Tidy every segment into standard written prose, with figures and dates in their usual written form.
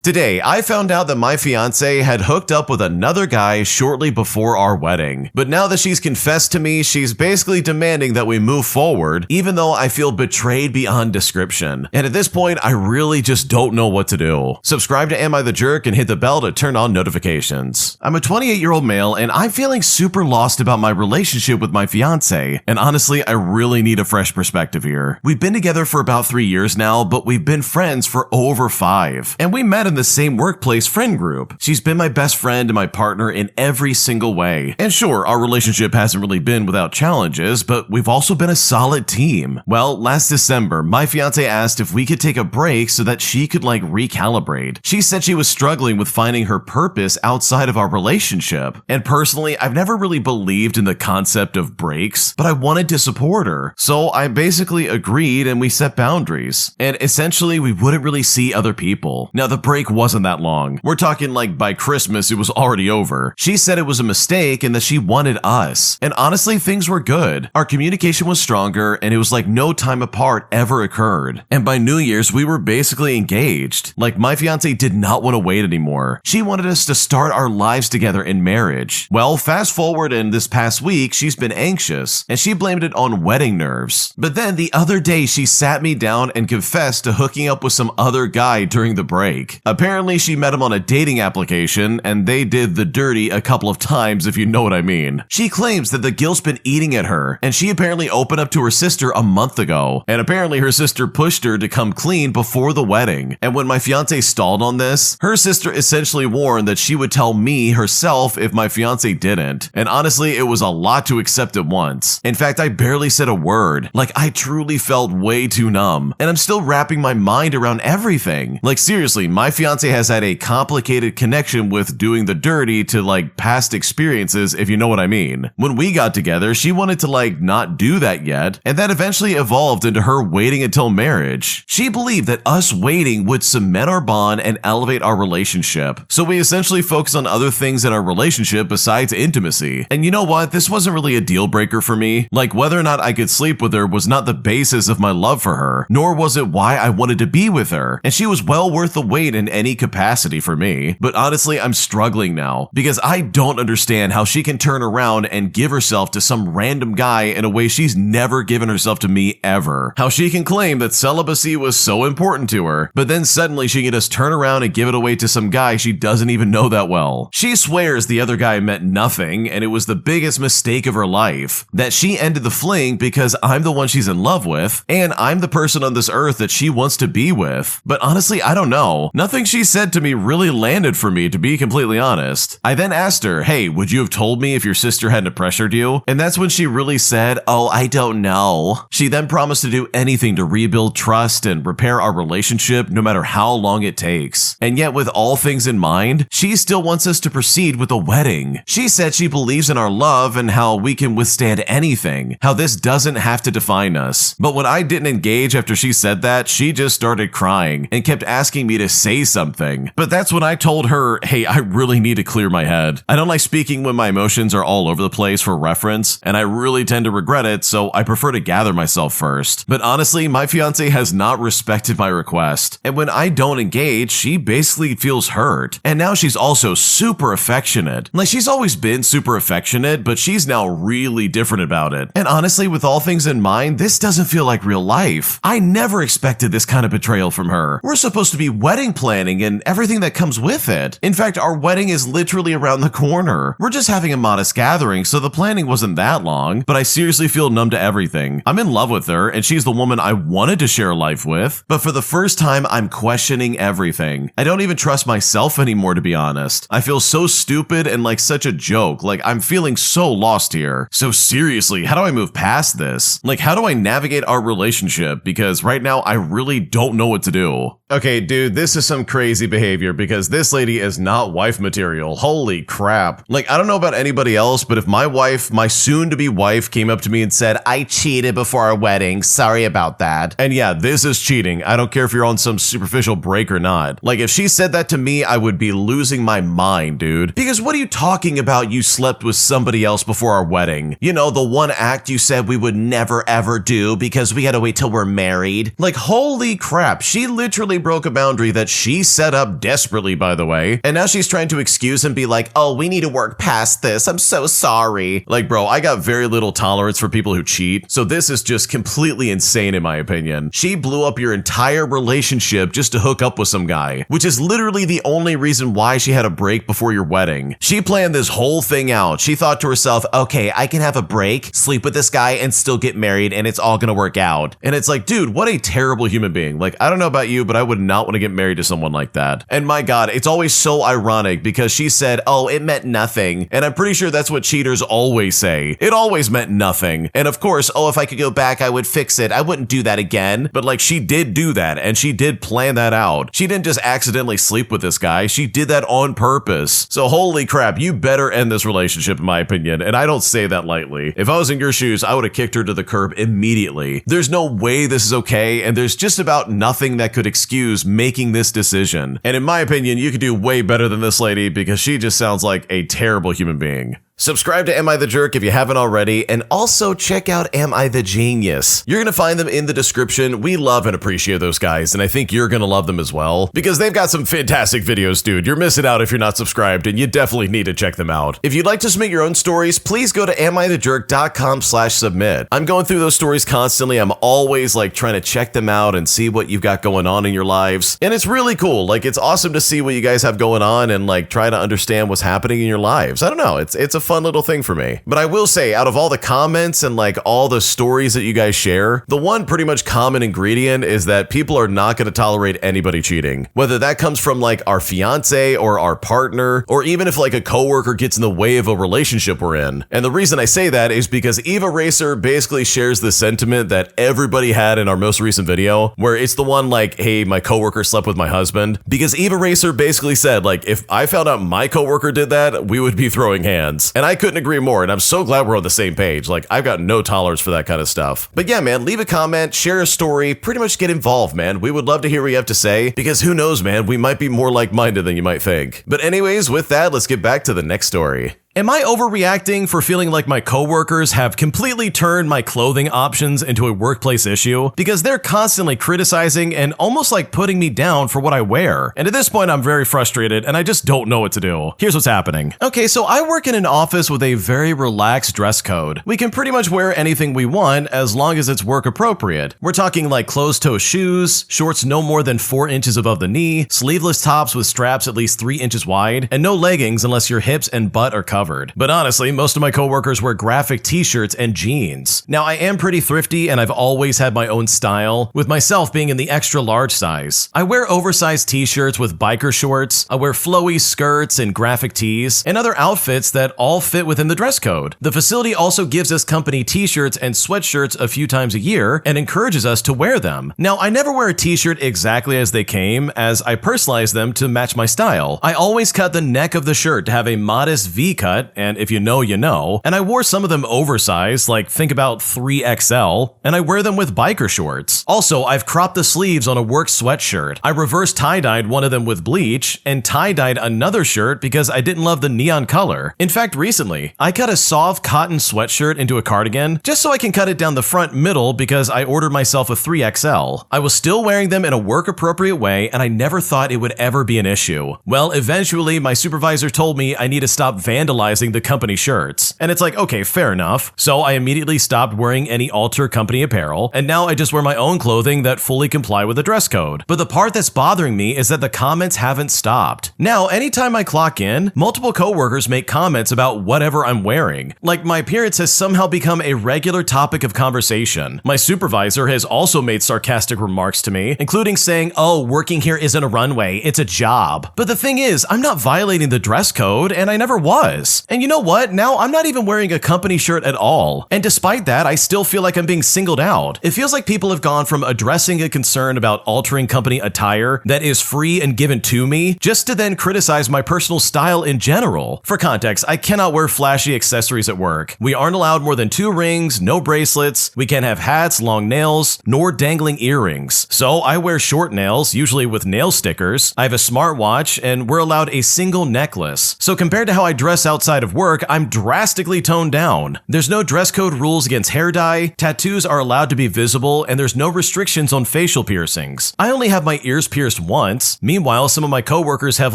Today, I found out that my fiancé had hooked up with another guy shortly before our wedding. But now that she's confessed to me, she's basically demanding that we move forward, even though I feel betrayed beyond description. And at this point, I really just don't know what to do. Subscribe to Am I the Jerk and hit the bell to turn on notifications. I'm a 28-year-old male and I'm feeling super lost about my relationship with my fiancé. And honestly, I really need a fresh perspective here. We've been together for about 3 years now, but we've been friends for over 5. And we met in the same workplace friend group. She's been my best friend and my partner in every single way. And sure, our relationship hasn't really been without challenges, but we've also been a solid team. Well, last December, my fiancé asked if we could take a break so that she could recalibrate. She said she was struggling with finding her purpose outside of our relationship. And personally, I've never really believed in the concept of breaks, but I wanted to support her. So I basically agreed and we set boundaries. And essentially, we wouldn't really see other people. Now, the break wasn't that long. We're talking by Christmas, it was already over. She said it was a mistake and that she wanted us. And honestly, things were good. Our communication was stronger and it was no time apart ever occurred. And by New Year's, we were basically engaged. My fiancé did not want to wait anymore. She wanted us to start our lives together in marriage. Well, fast forward and this past week, she's been anxious and she blamed it on wedding nerves. But then the other day, she sat me down and confessed to hooking up with some other guy during the break. Apparently, she met him on a dating application and they did the dirty a couple of times, if you know what I mean. She claims that the guilt's been eating at her and she apparently opened up to her sister a month ago. And apparently her sister pushed her to come clean before the wedding. And when my fiancé stalled on this, her sister essentially warned that she would tell me herself if my fiancé didn't. And honestly, it was a lot to accept at once. In fact, I barely said a word. I truly felt way too numb. And I'm still wrapping my mind around everything. Seriously, my fiancé has had a complicated connection with doing the dirty to past experiences, if you know what I mean. When we got together, she wanted to not do that yet, and that eventually evolved into her waiting until marriage. She believed that us waiting would cement our bond and elevate our relationship. So we essentially focused on other things in our relationship besides intimacy. And you know what? This wasn't really a deal breaker for me. Whether or not I could sleep with her was not the basis of my love for her, nor was it why I wanted to be with her. And she was well worth the wait in any capacity for me. But honestly, I'm struggling now because I don't understand how she can turn around and give herself to some random guy in a way she's never given herself to me ever. How she can claim that celibacy was so important to her, but then suddenly she can just turn around and give it away to some guy she doesn't even know that well. She swears the other guy meant nothing and it was the biggest mistake of her life. That she ended the fling because I'm the one she's in love with and I'm the person on this earth that she wants to be with. But honestly, I don't know. Nothing she said to me really landed for me, to be completely honest. I then asked her, hey, would you have told me if your sister hadn't pressured you? And that's when she really said, oh, I don't know. She then promised to do anything to rebuild trust and repair our relationship no matter how long it takes. And yet with all things in mind, she still wants us to proceed with a wedding. She said she believes in our love and how we can withstand anything, how this doesn't have to define us. But when I didn't engage after she said that, she just started crying and kept asking me to say something. But that's when I told her, hey, I really need to clear my head. I don't like speaking when my emotions are all over the place for reference, and I really tend to regret it, so I prefer to gather myself first. But honestly, my fiancé has not respected my request. And when I don't engage, she basically feels hurt. And now she's also super affectionate. She's always been super affectionate, but she's now really different about it. And honestly, with all things in mind, this doesn't feel like real life. I never expected this kind of betrayal from her. We're supposed to be wedding planning and everything that comes with it. In fact, our wedding is literally around the corner. We're just having a modest gathering, so the planning wasn't that long, but I seriously feel numb to everything. I'm in love with her, and she's the woman I wanted to share life with, but for the first time, I'm questioning everything. I don't even trust myself anymore, to be honest. I feel so stupid and like such a joke. I'm feeling so lost here. So seriously, how do I move past this? How do I navigate our relationship? Because right now, I really don't know what to do. Okay, dude, this is some crazy behavior because this lady is not wife material. Holy crap. I don't know about anybody else, but if my wife, my soon-to-be wife, came up to me and said, I cheated before our wedding, sorry about that. And yeah, this is cheating. I don't care if you're on some superficial break or not. If if she said that to me, I would be losing my mind, dude. Because what are you talking about? You slept with somebody else before our wedding. You know, the one act you said we would never ever do because we gotta wait till we're married. Like, holy crap, she literally broke a boundary that she set up desperately, by the way. And now she's trying to excuse and be like, oh, we need to work past this. I'm so sorry. Like, bro, I got very little tolerance for people who cheat. So this is just completely insane in my opinion. She blew up your entire relationship just to hook up with some guy, which is literally the only reason why she had a break before your wedding. She planned this whole thing out. She thought to herself, okay, I can have a break, sleep with this guy, and still get married, and it's all gonna work out. And it's like, dude, what a terrible human being. Like, I don't know about you, but I would not want to get married to someone like that. And my God, it's always so ironic because she said, oh, it meant nothing. And I'm pretty sure that's what cheaters always say. It always meant nothing. And of course, oh, if I could go back, I would fix it. I wouldn't do that again. But like, she did do that, and she did plan that out. She didn't just accidentally sleep with this guy. She did that on purpose. So holy crap, you better end this relationship in my opinion. And I don't say that lightly. If I was in your shoes, I would have kicked her to the curb immediately. There's no way this is okay, and there's just about nothing that could excuse making this decision. And in my opinion, you could do way better than this lady because she just sounds like a terrible human being. Subscribe to Am I the Jerk if you haven't already, and also check out Am I the Genius. You're gonna find them in the description. We love and appreciate those guys, and I think you're gonna love them as well, because they've got some fantastic videos, dude. You're missing out if you're not subscribed, and you definitely need to check them out. If you'd like to submit your own stories, please go to AmITheJerk.com/submit. I'm going through those stories constantly. I'm always like trying to check them out and see what you've got going on in your lives, and it's really cool. Like, it's awesome to see what you guys have going on and like try to understand what's happening in your lives. I don't know, it's a fun little thing for me. But I will say, out of all the comments and like all the stories that you guys share, the one pretty much common ingredient is that people are not going to tolerate anybody cheating. Whether that comes from like our fiance or our partner, or even if like a coworker gets in the way of a relationship we're in. And the reason I say that is because Eva Racer basically shares the sentiment that everybody had in our most recent video, where it's the one like, hey, my coworker slept with my husband. Because Eva Racer basically said, like, if I found out my coworker did that, we would be throwing hands. And I couldn't agree more, and I'm so glad we're on the same page. Like, I've got no tolerance for that kind of stuff. But yeah, man, leave a comment, share a story, pretty much get involved, man. We would love to hear what you have to say, because who knows, man, we might be more like-minded than you might think. But anyways, with that, let's get back to the next story. Am I overreacting for feeling like my coworkers have completely turned my clothing options into a workplace issue? Because they're constantly criticizing and almost like putting me down for what I wear. And at this point, I'm very frustrated and I just don't know what to do. Here's what's happening. Okay, so I work in an office with a very relaxed dress code. We can pretty much wear anything we want as long as it's work appropriate. We're talking like closed-toe shoes, shorts no more than 4 inches above the knee, sleeveless tops with straps at least 3 inches wide, and no leggings unless your hips and butt are covered. But honestly, most of my coworkers wear graphic t-shirts and jeans. Now, I am pretty thrifty and I've always had my own style, with myself being in the extra large size. I wear oversized t-shirts with biker shorts, I wear flowy skirts and graphic tees, and other outfits that all fit within the dress code. The facility also gives us company t-shirts and sweatshirts a few times a year and encourages us to wear them. Now, I never wear a t-shirt exactly as they came, as I personalize them to match my style. I always cut the neck of the shirt to have a modest V-cut, and if you know, you know. And I wore some of them oversized, like think about 3XL, and I wear them with biker shorts. Also, I've cropped the sleeves on a work sweatshirt. I reverse tie-dyed one of them with bleach, and tie-dyed another shirt because I didn't love the neon color. In fact, recently, I cut a soft cotton sweatshirt into a cardigan, just so I can cut it down the front middle because I ordered myself a 3XL. I was still wearing them in a work-appropriate way, and I never thought it would ever be an issue. Well, eventually, my supervisor told me I need to stop vandalizing the company shirts. And it's like, okay, fair enough. So I immediately stopped wearing any alter company apparel, and now I just wear my own clothing that fully comply with the dress code. But the part that's bothering me is that the comments haven't stopped. Now, anytime I clock in, multiple coworkers make comments about whatever I'm wearing. Like, my appearance has somehow become a regular topic of conversation. My supervisor has also made sarcastic remarks to me, including saying, oh, working here isn't a runway, it's a job. But the thing is, I'm not violating the dress code, and I never was. this. And you know what? Now I'm not even wearing a company shirt at all. And despite that, I still feel like I'm being singled out. It feels like people have gone from addressing a concern about altering company attire that is free and given to me, just to then criticize my personal style in general. For context, I cannot wear flashy accessories at work. We aren't allowed more than 2 rings, no bracelets, we can't have hats, long nails, nor dangling earrings. So I wear short nails, usually with nail stickers. I have a smartwatch, and we're allowed a single necklace. So compared to how I dress outside of work, I'm drastically toned down. There's no dress code rules against hair dye, tattoos are allowed to be visible, and there's no restrictions on facial piercings. I only have my ears pierced once. Meanwhile, some of my coworkers have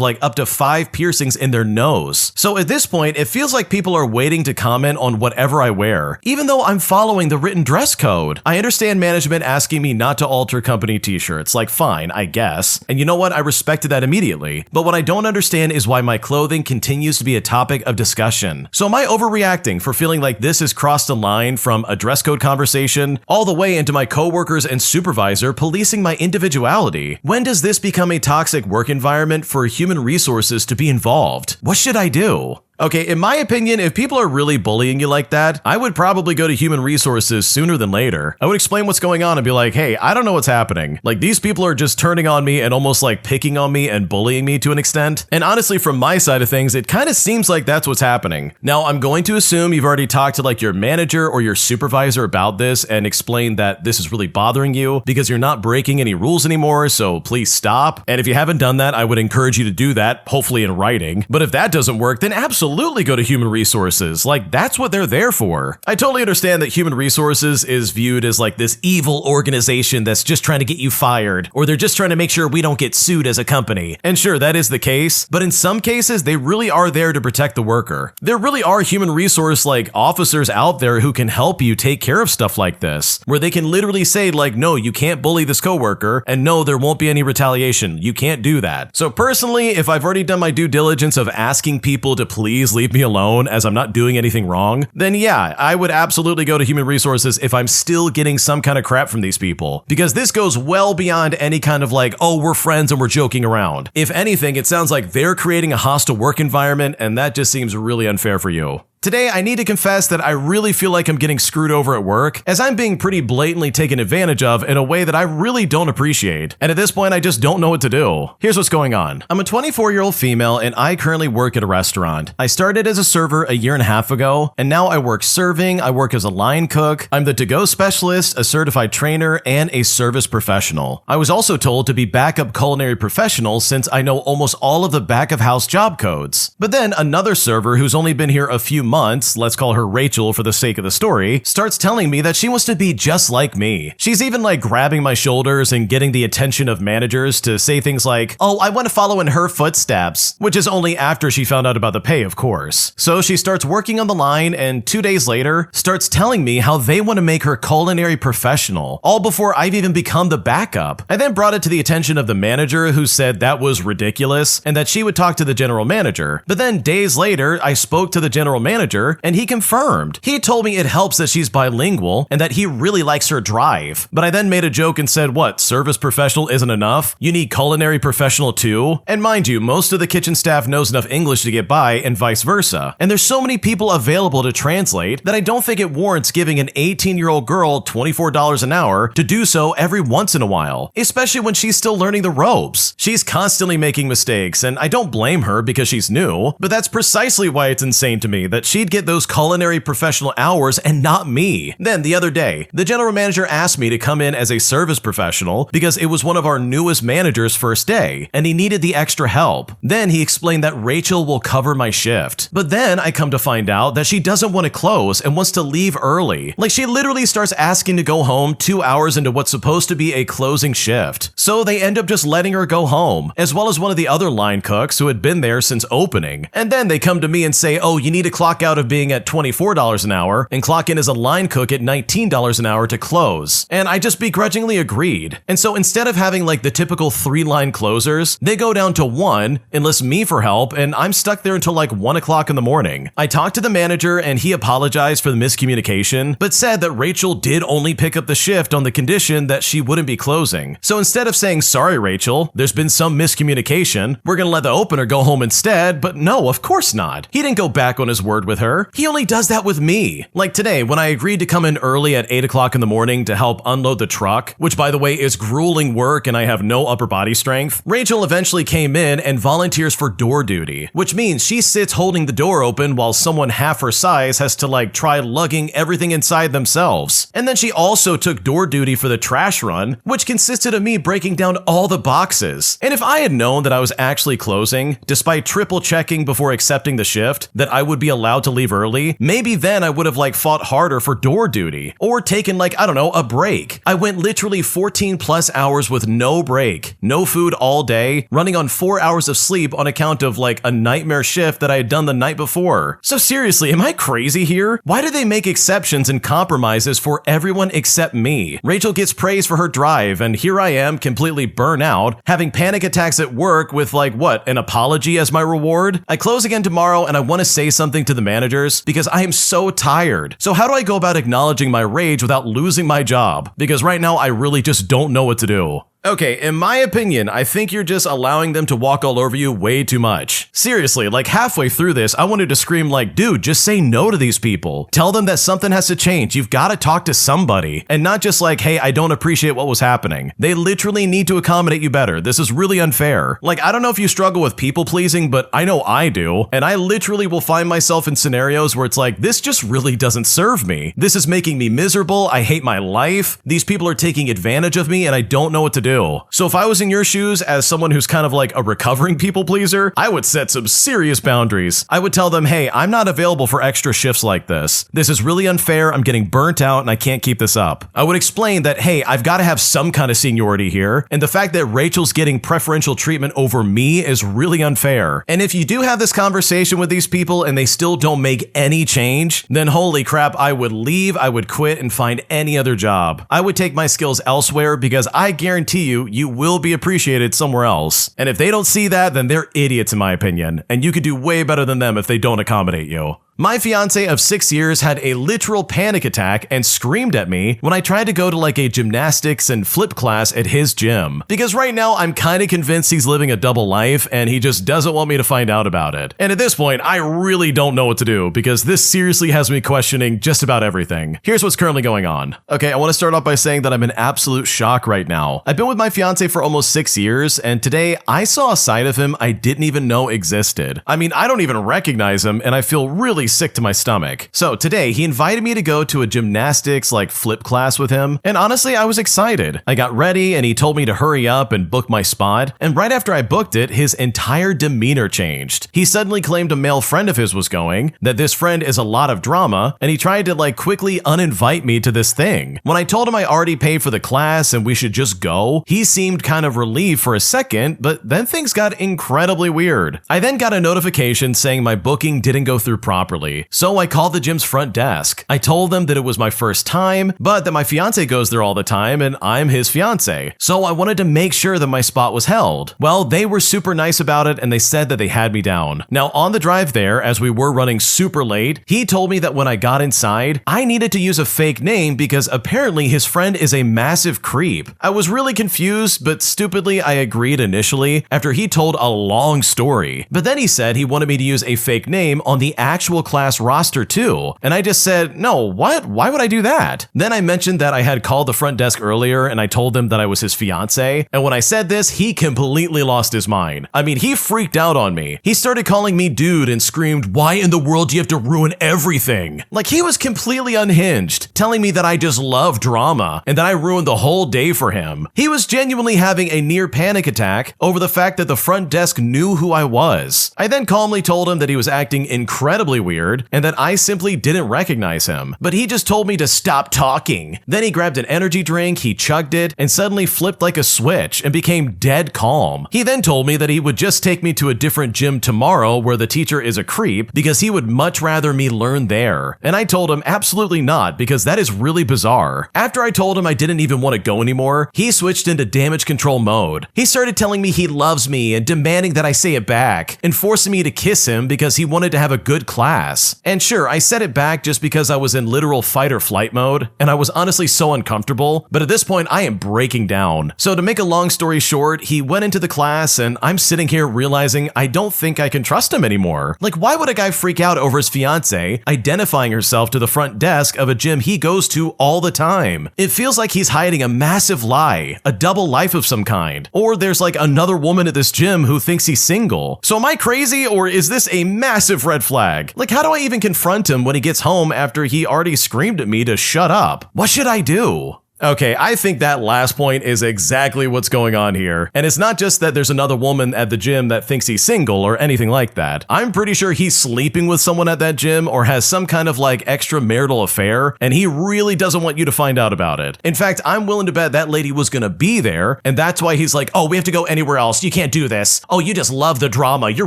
like up to 5 piercings in their nose. So at this point, it feels like people are waiting to comment on whatever I wear, even though I'm following the written dress code. I understand management asking me not to alter company t-shirts, like fine, I guess. And you know what? I respected that immediately. But what I don't understand is why my clothing continues to be a topic of discussion. So am I overreacting for feeling like this has crossed a line from a dress code conversation all the way into my coworkers and supervisor policing my individuality? When does this become a toxic work environment for human resources to be involved? What should I do? Okay, in my opinion, if people are really bullying you like that, I would probably go to human resources sooner than later. I would explain what's going on and be like, hey, I don't know what's happening. Like, these people are just turning on me and almost like picking on me and bullying me to an extent. And honestly, from my side of things, it kind of seems like that's what's happening. Now, I'm going to assume you've already talked to like your manager or your supervisor about this and explained that this is really bothering you because you're not breaking any rules anymore, so please stop. And if you haven't done that, I would encourage you to do that, hopefully in writing. But if that doesn't work, then absolutely go to human resources. Like, that's what they're there for. I totally understand that human resources is viewed as like this evil organization that's just trying to get you fired, or they're just trying to make sure we don't get sued as a company. And sure, that is the case, but in some cases, they really are there to protect the worker. There really are human resource like officers out there who can help you take care of stuff like this, where they can literally say like, no, you can't bully this coworker, and no, there won't be any retaliation. You can't do that. So personally, if I've already done my due diligence of asking people to please leave me alone as I'm not doing anything wrong, then yeah, I would absolutely go to human resources if I'm still getting some kind of crap from these people. Because this goes well beyond any kind of like, oh, we're friends and we're joking around. If anything, it sounds like they're creating a hostile work environment, and that just seems really unfair for you. Today, I need to confess that I really feel like I'm getting screwed over at work, as I'm being pretty blatantly taken advantage of in a way that I really don't appreciate. And at this point, I just don't know what to do. Here's what's going on. I'm a 24-year-old female, and I currently work at a restaurant. I started as a server a year and a half ago, and now I work serving, I work as a line cook, I'm the to-go specialist, a certified trainer, and a service professional. I was also told to be backup culinary professional since I know almost all of the back-of-house job codes. But then another server who's only been here a few months, let's call her Rachel for the sake of the story, starts telling me that she wants to be just like me. She's even like grabbing my shoulders and getting the attention of managers to say things like, oh, I want to follow in her footsteps, which is only after she found out about the pay, of course. So she starts working on the line, and 2 days later starts telling me how they want to make her culinary professional, all before I've even become the backup. I then brought it to the attention of the manager, who said that was ridiculous and that she would talk to the general manager. But then days later, I spoke to the general manager, and he confirmed. He told me it helps that she's bilingual and that he really likes her drive. But I then made a joke and said, what, service professional isn't enough? You need culinary professional too? And mind you, most of the kitchen staff knows enough English to get by, and vice versa. And there's so many people available to translate that I don't think it warrants giving an 18-year-old girl $24 an hour to do so every once in a while, especially when she's still learning the ropes. She's constantly making mistakes, and I don't blame her because she's new, but that's precisely why it's insane to me that she'd get those culinary professional hours and not me. Then the other day, the general manager asked me to come in as a service professional because it was one of our newest managers' first day, and he needed the extra help. Then he explained that Rachel will cover my shift. But then I come to find out that she doesn't want to close and wants to leave early. Like, she literally starts asking to go home 2 hours into what's supposed to be a closing shift. So they end up just letting her go home, as well as one of the other line cooks who had been there since opening. And then they come to me and say, oh, you need to clock clock out of being at $24 an hour and clock in as a line cook at $19 an hour to close. And I just begrudgingly agreed. And so instead of having like the typical 3-line closers, they go down to 1, enlist me for help, and I'm stuck there until like 1 o'clock in the morning. I talked to the manager and he apologized for the miscommunication, but said that Rachel did only pick up the shift on the condition that she wouldn't be closing. So instead of saying, sorry Rachel, there's been some miscommunication, we're gonna let the opener go home instead, but no, of course not. He didn't go back on his word with her. He only does that with me. Like today, when I agreed to come in early at 8 o'clock in the morning to help unload the truck, which by the way is grueling work and I have no upper body strength, Rachel eventually came in and volunteers for door duty, which means she sits holding the door open while someone half her size has to like try lugging everything inside themselves. And then she also took door duty for the trash run, which consisted of me breaking down all the boxes. And if I had known that I was actually closing, despite triple checking before accepting the shift, that I would be allowed to leave early, maybe then I would have like fought harder for door duty or taken like, I don't know, a break. I went literally 14 plus hours with no break, no food all day, running on 4 hours of sleep on account of like a nightmare shift that I had done the night before. So seriously, am I crazy here? Why do they make exceptions and compromises for everyone except me? Rachel gets praised for her drive, and here I am completely burnt out, having panic attacks at work with like what, an apology as my reward? I close again tomorrow and I want to say something to the managers because I am so tired. So how do I go about acknowledging my rage without losing my job? Because right now I really just don't know what to do. Okay, in my opinion, I think you're just allowing them to walk all over you way too much. Seriously, like halfway through this, I wanted to scream like, dude, just say no to these people. Tell them that something has to change. You've got to talk to somebody. And not just like, hey, I don't appreciate what was happening. They literally need to accommodate you better. This is really unfair. Like, I don't know if you struggle with people pleasing, but I know I do. And I literally will find myself in scenarios where it's like, this just really doesn't serve me. This is making me miserable. I hate my life. These people are taking advantage of me and I don't know what to do. So if I was in your shoes as someone who's kind of like a recovering people pleaser, I would set some serious boundaries. I would tell them, hey, I'm not available for extra shifts like this. This is really unfair. I'm getting burnt out and I can't keep this up. I would explain that, hey, I've got to have some kind of seniority here. And the fact that Rachel's getting preferential treatment over me is really unfair. And if you do have this conversation with these people and they still don't make any change, then holy crap, I would leave, I would quit and find any other job. I would take my skills elsewhere because I guarantee you will be appreciated somewhere else. And if they don't see that, then they're idiots in my opinion. And you could do way better than them if they don't accommodate you. My fiance of 6 years had a literal panic attack and screamed at me when I tried to go to like a gymnastics and flip class at his gym. Because right now I'm kind of convinced he's living a double life and he just doesn't want me to find out about it. And at this point, I really don't know what to do because this seriously has me questioning just about everything. Here's what's currently going on. Okay, I want to start off by saying that I'm in absolute shock right now. I've been with my fiance for almost 6 years and today I saw a side of him I didn't even know existed. I mean, I don't even recognize him and I feel really sick to my stomach. So today he invited me to go to a gymnastics like flip class with him, and honestly I was excited. I got ready and he told me to hurry up and book my spot, and right after I booked it, his entire demeanor changed. He suddenly claimed a male friend of his was going, that this friend is a lot of drama, and he tried to like quickly uninvite me to this thing. When I told him I already paid for the class and we should just go, he seemed kind of relieved for a second, but then things got incredibly weird. I then got a notification saying my booking didn't go through properly. So I called the gym's front desk. I told them that it was my first time, but that my fiance goes there all the time and I'm his fiance. So I wanted to make sure that my spot was held. Well, they were super nice about it and they said that they had me down. Now on the drive there, as we were running super late, he told me that when I got inside, I needed to use a fake name because apparently his friend is a massive creep. I was really confused, but stupidly I agreed initially after he told a long story. But then he said he wanted me to use a fake name on the actual class roster too. And I just said, no, what? Why would I do that? Then I mentioned that I had called the front desk earlier and I told them that I was his fiance. And when I said this, he completely lost his mind. I mean, he freaked out on me. He started calling me dude and screamed, why in the world do you have to ruin everything? Like he was completely unhinged, telling me that I just love drama and that I ruined the whole day for him. He was genuinely having a near panic attack over the fact that the front desk knew who I was. I then calmly told him that he was acting incredibly weird weird and that I simply didn't recognize him. But he just told me to stop talking. Then he grabbed an energy drink, he chugged it, and suddenly flipped like a switch and became dead calm. He then told me that he would just take me to a different gym tomorrow where the teacher is a creep because he would much rather me learn there. And I told him absolutely not, because that is really bizarre. After I told him I didn't even want to go anymore, he switched into damage control mode. He started telling me he loves me and demanding that I say it back, and forcing me to kiss him because he wanted to have a good class. And sure, I said it back just because I was in literal fight or flight mode, and I was honestly so uncomfortable, but at this point I am breaking down. So to make a long story short, he went into the class and I'm sitting here realizing I don't think I can trust him anymore. Like, why would a guy freak out over his fiancé identifying herself to the front desk of a gym he goes to all the time? It feels like he's hiding a massive lie, a double life of some kind. Or there's like another woman at this gym who thinks he's single. So am I crazy, or is this a massive red flag? Like, how do I even confront him when he gets home after he already screamed at me to shut up? What should I do? Okay, I think that last point is exactly what's going on here. And it's not just that there's another woman at the gym that thinks he's single or anything like that. I'm pretty sure he's sleeping with someone at that gym or has some kind of like extramarital affair, and he really doesn't want you to find out about it. In fact, I'm willing to bet that lady was gonna be there, and that's why he's like, oh, we have to go anywhere else. You can't do this. Oh, you just love the drama. You're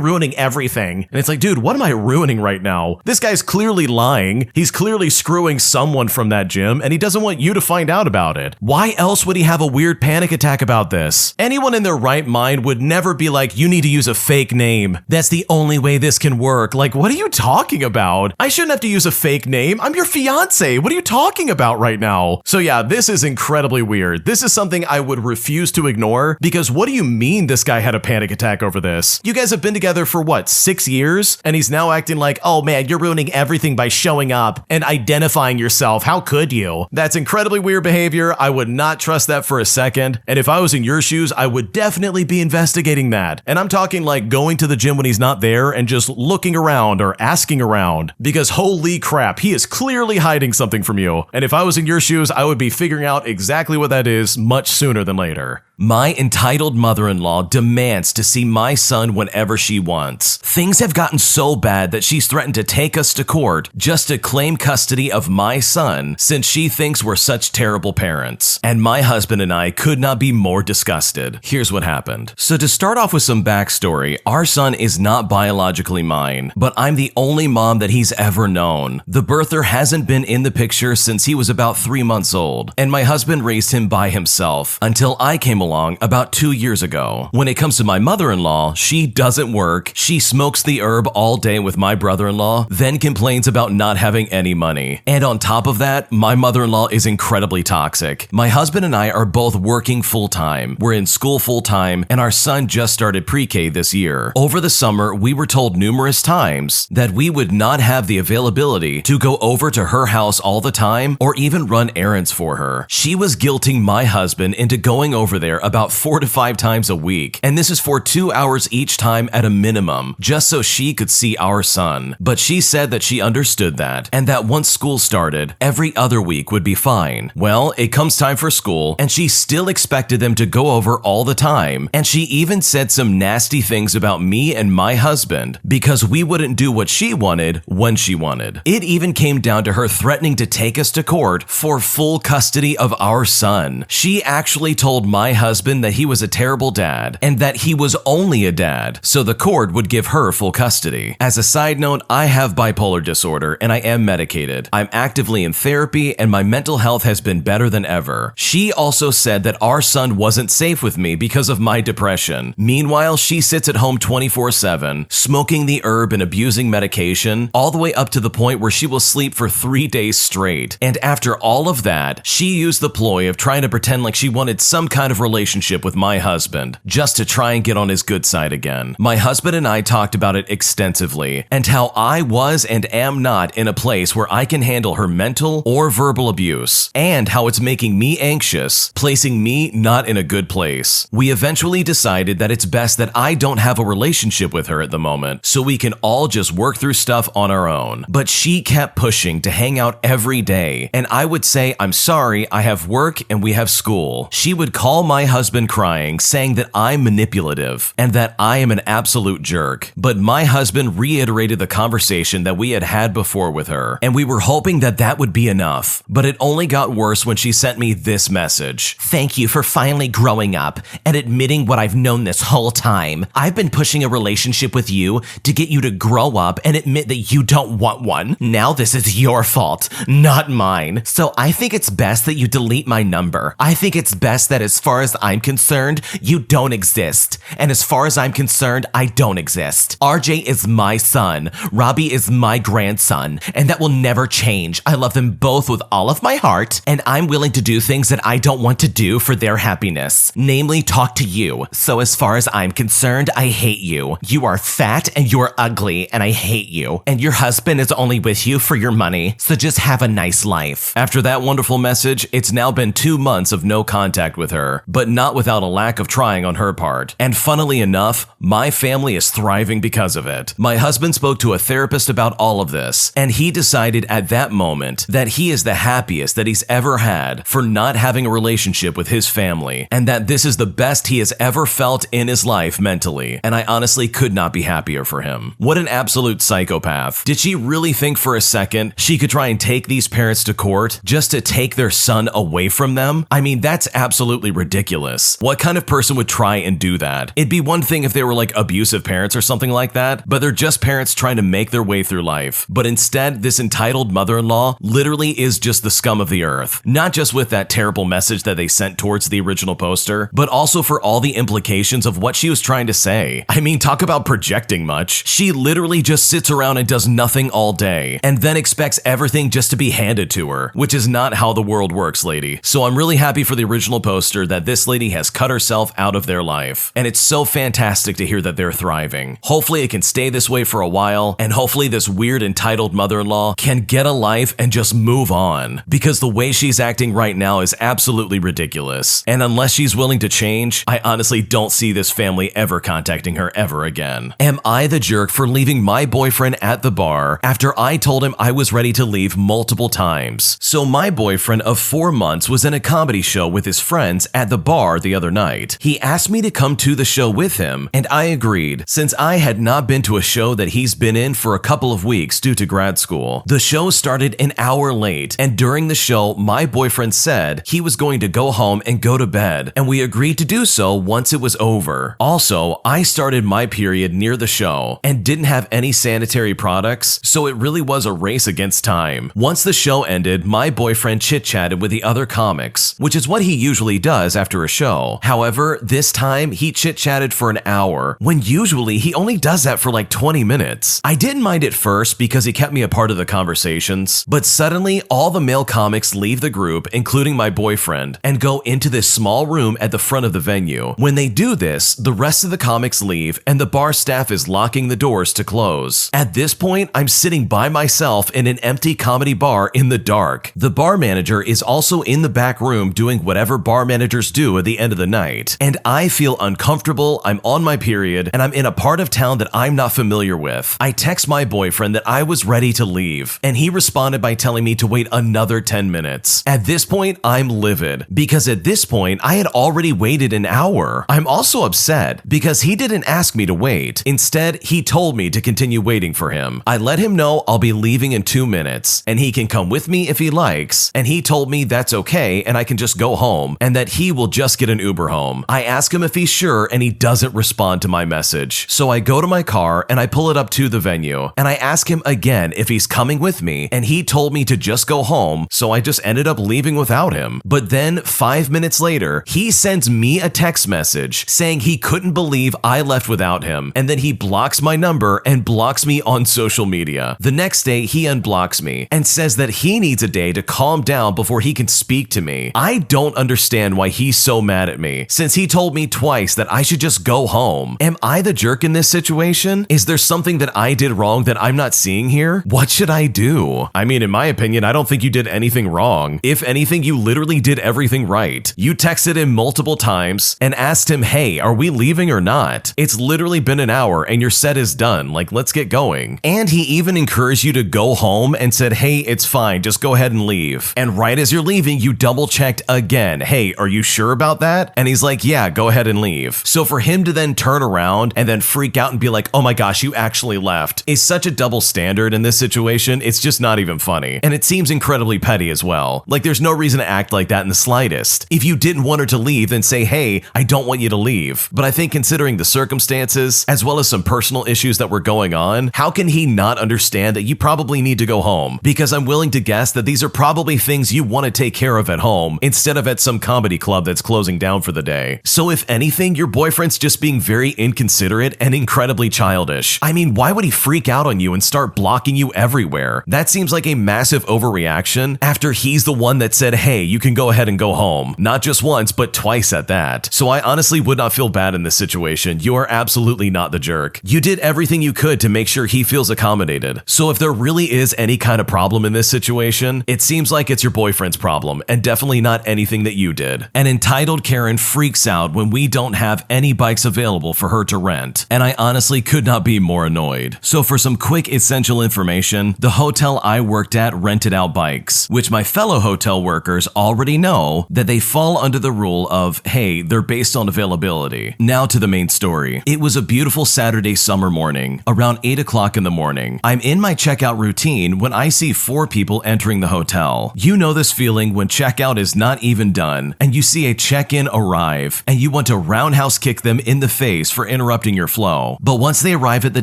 ruining everything. And it's like, dude, what am I ruining right now? This guy's clearly lying. He's clearly screwing someone from that gym, and he doesn't want you to find out about it. Why else would he have a weird panic attack about this? Anyone in their right mind would never be like, you need to use a fake name. That's the only way this can work. Like, what are you talking about? I shouldn't have to use a fake name. I'm your fiance. What are you talking about right now? So yeah, this is incredibly weird. This is something I would refuse to ignore, because what do you mean this guy had a panic attack over this? You guys have been together for what, 6 years? And he's now acting like, oh man, you're ruining everything by showing up and identifying yourself. How could you? That's incredibly weird behavior. I would not trust that for a second. And if I was in your shoes, I would definitely be investigating that. And I'm talking like going to the gym when he's not there and just looking around or asking around, because holy crap, he is clearly hiding something from you. And if I was in your shoes, I would be figuring out exactly what that is much sooner than later. My entitled mother-in-law demands to see my son whenever she wants. Things have gotten so bad that she's threatened to take us to court just to claim custody of my son, since she thinks we're such terrible parents. And my husband and I could not be more disgusted. Here's what happened. So to start off with some backstory, our son is not biologically mine, but I'm the only mom that he's ever known. The birther hasn't been in the picture since he was about 3 months old, and my husband raised him by himself until I came along about 2 years ago. When it comes to my mother-in-law, she doesn't work, she smokes the herb all day with my brother-in-law, then complains about not having any money. And on top of that, my mother-in-law is incredibly toxic. My husband and I are both working full-time, we're in school full-time, and our son just started pre-K this year. Over the summer, we were told numerous times that we would not have the availability to go over to her house all the time or even run errands for her. She was guilting my husband into going over there about 4 to 5 times a week, and this is for 2 hours each time at a minimum, just so she could see our son. But she said that she understood that, and that once school started, every other week would be fine. Well, it comes time for school, and she still expected them to go over all the time, and she even said some nasty things about me and my husband because we wouldn't do what she wanted when she wanted. It even came down to her threatening to take us to court for full custody of our son. She actually told my husband that he was a terrible dad and that he was only a dad, so the court would give her full custody. As a side note, I have bipolar disorder and I am medicated. I'm actively in therapy and my mental health has been better than ever. She also said that our son wasn't safe with me because of my depression. Meanwhile, she sits at home 24/7, smoking the herb and abusing medication, all the way up to the point where she will sleep for 3 days straight. And after all of that, she used the ploy of trying to pretend like she wanted some kind of relationship with my husband, just to try and get on his good side again. My husband and I talked about it extensively, and how I was and am not in a place where I can handle her mental or verbal abuse, and how it's making me anxious, placing me not in a good place. We eventually decided that it's best that I don't have a relationship with her at the moment, so we can all just work through stuff on our own. But she kept pushing to hang out every day, and I would say, I'm sorry, I have work and we have school. She would call my husband crying, saying that I'm manipulative and that I am an absolute jerk. But my husband reiterated the conversation that we had had before with her, and we were hoping that that would be enough. But it only got worse when she sent me this message. Thank you for finally growing up and admitting what I've known this whole time. I've been pushing a relationship with you to get you to grow up and admit that you don't want one. Now this is your fault, not mine. So I think it's best that you delete my number. I think it's best that as far as I'm concerned, you don't exist. And as far as I'm concerned, I don't exist. RJ is my son. Robbie is my grandson. And that will never change. I love them both with all of my heart. And I'm willing to do things that I don't want to do for their happiness. Namely, talk to you. So as far as I'm concerned, I hate you. You are fat and you're ugly and I hate you. And your husband is only with you for your money. So just have a nice life. After that wonderful message, it's now been 2 months of no contact with her, but not without a lack of trying on her part. And funnily enough, my family is thriving because of it. My husband spoke to a therapist about all of this, and he decided at that moment that he is the happiest that he's ever had for not having a relationship with his family, and that this is the best he has ever felt in his life mentally, and I honestly could not be happier for him. What an absolute psychopath. Did she really think for a second she could try and take these parents to court just to take their son away from them? I mean, that's absolutely ridiculous. What kind of person would try and do that? It'd be one thing if they were like abusive parents or something like that, but they're just parents trying to make their way through life. But instead, this entitled mother-in-law literally is just the scum of the earth. Not just with that terrible message that they sent towards the original poster, but also for all the implications of what she was trying to say. I mean, talk about projecting much. She literally just sits around and does nothing all day, and then expects everything just to be handed to her, which is not how the world works, lady. So I'm really happy for the original poster that this lady has cut herself out of their life, and it's so fantastic to hear that they're thriving. Hopefully it can stay this way for a while, and hopefully this weird entitled mother-in-law can get a life and just move on, because the way she's acting right now is absolutely ridiculous. And unless she's willing to change, I honestly don't see this family ever contacting her ever again. Am I the jerk for leaving my boyfriend at the bar after I told him I was ready to leave multiple times? So my boyfriend of 4 months was in a comedy show with his friends at the bar the other night. He asked me to come to the show with him, and I agreed, since I had not been to a show that he's been in for a couple of weeks due to grad school. The show started an hour late, and during the show, my boyfriend said he was going to go home and go to bed, and we agreed to do so once it was over. Also, I started my period near the show and didn't have any sanitary products, so it really was a race against time. Once the show ended, my boyfriend chit-chatted with the other comics, which is what he usually does after a show. However, this time he chit-chatted for an hour, when usually he only does that for like 20 minutes. I didn't mind at first because he kept me a part of the conversations, but suddenly all the male comics leave the group, including my boyfriend, and go into this small room at the front of the venue. When they do this, the rest of the comics leave and the bar staff is locking the doors to close. At this point, I'm sitting by myself in an empty comedy bar in the dark. The bar manager is also in the back room doing whatever bar managers do at the end of the night, and I feel uncomfortable. I'm on my period, and I'm in a part of town that I'm not familiar with. I text my boyfriend that I was ready to leave, and he responded by telling me to wait another 10 minutes. At this point, I'm livid, because at this point, I had already waited an hour. I'm also upset because he didn't ask me to wait. Instead, he told me to continue waiting for him. I let him know I'll be leaving in 2 minutes, and he can come with me if he likes, and he told me that's okay and I can just go home, and that he will just get an Uber home. I ask him if he's sure, and he doesn't respond to my message. So I go to my car and I pull it up to the venue, and I ask him again if he's coming with me, and he told me to just go home, so I just ended up leaving without him. But then 5 minutes later, he sends me a text message saying he couldn't believe I left without him, and then he blocks my number and blocks me on social media. The next day, he unblocks me and says that he needs a day to calm down before he can speak to me. I don't understand why he's so mad at me, since he told me twice that I should just go home. Am I the jerk in this situation? Is there something that I did wrong that I'm not seeing here? What should I do? I mean, in my opinion, I don't think you did anything wrong. If if anything, you literally did everything right. You texted him multiple times and asked him, hey, are we leaving or not? It's literally been an hour and your set is done. Like, let's get going. And he even encouraged you to go home and said, hey, it's fine, just go ahead and leave. And right as you're leaving, you double checked again. Hey, are you sure about that? And he's like, yeah, go ahead and leave. So for him to then turn around and then freak out and be like, oh my gosh, you actually left, is such a double standard in this situation. It's just not even funny. And it seems incredibly petty as well. Like, there's no reason to act like that in the slightest. If you didn't want her to leave, then say, hey, I don't want you to leave. But I think considering the circumstances, as well as some personal issues that were going on, how can he not understand that you probably need to go home? Because I'm willing to guess that these are probably things you want to take care of at home instead of at some comedy club that's closing down for the day. So if anything, your boyfriend's just being very inconsiderate and incredibly childish. I mean, why would he freak out on you and start blocking you everywhere? That seems like a massive overreaction after he's the one that said, hey, you can go ahead and go home. Not just once, but twice at that. So I honestly would not feel bad in this situation. You are absolutely not the jerk. You did everything you could to make sure he feels accommodated. So if there really is any kind of problem in this situation, it seems like it's your boyfriend's problem and definitely not anything that you did. An entitled Karen freaks out when we don't have any bikes available for her to rent, and I honestly could not be more annoyed. So for some quick essential information, the hotel I worked at rented out bikes, which my fellow hotel workers already know that they fall under the rule of, hey, they're based on availability. Now to the main story. It was a beautiful Saturday summer morning, around 8 o'clock in the morning. I'm in my checkout routine when I see 4 people entering the hotel. You know this feeling when checkout is not even done, and you see a check-in arrive, and you want to roundhouse kick them in the face for interrupting your flow. But once they arrive at the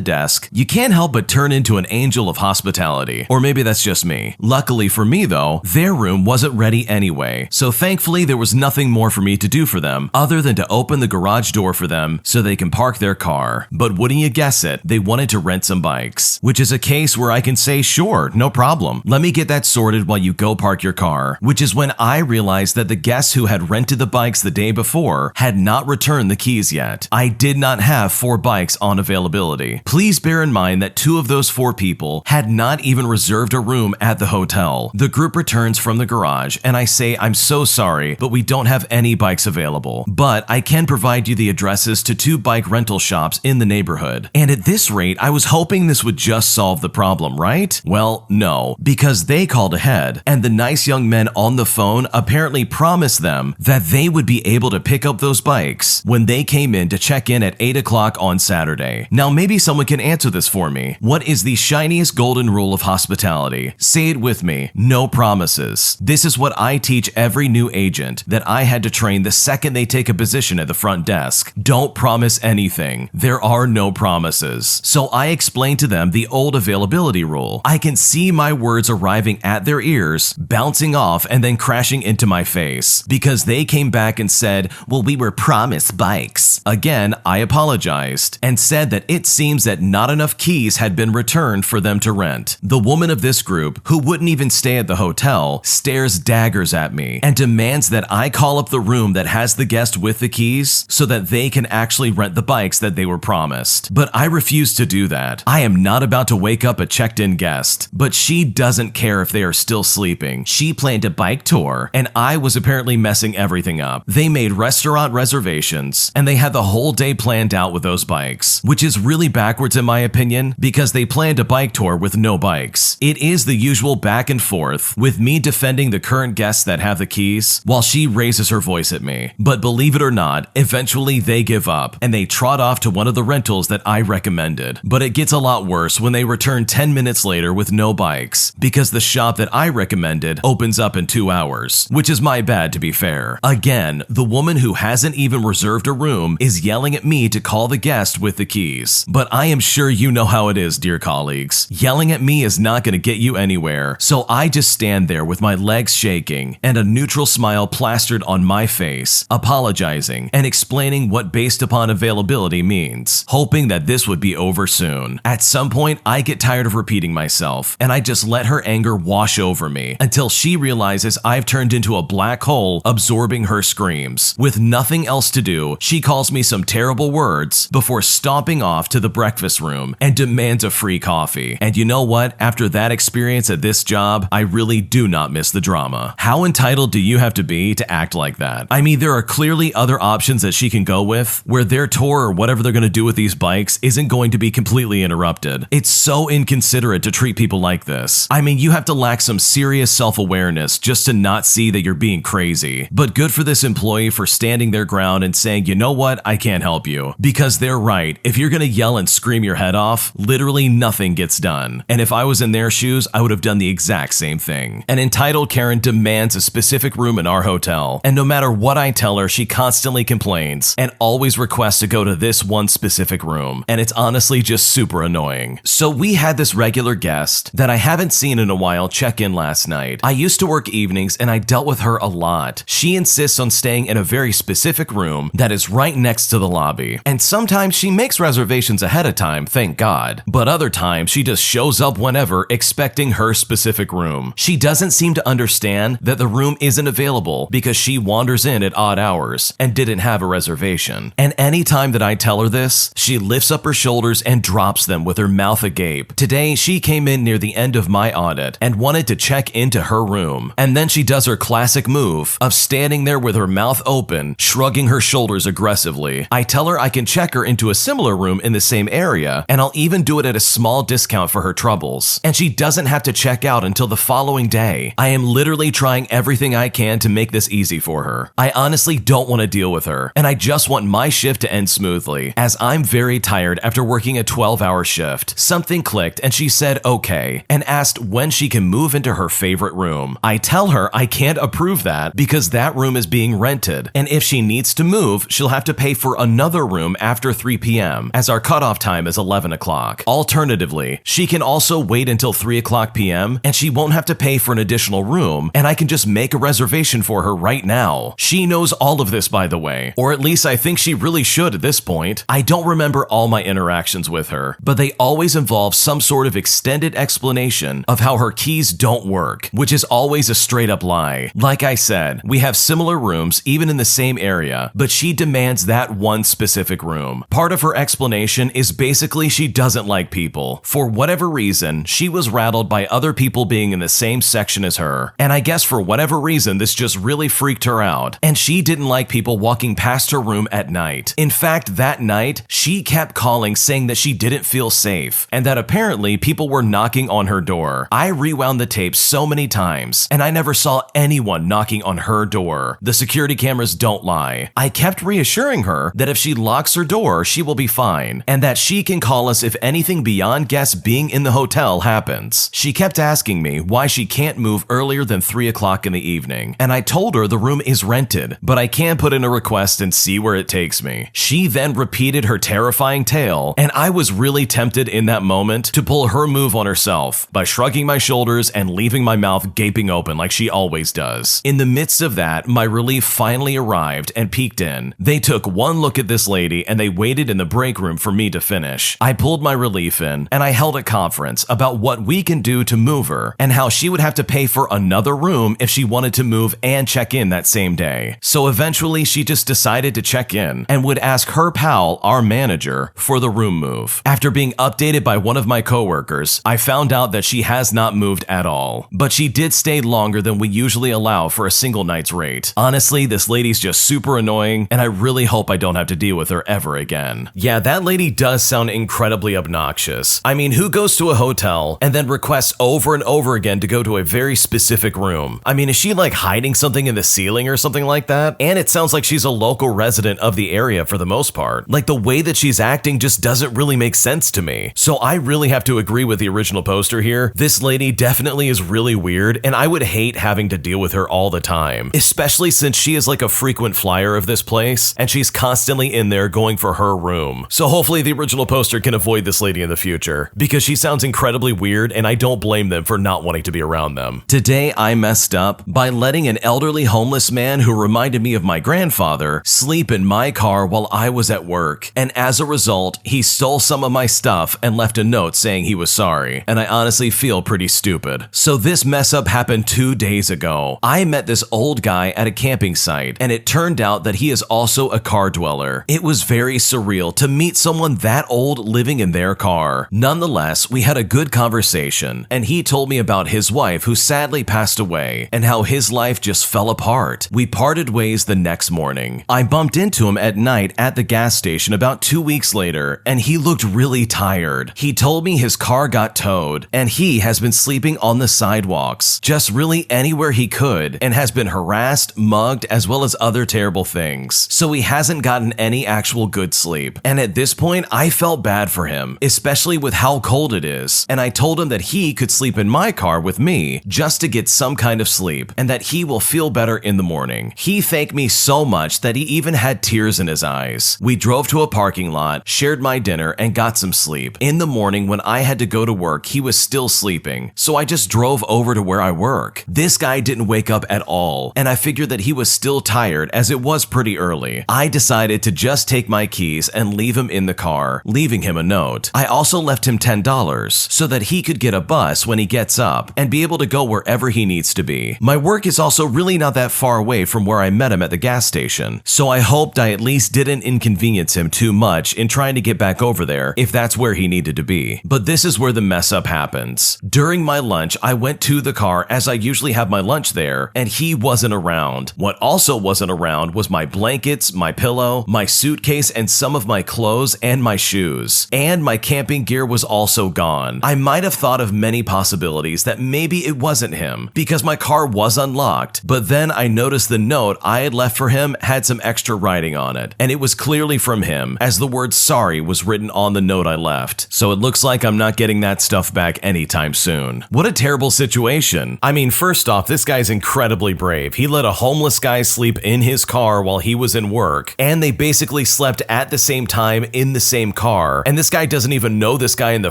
desk, you can't help but turn into an angel of hospitality. Or maybe that's just me. Luckily for me though, their room wasn't ready anyway, so thankfully there was nothing more for me to do for them other than to open the garage door for them so they can park their car. But wouldn't you guess it, they wanted to rent some bikes, which is a case where I can say, sure, no problem. Let me get that sorted while you go park your car, which is when I realized that the guests who had rented the bikes the day before had not returned the keys yet. I did not have 4 bikes on availability. Please bear in mind that 2 of those 4 people had not even reserved a room at the hotel. The group returns from the garage and I say, I'm so sorry, but we don't have any bikes available, but I can provide you the addresses to 2 bike rental shops in the neighborhood. And at this rate, I was hoping this would just solve the problem, right? Well, no, because they called ahead and the nice young men on the phone apparently promised them that they would be able to pick up those bikes when they came in to check in at 8 o'clock on Saturday. Now maybe someone can answer this for me. What is the shiniest golden rule of hospitality? Say it with me. No promises. This is what I teach every new agent that I had to train the second they take a position at the front desk. Don't promise anything. There are no promises. So I explained to them the old availability rule. I can see my words arriving at their ears, bouncing off, and then crashing into my face because they came back and said, well, we were promised bikes. Again, I apologized and said that it seems that not enough keys had been returned for them to rent. The woman of this group, who wouldn't even stay at the hotel, stares daggers at me and demands that I call up the room that has the guest with the keys so that they can actually rent the bikes that they were promised. But I refuse to do that. I am not about to wake up a checked-in guest, but she doesn't care if they are still sleeping. She planned a bike tour, and I was apparently messing everything up. They made restaurant reservations, and they had the whole day planned out with those bikes, which is really backwards in my opinion, because they planned a bike tour with no bikes. It is the usual back and forth, with me defending the current guests that have the keys, while she raises her voice at me. But believe it or not, eventually they give up, and they trot off to one of the rentals that I recommended. But it gets a lot worse when they return 10 minutes later with no bikes, because the shop that I recommended opens up in 2 hours, which is my bad to be fair. Again, the woman who hasn't even reserved a room is yelling at me to call the guest with the keys. But I am sure you know how it is, dear colleagues. Yelling at me is not going to get you anywhere, so I just stand there with my legs shaking and a neutral smile plastered on my face, apologizing and explaining what based upon availability means, hoping that this would be over soon. At some point, I get tired of repeating myself, and I just let her anger wash over me until she realizes I've turned into a black hole absorbing her screams. With nothing else to do, she calls me some terrible words before stomping off to the breakfast room and demands a free coffee. And you know what? After that experience at this job, I really do not miss the drama. How entitled do you have to be to act like that? I mean, there are clearly other options that she can go with, where their tour or whatever they're going to do with these bikes isn't going to be completely interrupted. It's so inconsiderate to treat people like this. I mean, you have to lack some serious self-awareness just to not see that you're being crazy. But good for this employee for standing their ground and saying, you know what, I can't help you. Because they're right. If you're going to yell and scream your head off, literally nothing gets done. And if I was in their shoes, I would have done the exact same thing. An entitled Karen demands a specific room in our hotel, and no matter what I tell her, she constantly complains and always requests to go to this one specific room, and it's honestly just super annoying. So we had this regular guest that I haven't seen in a while check in last night. I used to work evenings and I dealt with her a lot. She insists on staying in a very specific room that is right next to the lobby, and sometimes she makes reservations ahead of time, thank God, but other times she just shows up whenever expecting her specific room. She doesn't seem to understand that the room isn't available because she wanders in at odd hours and didn't have a reservation. And anytime that I tell her this, she lifts up her shoulders and drops them with her mouth agape. Today, she came in near the end of my audit and wanted to check into her room. And then she does her classic move of standing there with her mouth open, shrugging her shoulders aggressively. I tell her I can check her into a similar room in the same area, and I'll even do it at a small discount for her troubles. And she doesn't have to check out until the following day. I am literally trying everything I can to make this easy for her. I honestly don't want to deal with her, and I just want my shift to end smoothly, as I'm very tired after working a 12-hour shift. Something clicked and she said okay, and asked when she can move into her favorite room. I tell her I can't approve that because that room is being rented, and if she needs to move, she'll have to pay for another room after 3 p.m., as our cutoff time is 11 o'clock. Alternatively, she can also wait until 3 o'clock p.m., and she won't have to pay for an additional room, and I can just make a reservation for her right now. She knows all of this, by the way, or at least I think she really should at this point. I don't remember all my interactions with her, but they always involve some sort of extended explanation of how her keys don't work, which is always a straight up lie. Like I said, we have similar rooms even in the same area, but she demands that one specific room. Part of her explanation is basically she doesn't like people. For whatever reason, she was rattled by other people being in the same section as her, and I guess for whatever reason this just really freaked her out, and she didn't like people walking past her room at night. In fact, that night, she kept calling saying that she didn't feel safe, and that apparently people were knocking on her door. I rewound the tape so many times, and I never saw anyone knocking on her door. The security cameras don't lie. I kept reassuring her that if she locks her door, she will be fine, and that she can call us if anything beyond guests being in the hotel happens. She kept asking me why she can't move earlier than 3 o'clock in the evening, and I told her the room is rented, but I can put in a request and see where it takes me. She then repeated her terrifying tale, and I was really tempted in that moment to pull her move on herself by shrugging my shoulders and leaving my mouth gaping open like she always does. In the midst of that, my relief finally arrived and peeked in. They took one look at this lady and they waited in the break room for me to finish. I pulled my relief in and I held a conference about what we can do to move her and how she would have to pay for another room if she wanted to move and check in that same day. So eventually she just decided to check in and would ask her pal, our manager, for the room move. After being updated by one of my coworkers, I found out that she has not moved at all, but she did stay longer than we usually allow for a single night's rate. Honestly, this lady's just super annoying, and I really hope I don't have to deal with her ever again. Yeah, that lady does sound incredibly obnoxious. I mean, who goes to a hotel and then requests over and over again to go to a very specific room? I mean, is she like hiding something in the ceiling or something like that? And it sounds like she's a local resident of the area for the most part. Like, the way that she's acting just doesn't really make sense to me. So I really have to agree with the original poster here. This lady definitely is really weird, and I would hate having to deal with her all the time, especially since she is like a frequent flyer of this place, and she's constantly in there going for her room. So hopefully the original poster can avoid this lady in the future, because she sounds incredibly weird, and I don't blame them for not wanting to be around them. Today I messed up by letting an elderly homeless man who reminded me of my grandfather sleep in my car while I was at work, and as a result, he stole some of my stuff and left a note saying he was sorry, and I honestly feel pretty stupid. So this mess up happened 2 days ago. I met this old guy at a camping site, and it turned out that he is also a car dweller. It was very surreal to meet someone that old living in their car. Nonetheless, we had a good conversation, and he told me about his wife who sadly passed passed away and how his life just fell apart. We parted ways the next morning. I bumped into him at night at the gas station about 2 weeks later, and he looked really tired. He told me his car got towed, and he has been sleeping on the sidewalks, just really anywhere he could, and has been harassed, mugged, as well as other terrible things. So he hasn't gotten any actual good sleep. And at this point, I felt bad for him, especially with how cold it is. And I told him that he could sleep in my car with me just to get some kind of sleep, and that he will feel better in the morning. He thanked me so much that he even had tears in his eyes. We drove to a parking lot, shared my dinner, and got some sleep. In the morning when I had to go to work, he was still sleeping, so I just drove over to where I work. This guy didn't wake up at all, and I figured that he was still tired as it was pretty early. I decided to just take my keys and leave him in the car, leaving him a note. I also left him $10 so that he could get a bus when he gets up and be able to go wherever he needs to be. My work is also really not that far away from where I met him at the gas station, so I hoped I at least didn't inconvenience him too much in trying to get back over there if that's where he needed to be. But this is where the mess up happens. During my lunch, I went to the car as I usually have my lunch there, and he wasn't around. What also wasn't around was my blankets, my pillow, my suitcase, and some of my clothes and my shoes. And my camping gear was also gone. I might have thought of many possibilities that maybe it wasn't him because my car was unlocked, but then I noticed the note I had left for him had some extra writing on it, and it was clearly from him as the word sorry was written on the note I left. So it looks like I'm not getting that stuff back anytime soon. What a terrible situation. I mean, first off, this guy's incredibly brave. He let a homeless guy sleep in his car while he was in work, and they basically slept at the same time in the same car, and this guy doesn't even know this guy in the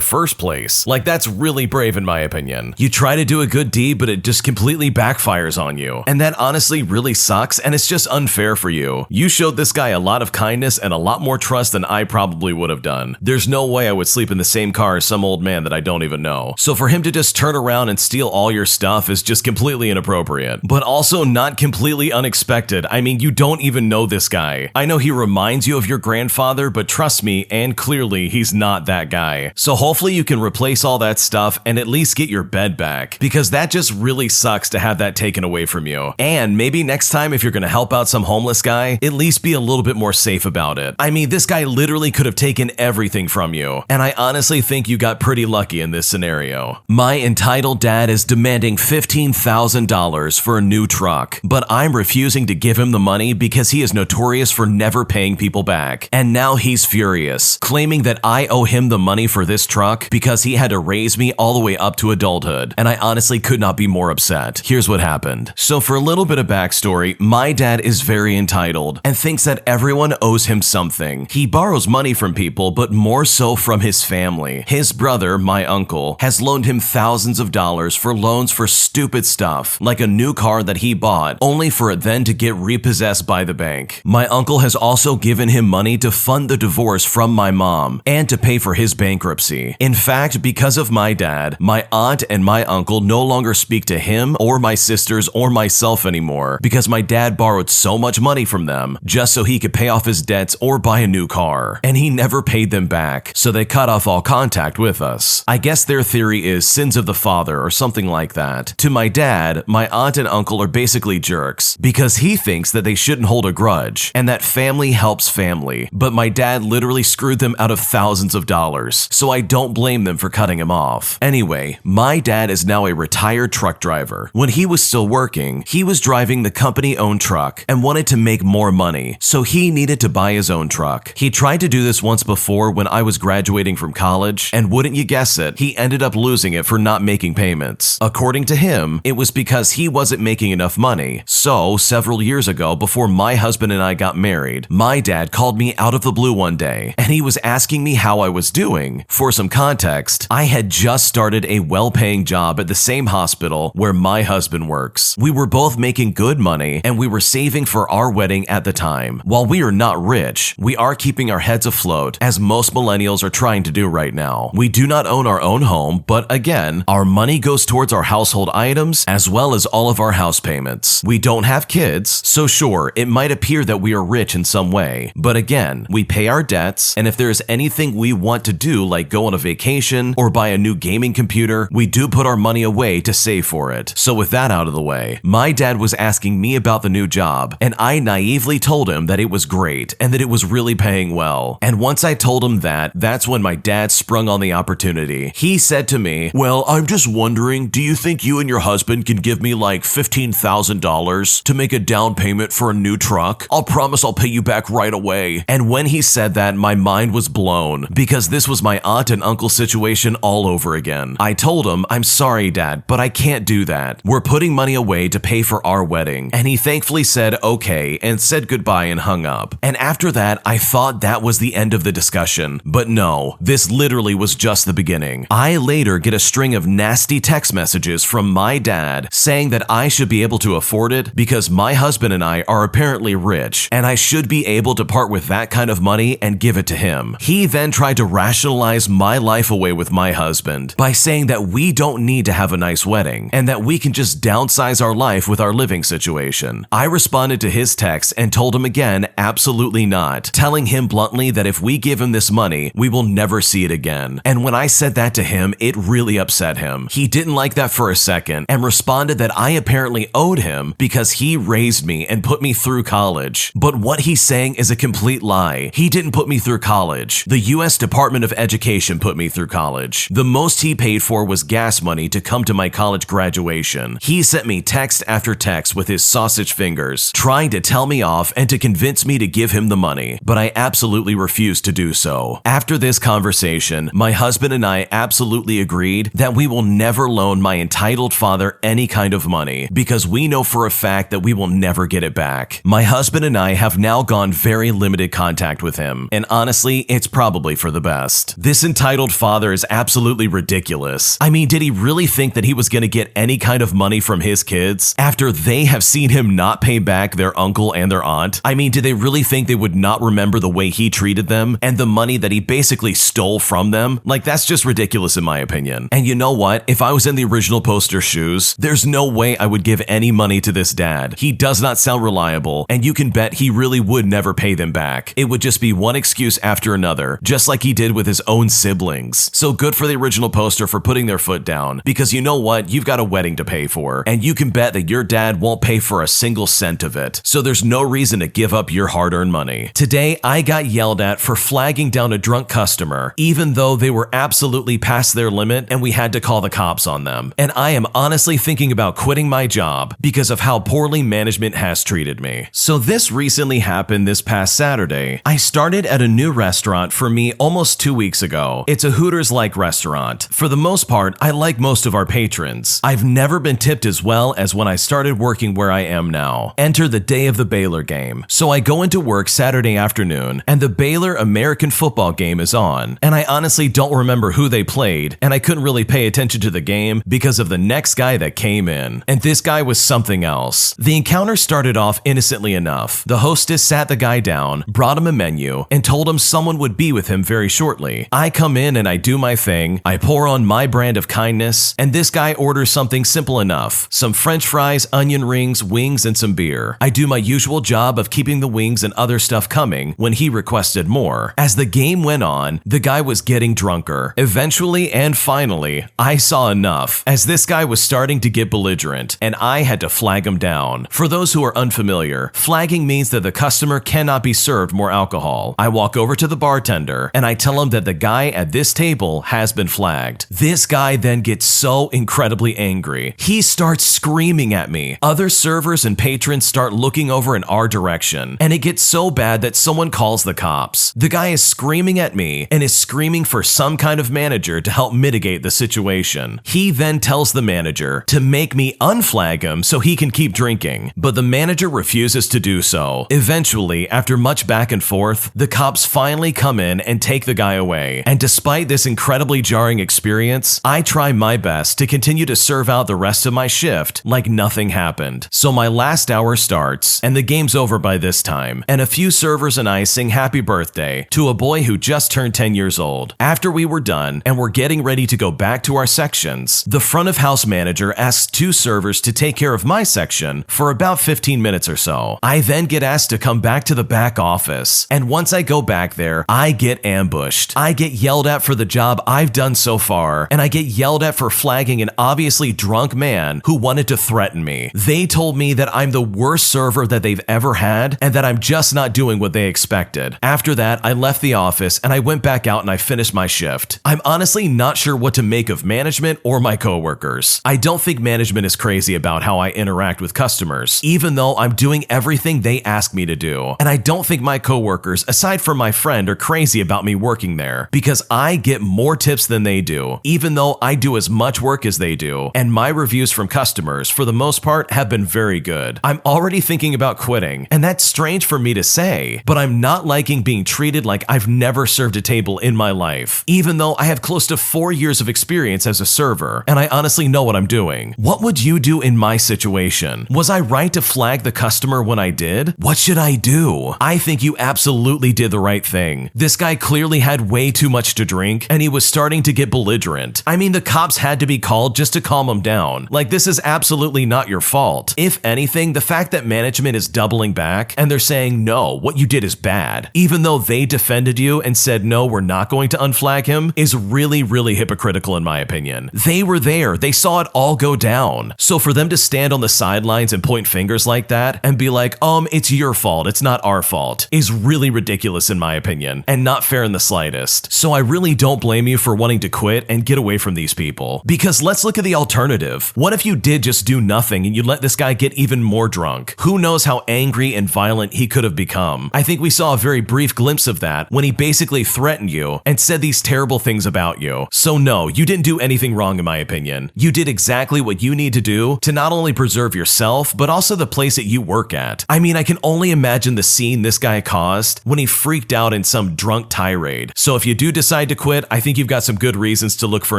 first place. Like, that's really brave in my opinion. You try to do a good deed, but it just completely backfires on you, and that honestly really sucks, and it's just unfair for you. You showed this guy a lot of kindness and a lot more trust than I probably would have done. There's no way I would sleep in the same car as some old man that I don't even know. So for him to just turn around and steal all your stuff is just completely inappropriate, but also not completely unexpected. I mean, you don't even know this guy. I know he reminds you of your grandfather, but trust me, and clearly he's not that guy. So hopefully you can replace all that stuff and at least get your bed back, because that just really sucks to have that taken away from you. And maybe next time if you're gonna help out some homeless guy, at least be a little bit more safe about it. I mean, this guy literally could have taken everything from you, and I honestly think you got pretty lucky in this scenario. My entitled dad is demanding $15,000 for a new truck, but I'm refusing to give him the money because he is notorious for never paying people back. And now he's furious, claiming that I owe him the money for this truck because he had to raise me all the way up to adulthood, and I honestly could not be more upset. Here's what happened. So for a little bit of backstory, my dad is very entitled and thinks that everyone owes him something. He borrows money from people, but more so from his family. His brother, my uncle, has loaned him thousands of dollars for loans for stupid stuff, like a new car that he bought, only for it then to get repossessed by the bank. My uncle has also given him money to fund the divorce from my mom and to pay for his bankruptcy. In fact, because of my dad, my aunt and my uncle no longer speak to him or my sisters or myself anymore because my dad borrowed so much money from them just so he could pay off his debts or buy a new car, and he never paid them back, so they cut off all contact with us. I guess their theory is sins of the father or something like that. To my dad, my aunt and uncle are basically jerks because he thinks that they shouldn't hold a grudge and that family helps family, but my dad literally screwed them out of thousands of dollars, so I don't blame them for cutting him off. Anyway, my dad is now a retired truck driver. When he was still working, he was driving the company-owned truck and wanted to make more money, so he needed to buy his own truck. He tried to do this once before when I was graduating from college, and wouldn't you guess it, he ended up losing it for not making payments. According to him, it was because he wasn't making enough money. So, several years ago, before my husband and I got married, my dad called me out of the blue one day, and he was asking me how I was doing. For some context, I had just started a well-paying job at the same hospital where my husband works. We were both making good money, and we were saving for our wedding at the time. While we are not rich, we are keeping our heads afloat, as most millennials are trying to do right now. We do not own our own home, but again, our money goes towards our household items as well as all of our house payments. We don't have kids, so sure, it might appear that we are rich in some way, but again, we pay our debts, and if there is anything we want to do, like go on a vacation or buy a new gaming computer, we do put our money away to save for for it. So with that out of the way, my dad was asking me about the new job, and I naively told him that it was great and that it was really paying well. And once I told him that, that's when my dad sprung on the opportunity. He said to me, "Well, I'm just wondering, do you think you and your husband can give me like $15,000 to make a down payment for a new truck? I'll promise I'll pay you back right away." And when he said that, my mind was blown because this was my aunt and uncle situation all over again. I told him, "I'm sorry, Dad, but I can't do that. We're putting money away to pay for our wedding." And he thankfully said okay and said goodbye and hung up. And after that, I thought that was the end of the discussion. But no, this literally was just the beginning. I later get a string of nasty text messages from my dad saying that I should be able to afford it because my husband and I are apparently rich and I should be able to part with that kind of money and give it to him. He then tried to rationalize my life away with my husband by saying that we don't need to have a nice wedding and that we can just downsize our life with our living situation. I responded to his text and told him again, absolutely not, telling him bluntly that if we give him this money, we will never see it again. And when I said that to him, it really upset him. He didn't like that for a second and responded that I apparently owed him because he raised me and put me through college. But what he's saying is a complete lie. He didn't put me through college. The US Department of Education put me through college. The most he paid for was gas money to come to my college graduation. He sent me text after text with his sausage fingers, trying to tell me off and to convince me to give him the money, but I absolutely refused to do so. After this conversation, my husband and I absolutely agreed that we will never loan my entitled father any kind of money because we know for a fact that we will never get it back. My husband and I have now gone very limited contact with him, and honestly, it's probably for the best. This entitled father is absolutely ridiculous. I mean, did he really think that he was going to get any kind of money from his kids after they have seen him not pay back their uncle and their aunt? I mean, did they really think they would not remember the way he treated them and the money that he basically stole from them? Like, that's just ridiculous in my opinion. And you know what? If I was in the original poster's shoes, there's no way I would give any money to this dad. He does not sound reliable, and you can bet he really would never pay them back. It would just be one excuse after another, just like he did with his own siblings. So good for the original poster for putting their foot down, because you know what? You've got a wedding to pay for, and you can bet that your dad won't pay for a single cent of it. So there's no reason to give up your hard-earned money. Today, I got yelled at for flagging down a drunk customer, even though they were absolutely past their limit and we had to call the cops on them. And I am honestly thinking about quitting my job because of how poorly management has treated me. So this recently happened this past Saturday. I started at a new restaurant for me almost 2 weeks ago. It's a Hooters-like restaurant. For the most part, I like most of our patrons. I've never been tipped as well as when I started working where I am now. Enter the day of the Baylor game. So I go into work Saturday afternoon, and the Baylor American football game is on. And I honestly don't remember who they played, and I couldn't really pay attention to the game because of the next guy that came in. And this guy was something else. The encounter started off innocently enough. The hostess sat the guy down, brought him a menu, and told him someone would be with him very shortly. I come in and I do my thing. I pour on my brand of kindness, and this guy orders something simple enough. Some French fries, onion rings, wings, and some beer. I do my usual job of keeping the wings and other stuff coming when he requested more. As the game went on, the guy was getting drunker. Eventually and finally, I saw enough, as this guy was starting to get belligerent, and I had to flag him down. For those who are unfamiliar, flagging means that the customer cannot be served more alcohol. I walk over to the bartender, and I tell him that the guy at this table has been flagged. This guy then gets so incredibly angry. He starts screaming at me. Other servers and patrons start looking over in our direction, and it gets so bad that someone calls the cops. The guy is screaming at me and is screaming for some kind of manager to help mitigate the situation. He then tells the manager to make me unflag him so he can keep drinking, but the manager refuses to do so. Eventually, after much back and forth, the cops finally come in and take the guy away. And despite this incredibly jarring experience, I try my best to continue to serve out the rest of my shift like nothing happened. So my last hour starts, and the game's over by this time, and a few servers and I sing happy birthday to a boy who just turned 10 years old. After we were done and were getting ready to go back to our sections, the front of house manager asked 2 servers to take care of my section for about 15 minutes or so. I then get asked to come back to the back office, and once I go back there, I get ambushed. I get yelled at for the job I've done so far, and I get yelled at for flagging an obviously obviously drunk man who wanted to threaten me. They told me that I'm the worst server that they've ever had and that I'm just not doing what they expected. After that, I left the office and I went back out and I finished my shift. I'm honestly not sure what to make of management or my coworkers. I don't think management is crazy about how I interact with customers, even though I'm doing everything they ask me to do. And I don't think my coworkers, aside from my friend, are crazy about me working there because I get more tips than they do, even though I do as much work as they do. And my reviews from customers, for the most part, have been very good. I'm already thinking about quitting, and that's strange for me to say, but I'm not liking being treated like I've never served a table in my life, even though I have close to 4 years of experience as a server, and I honestly know what I'm doing. What would you do in my situation? Was I right to flag the customer when I did? What should I do? I think you absolutely did the right thing. This guy clearly had way too much to drink, and he was starting to get belligerent. I mean, the cops had to be called just to calm him down. Like, this is absolutely not your fault. If anything, the fact that management is doubling back and they're saying, no, what you did is bad, even though they defended you and said, no, we're not going to unflag him, is really, really hypocritical in my opinion. They were there. They saw it all go down. So for them to stand on the sidelines and point fingers like that and be like, it's your fault, it's not our fault, is really ridiculous in my opinion and not fair in the slightest. So I really don't blame you for wanting to quit and get away from these people. Because let's look at the alternative. What if you did just do nothing and you let this guy get even more drunk? Who knows how angry and violent he could have become? I think we saw a very brief glimpse of that when he basically threatened you and said these terrible things about you. So no, you didn't do anything wrong in my opinion. You did exactly what you need to do to not only preserve yourself, but also the place that you work at. I mean, I can only imagine the scene this guy caused when he freaked out in some drunk tirade. So if you do decide to quit, I think you've got some good reasons to look for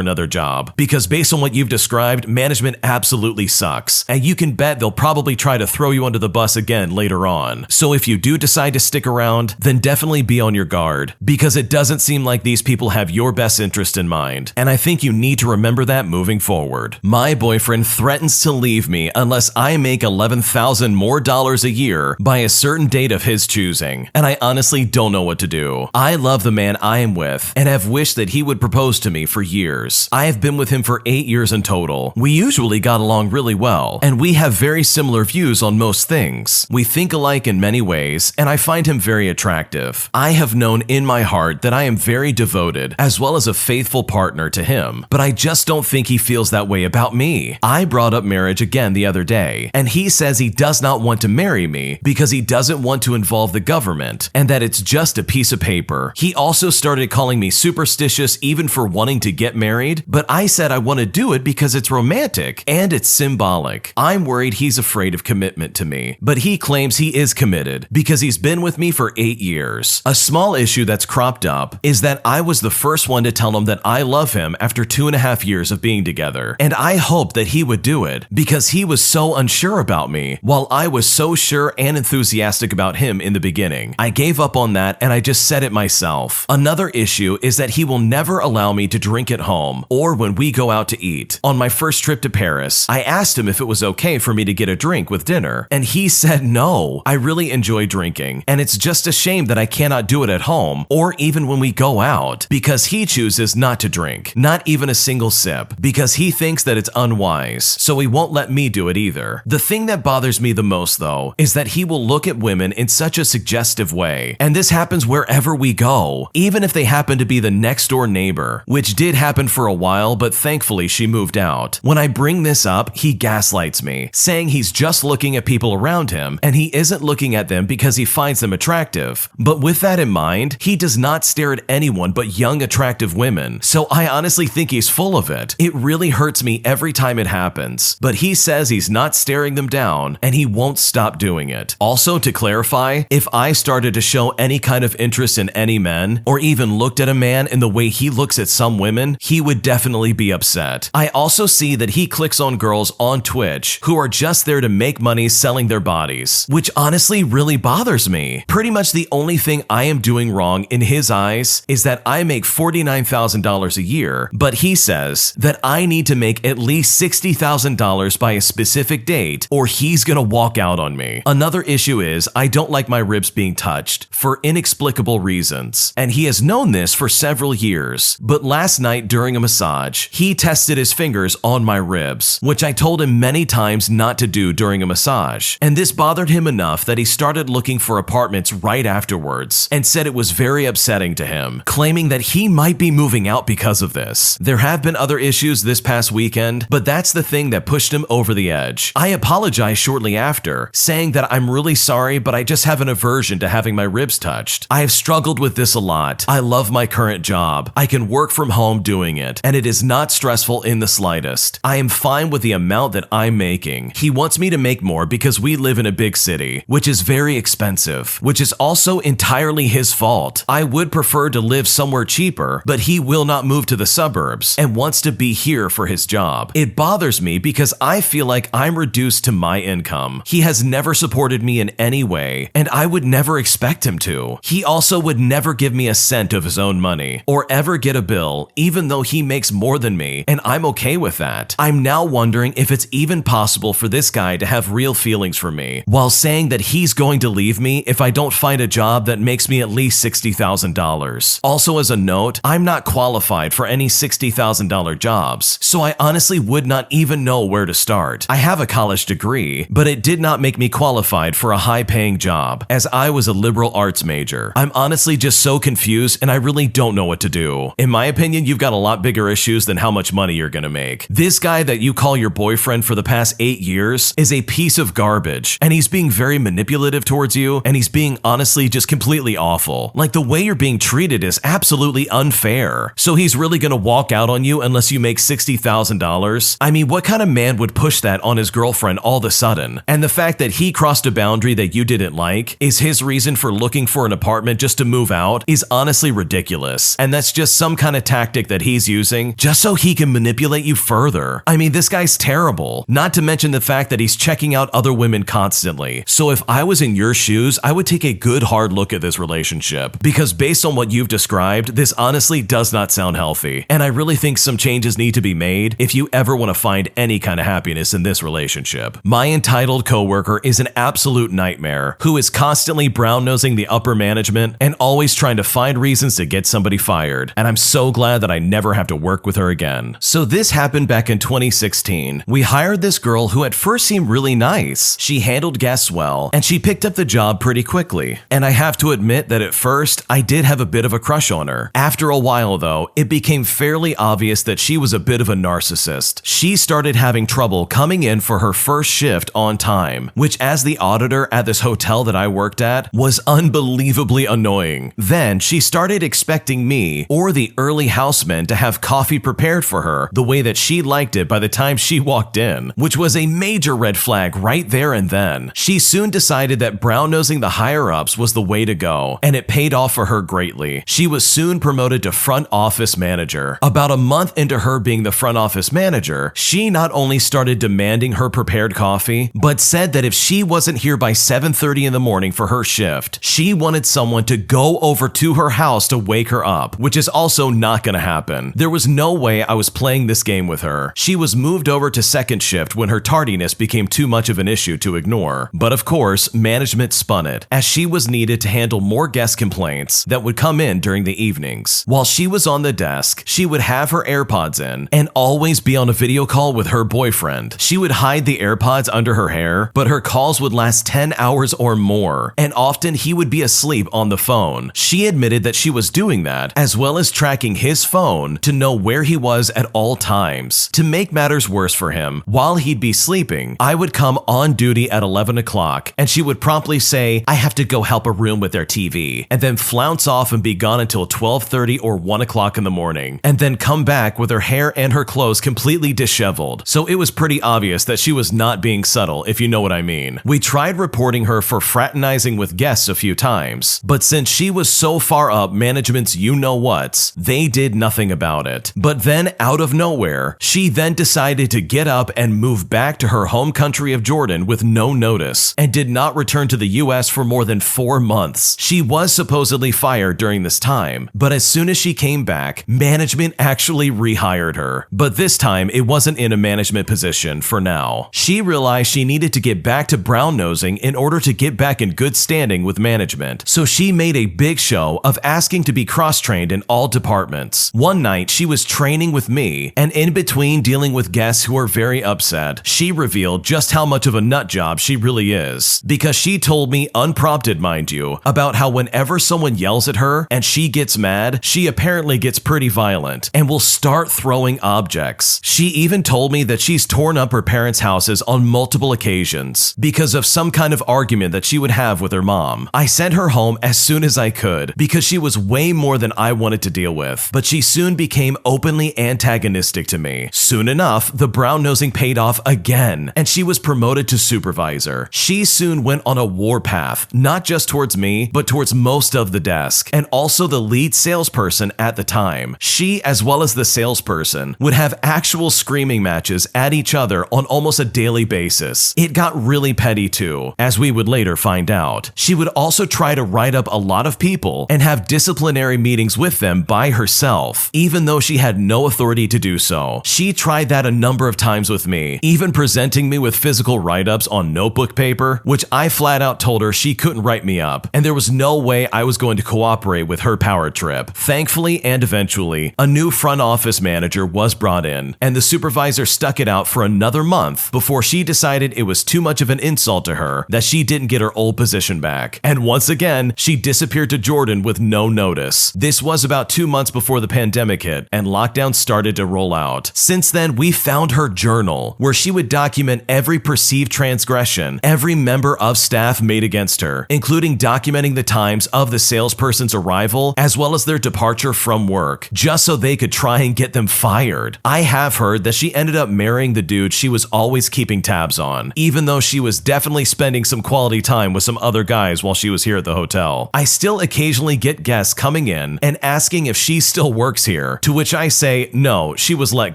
another job. Because based on what you've described, management absolutely sucks. And you can bet they'll probably try to throw you under the bus again later on. So if you do decide to stick around, then definitely be on your guard. Because it doesn't seem like these people have your best interest in mind. And I think you need to remember that moving forward. My boyfriend threatens to leave me unless I make $11,000 more a year by a certain date of his choosing. And I honestly don't know what to do. I love the man I am with and have wished that he would propose to me for years. I have been with him for 8 years in total. We usually got along really well, and we have very similar views on most things. We think alike in many ways, and I find him very attractive. I have known in my heart that I am very devoted, as well as a faithful partner to him, but I just don't think he feels that way about me. I brought up marriage again the other day, and he says he does not want to marry me because he doesn't want to involve the government, and that it's just a piece of paper. He also started calling me superstitious even for wanting to get married, but I said I want to do it because it's romantic and it's symbolic. I'm worried he's afraid of commitment to me, but he claims he is committed because he's been with me for 8 years. A small issue that's cropped up is that I was the first one to tell him that I love him after 2.5 years of being together, and I hoped that he would do it because he was so unsure about me, while I was so sure and enthusiastic about him in the beginning. I gave up on that and I just said it myself. Another issue is that he will never allow me to drink at home or when we go out to eat. On my first trip to Paris, I asked him if it was okay for me to get a drink with dinner, and he said no. I really enjoy drinking, and it's just a shame that I cannot do it at home or even when we go out because he chooses not to drink, not even a single sip, because he thinks that it's unwise, so he won't let me do it either. The thing that bothers me the most though is that he will look at women in such a suggestive way, and this happens wherever we go, even if they happen to be the next door neighbor, which did happen for a while, but thankfully she moved out. When I bring this up, he gaslights me, saying he's just looking at people around him and he isn't looking at them because he finds them attractive. But with that in mind, he does not stare at anyone but young attractive women, so I honestly think he's full of it. It really hurts me every time it happens, but he says he's not staring them down and he won't stop doing it. Also, to clarify, if I started to show any kind of interest in any men, or even looked at a man in the way he looks at some women, he would definitely be upset. I also see that he clicks on girls on Twitch who are just there to make money selling their bodies, which honestly really bothers me. Pretty much the only thing I am doing wrong in his eyes is that I make $49,000 a year, but he says that I need to make at least $60,000 by a specific date or he's gonna walk out on me. Another issue is I don't like my ribs being touched for inexplicable reasons, and he has known this for several years, but last night during a massage, he tested his fingers hairs on my ribs, which I told him many times not to do during a massage. And this bothered him enough that he started looking for apartments right afterwards and said it was very upsetting to him, claiming that he might be moving out because of this. There have been other issues this past weekend, but that's the thing that pushed him over the edge. I apologized shortly after, saying that I'm really sorry, but I just have an aversion to having my ribs touched. I have struggled with this a lot. I love my current job. I can work from home doing it, and it is not stressful in the slightest. I am fine with the amount that I'm making. He wants me to make more because we live in a big city, which is very expensive, which is also entirely his fault. I would prefer to live somewhere cheaper, but he will not move to the suburbs and wants to be here for his job. It bothers me because I feel like I'm reduced to my income. He has never supported me in any way, and I would never expect him to. He also would never give me a cent of his own money or ever get a bill, even though he makes more than me, and I'm okay with that. I'm now wondering if it's even possible for this guy to have real feelings for me, while saying that he's going to leave me if I don't find a job that makes me at least $60,000. Also, as a note, I'm not qualified for any $60,000 jobs, so I honestly would not even know where to start. I have a college degree, but it did not make me qualified for a high-paying job, as I was a liberal arts major. I'm honestly just so confused, and I really don't know what to do. In my opinion, you've got a lot bigger issues than how much money you're gonna make. This guy that you call your boyfriend for the past 8 years is a piece of garbage, and he's being very manipulative towards you, and he's being honestly just completely awful. Like, the way you're being treated is absolutely unfair. So he's really gonna walk out on you unless you make $60,000? I mean, what kind of man would push that on his girlfriend all of a sudden? And the fact that he crossed a boundary that you didn't like is his reason for looking for an apartment just to move out is honestly ridiculous. And that's just some kind of tactic that he's using just so he can manipulate you further. I mean, this guy's terrible. Not to mention the fact that he's checking out other women constantly. So if I was in your shoes, I would take a good hard look at this relationship, because based on what you've described, this honestly does not sound healthy. And I really think some changes need to be made if you ever want to find any kind of happiness in this relationship. My entitled coworker is an absolute nightmare who is constantly brown-nosing the upper management and always trying to find reasons to get somebody fired. And I'm so glad that I never have to work with her again. So this happened back in 2016. We hired this girl who at first seemed really nice. She handled guests well, and she picked up the job pretty quickly. And I have to admit that at first, I did have a bit of a crush on her. After a while though, it became fairly obvious that she was a bit of a narcissist. She started having trouble coming in for her first shift on time, which as the auditor at this hotel that I worked at was unbelievably annoying. Then she started expecting me or the early housemen to have coffee prepared for her the way that she liked it by the time she walked in, which was a major red flag right there and then. She soon decided that brown-nosing the higher-ups was the way to go, and it paid off for her greatly. She was soon promoted to front office manager. About a month into her being the front office manager, she not only started demanding her prepared coffee, but said that if she wasn't here by 7:30 in the morning for her shift, she wanted someone to go over to her house to wake her up, which is also not gonna happen. There was no way I was playing this game with her. She was moved over to second shift when her tardiness became too much of an issue to ignore. But of course, management spun it, as she was needed to handle more guest complaints that would come in during the evenings. While she was on the desk, she would have her AirPods in and always be on a video call with her boyfriend. She would hide the AirPods under her hair, but her calls would last 10 hours or more, and often he would be asleep on the phone. She admitted that she was doing that, as well as tracking his phone to know where he was at all times. To make matters worse for him, while he'd be sleeping, I would come on duty at 11 o'clock, and she would promptly say, "I have to go help a room with their TV," and then flounce off and be gone until 12:30 or 1 o'clock in the morning, and then come back with her hair and her clothes completely disheveled. So it was pretty obvious that she was not being subtle, if you know what I mean. We tried reporting her for fraternizing with guests a few times, but since she was so far up management's you-know-whats, they did nothing about it. But then, out of nowhere, she then decided to get up and move back to her home country of Jordan with no notice, and did not return to the US for more than 4 months. She was supposedly fired during this time, but as soon as she came back, management actually rehired her. But this time, it wasn't in a management position for now. She realized she needed to get back to brown-nosing in order to get back in good standing with management, so she made a big show of asking to be cross-trained in all departments. One night, she was training with me, and in between dealing with guests who are very upset, she revealed just how much of a nut job she really is. Because she told me, unprompted mind you, about how whenever someone yells at her and she gets mad, she apparently gets pretty violent and will start throwing objects. She even told me that she's torn up her parents' houses on multiple occasions because of some kind of argument that she would have with her mom. I sent her home as soon as I could because she was way more than I wanted to deal with, but she soon became openly antagonistic to me. Soon enough, the brown-nosing paid off again, and she was promoted to supervisor. She soon went on a warpath, not just towards me, but towards most of the desk, and also the lead salesperson at the time. She, as well as the salesperson, would have actual screaming matches at each other on almost a daily basis. It got really petty too, as we would later find out. She would also try to write up a lot of people and have disciplinary meetings with them by herself, even though she had no authority to do so. She tried that a number of times with me, even presenting me with physical write-ups on notebook paper, which I flat out told her she couldn't write me up, and there was no way I was going to cooperate with her power trip. Thankfully and eventually, a new front office manager was brought in, and the supervisor stuck it out for another month before she decided it was too much of an insult to her that she didn't get her old position back. And once again, she disappeared to Jordan with no notice. This was about 2 months before the pandemic hit and lockdown started to roll out. Since then, we found her journal where she would document every perceived transgression every member of staff made against her, including documenting the times of the salesperson's arrival as well as their departure from work, just so they could try and get them fired. I have heard that she ended up marrying the dude she was always keeping tabs on, even though she was definitely spending some quality time with some other guys while she was here at the hotel. I still occasionally get guests coming in and asking if she still works here, to which I say no, she was let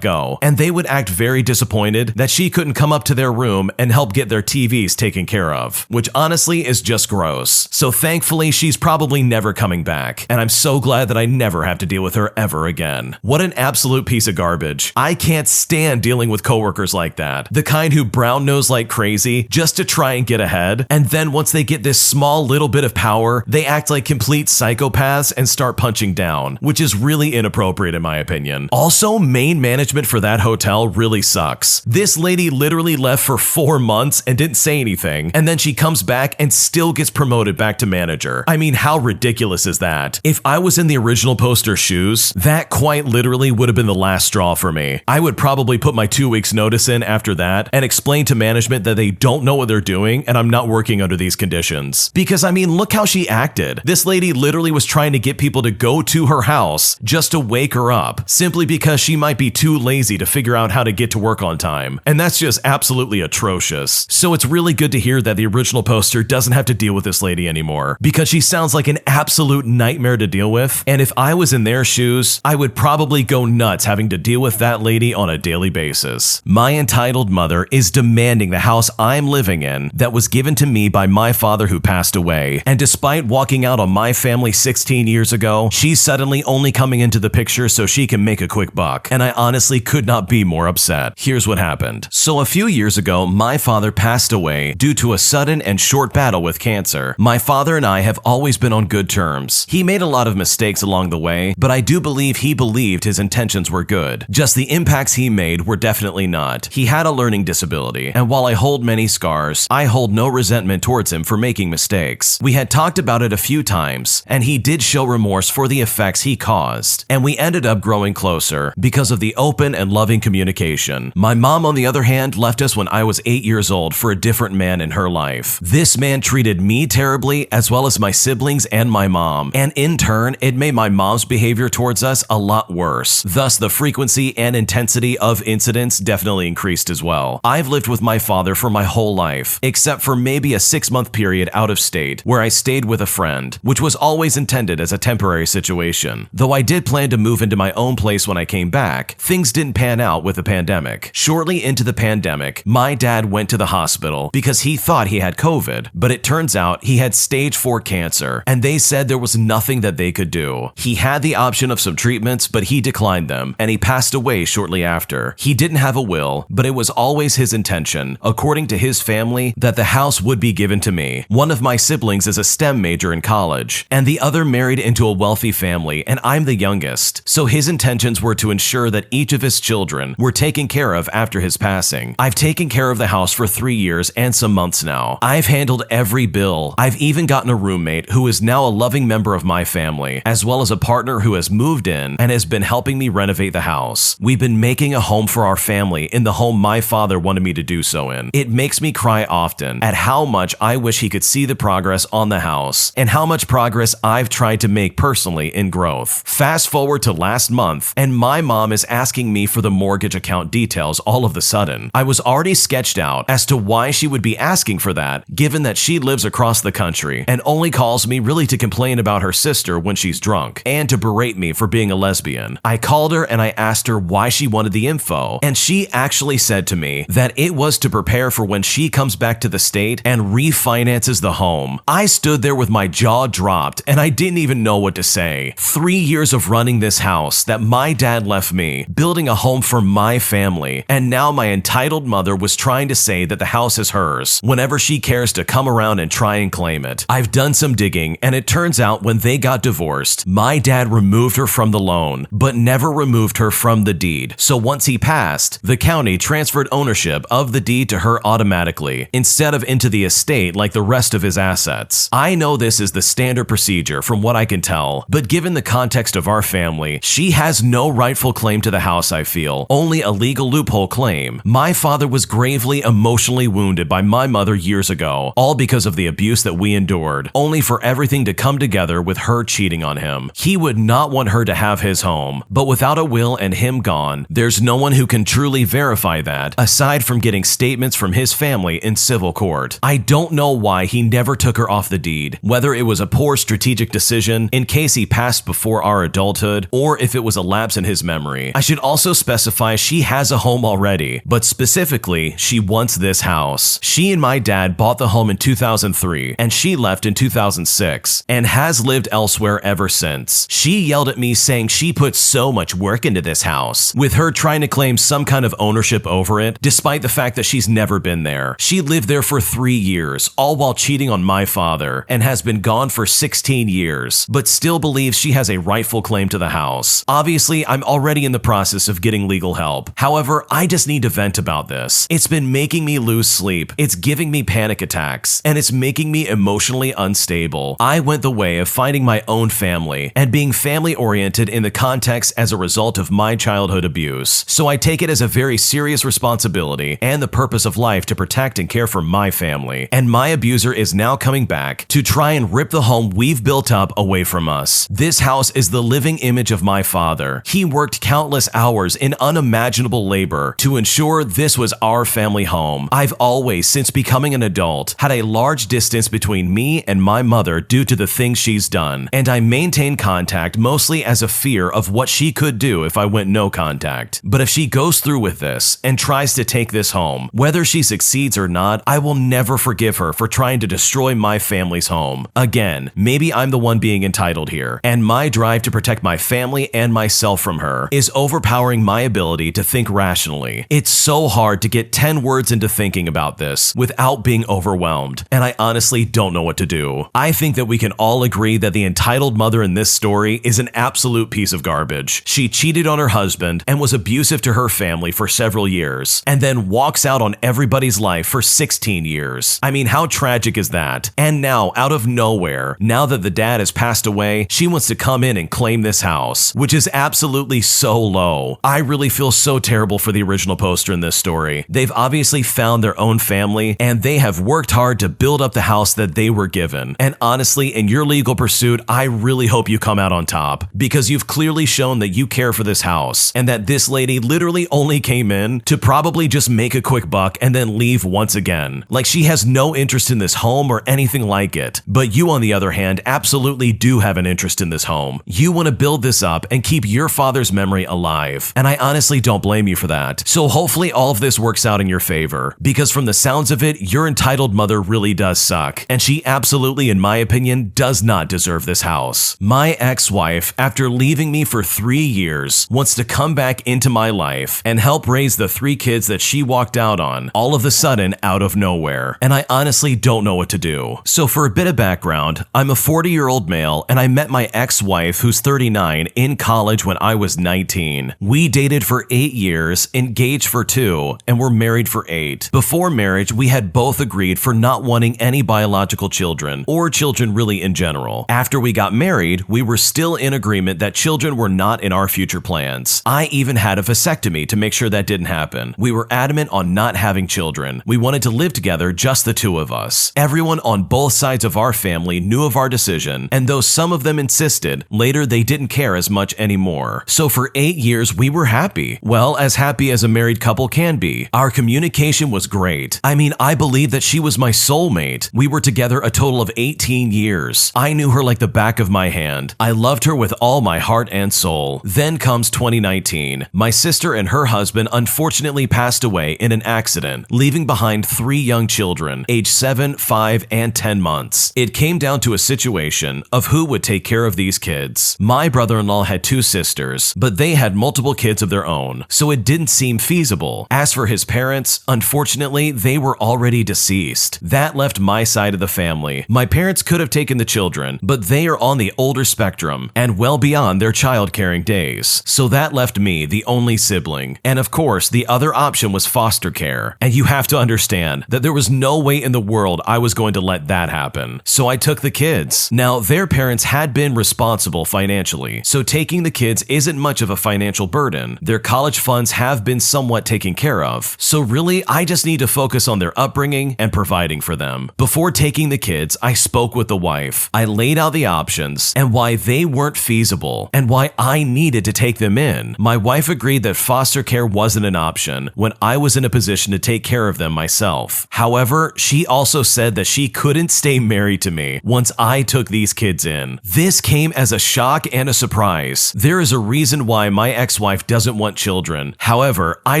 go, and they would act very disappointed that she couldn't come up to their room and help get their TVs taken care of, which honestly is just gross. So thankfully, she's probably never coming back, and I'm so glad that I never have to deal with her ever again. What an absolute piece of garbage. I can't stand dealing with coworkers like that, the kind who brown nose like crazy just to try and get ahead, and then once they get this small little bit of power, they act like complete psychopaths and start punching down, which is really inappropriate in my opinion. Also, main management for that hotel really sucks. This lady literally left for 4 months and didn't say anything, and then she comes back and still gets promoted back to manager. I mean, how ridiculous is that? If I was in the original poster's shoes, that quite literally would have been the last straw for me. I would probably put my 2 weeks notice in after that and explain to management that they don't know what they're doing and I'm not working under these conditions. Because I mean, look how she acted. This lady literally was trying to get people to go to her house just to wake her up, simply because she might be too lazy to figure out how to get to work on time. And that's just absolutely atrocious. So it's really good to hear that the original poster doesn't have to deal with this lady anymore, because she sounds like an absolute nightmare to deal with. And if I was in their shoes, I would probably go nuts having to deal with that lady on a daily basis. My entitled mother is demanding the house I'm living in that was given to me by my father who passed away. And despite walking out on my family 16 years ago, she's suddenly only coming into the picture so she can make a quick buck. And I honestly could not be more upset. Here's what happened. So a few years ago, my father passed away due to a sudden and short battle with cancer. My father and I have always been on good terms. He made a lot of mistakes along the way, but I do believe he believed his intentions were good. Just the impacts he made were definitely not. He had a learning disability, and while I hold many scars, I hold no resentment towards him for making mistakes. We had talked about it a few times, and he did show remorse for the effects he caused, and we ended up growing closer because of the open and loving communication. My mom, on the other hand, left us when I was 8 years old for a different man in her life. This man treated me terribly, as well as my siblings and my mom, and in turn, it made my mom's behavior towards us a lot worse. Thus, the frequency and intensity of incidents definitely increased as well. I've lived with my father for my whole life, except for maybe a 6-month period out of state where I stayed with a friend, which was always intended as a temporary situation. Though I did plan to move into my own place when I came back, things didn't pan out with the pandemic. Shortly into the pandemic, my dad went to the hospital because he thought he had COVID, but it turns out he had stage 4 cancer, and they said there was nothing that they could do. He had the option of some treatments, but he declined them, and he passed away shortly after. He didn't have a will, but it was always his intention, according to his family, that the house would be given to me. One of my siblings is a STEM major in college, and the other married into a wealthy family, and I'm the youngest. So his intentions were to ensure that each of mischievous children were taken care of after his passing. I've taken care of the house for 3 years and some months now. I've handled every bill. I've even gotten a roommate who is now a loving member of my family, as well as a partner who has moved in and has been helping me renovate the house. We've been making a home for our family in the home my father wanted me to do so in. It makes me cry often at how much I wish he could see the progress on the house and how much progress I've tried to make personally in growth. Fast forward to last month, and my mom is asking me for the mortgage account details all of the sudden. I was already sketched out as to why she would be asking for that, given that she lives across the country and only calls me really to complain about her sister when she's drunk and to berate me for being a lesbian. I called her and I asked her why she wanted the info, and she actually said to me that it was to prepare for when she comes back to the state and refinances the home. I stood there with my jaw dropped and I didn't even know what to say. 3 years of running this house that my dad left me, building a home for my family, and now my entitled mother was trying to say that the house is hers whenever she cares to come around and try and claim it. I've done some digging, and it turns out when they got divorced, my dad removed her from the loan, but never removed her from the deed. So once he passed, the county transferred ownership of the deed to her automatically, instead of into the estate like the rest of his assets. I know this is the standard procedure from what I can tell, but given the context of our family, she has no rightful claim to the house, I feel, only a legal loophole claim. My father was gravely emotionally wounded by my mother years ago, all because of the abuse that we endured, only for everything to come together with her cheating on him. He would not want her to have his home, but without a will and him gone, there's no one who can truly verify that, aside from getting statements from his family in civil court. I don't know why he never took her off the deed, whether it was a poor strategic decision in case he passed before our adulthood, or if it was a lapse in his memory. I should also specify she has a home already, but specifically, she wants this house. She and my dad bought the home in 2003, and she left in 2006, and has lived elsewhere ever since. She yelled at me saying she put so much work into this house, with her trying to claim some kind of ownership over it, despite the fact that she's never been there. She lived there for 3 years, all while cheating on my father, and has been gone for 16 years, but still believes she has a rightful claim to the house. Obviously, I'm already in the process of getting legal help. However, I just need to vent about this. It's been making me lose sleep, it's giving me panic attacks, and it's making me emotionally unstable. I went the way of finding my own family and being family-oriented in the context as a result of my childhood abuse. So I take it as a very serious responsibility and the purpose of life to protect and care for my family. And my abuser is now coming back to try and rip the home we've built up away from us. This house is the living image of my father. He worked countless hours in unimaginable labor to ensure this was our family home. I've always, since becoming an adult, had a large distance between me and my mother due to the things she's done, and I maintain contact mostly as a fear of what she could do if I went no contact. But if she goes through with this and tries to take this home, whether she succeeds or not, I will never forgive her for trying to destroy my family's home. Again, maybe I'm the one being entitled here, and my drive to protect my family and myself from her is overpowering my ability to think rationally. It's so hard to get 10 words into thinking about this without being overwhelmed, and I honestly don't know what to do. I think that we can all agree that the entitled mother in this story is an absolute piece of garbage. She cheated on her husband and was abusive to her family for several years, and then walks out on everybody's life for 16 years. I mean, how tragic is that? And now, out of nowhere, now that the dad has passed away, she wants to come in and claim this house, which is absolutely so low. I really feel so terrible for the original poster in this story. They've obviously found their own family, and they have worked hard to build up the house that they were given. And honestly, in your legal pursuit, I really hope you come out on top, because you've clearly shown that you care for this house, and that this lady literally only came in to probably just make a quick buck and then leave once again. Like she has no interest in this home or anything like it. But you, on the other hand, absolutely do have an interest in this home. You want to build this up and keep your father's memory alive, and I honestly don't blame you for that. So hopefully all of this works out in your favor, because from the sounds of it, your entitled mother really does suck, and she absolutely, in my opinion, does not deserve this house. My ex-wife, after leaving me for 3 years, wants to come back into my life and help raise the 3 kids that she walked out on, all of a sudden out of nowhere, and I honestly don't know what to do. So for a bit of background, I'm a 40-year-old male, and I met my ex-wife, who's 39, in college when I was 19. We dated for 8 years, engaged for 2, and were married for 8. Before marriage, we had both agreed for not wanting any biological children, or children really in general. After we got married, we were still in agreement that children were not in our future plans. I even had a vasectomy to make sure that didn't happen. We were adamant on not having children. We wanted to live together, just the two of us. Everyone on both sides of our family knew of our decision, and though some of them insisted, later they didn't care as much anymore. So for 8 years, we were happy. Well, as happy as a married couple can be. Our communication was great. I mean, I believe that she was my soulmate. We were together a total of 18 years. I knew her like the back of my hand. I loved her with all my heart and soul. Then comes 2019. My sister and her husband unfortunately passed away in an accident, leaving behind 3 young children, aged 7, 5, and 10 months. It came down to a situation of who would take care of these kids. My brother-in-law had 2 sisters, but they had multiple kids of their own, so it didn't seem feasible. As for his parents, unfortunately, they were already deceased. That left my side of the family. My parents could have taken the children, but they are on the older spectrum and well beyond their child-caring days. So that left me, the only sibling. And of course, the other option was foster care. And you have to understand that there was no way in the world I was going to let that happen. So I took the kids. Now, their parents had been responsible financially, so taking the kids isn't much of a financial burden. Their college funds have been somewhat taken care of. So really, I just need to focus on their upbringing and providing for them. Before taking the kids, I spoke with the wife. I laid out the options and why they weren't feasible and why I needed to take them in. My wife agreed that foster care wasn't an option when I was in a position to take care of them myself. However, she also said that she couldn't stay married to me once I took these kids in. This came as a shock and a surprise. There is a reason why my ex-wife doesn't want children. However, I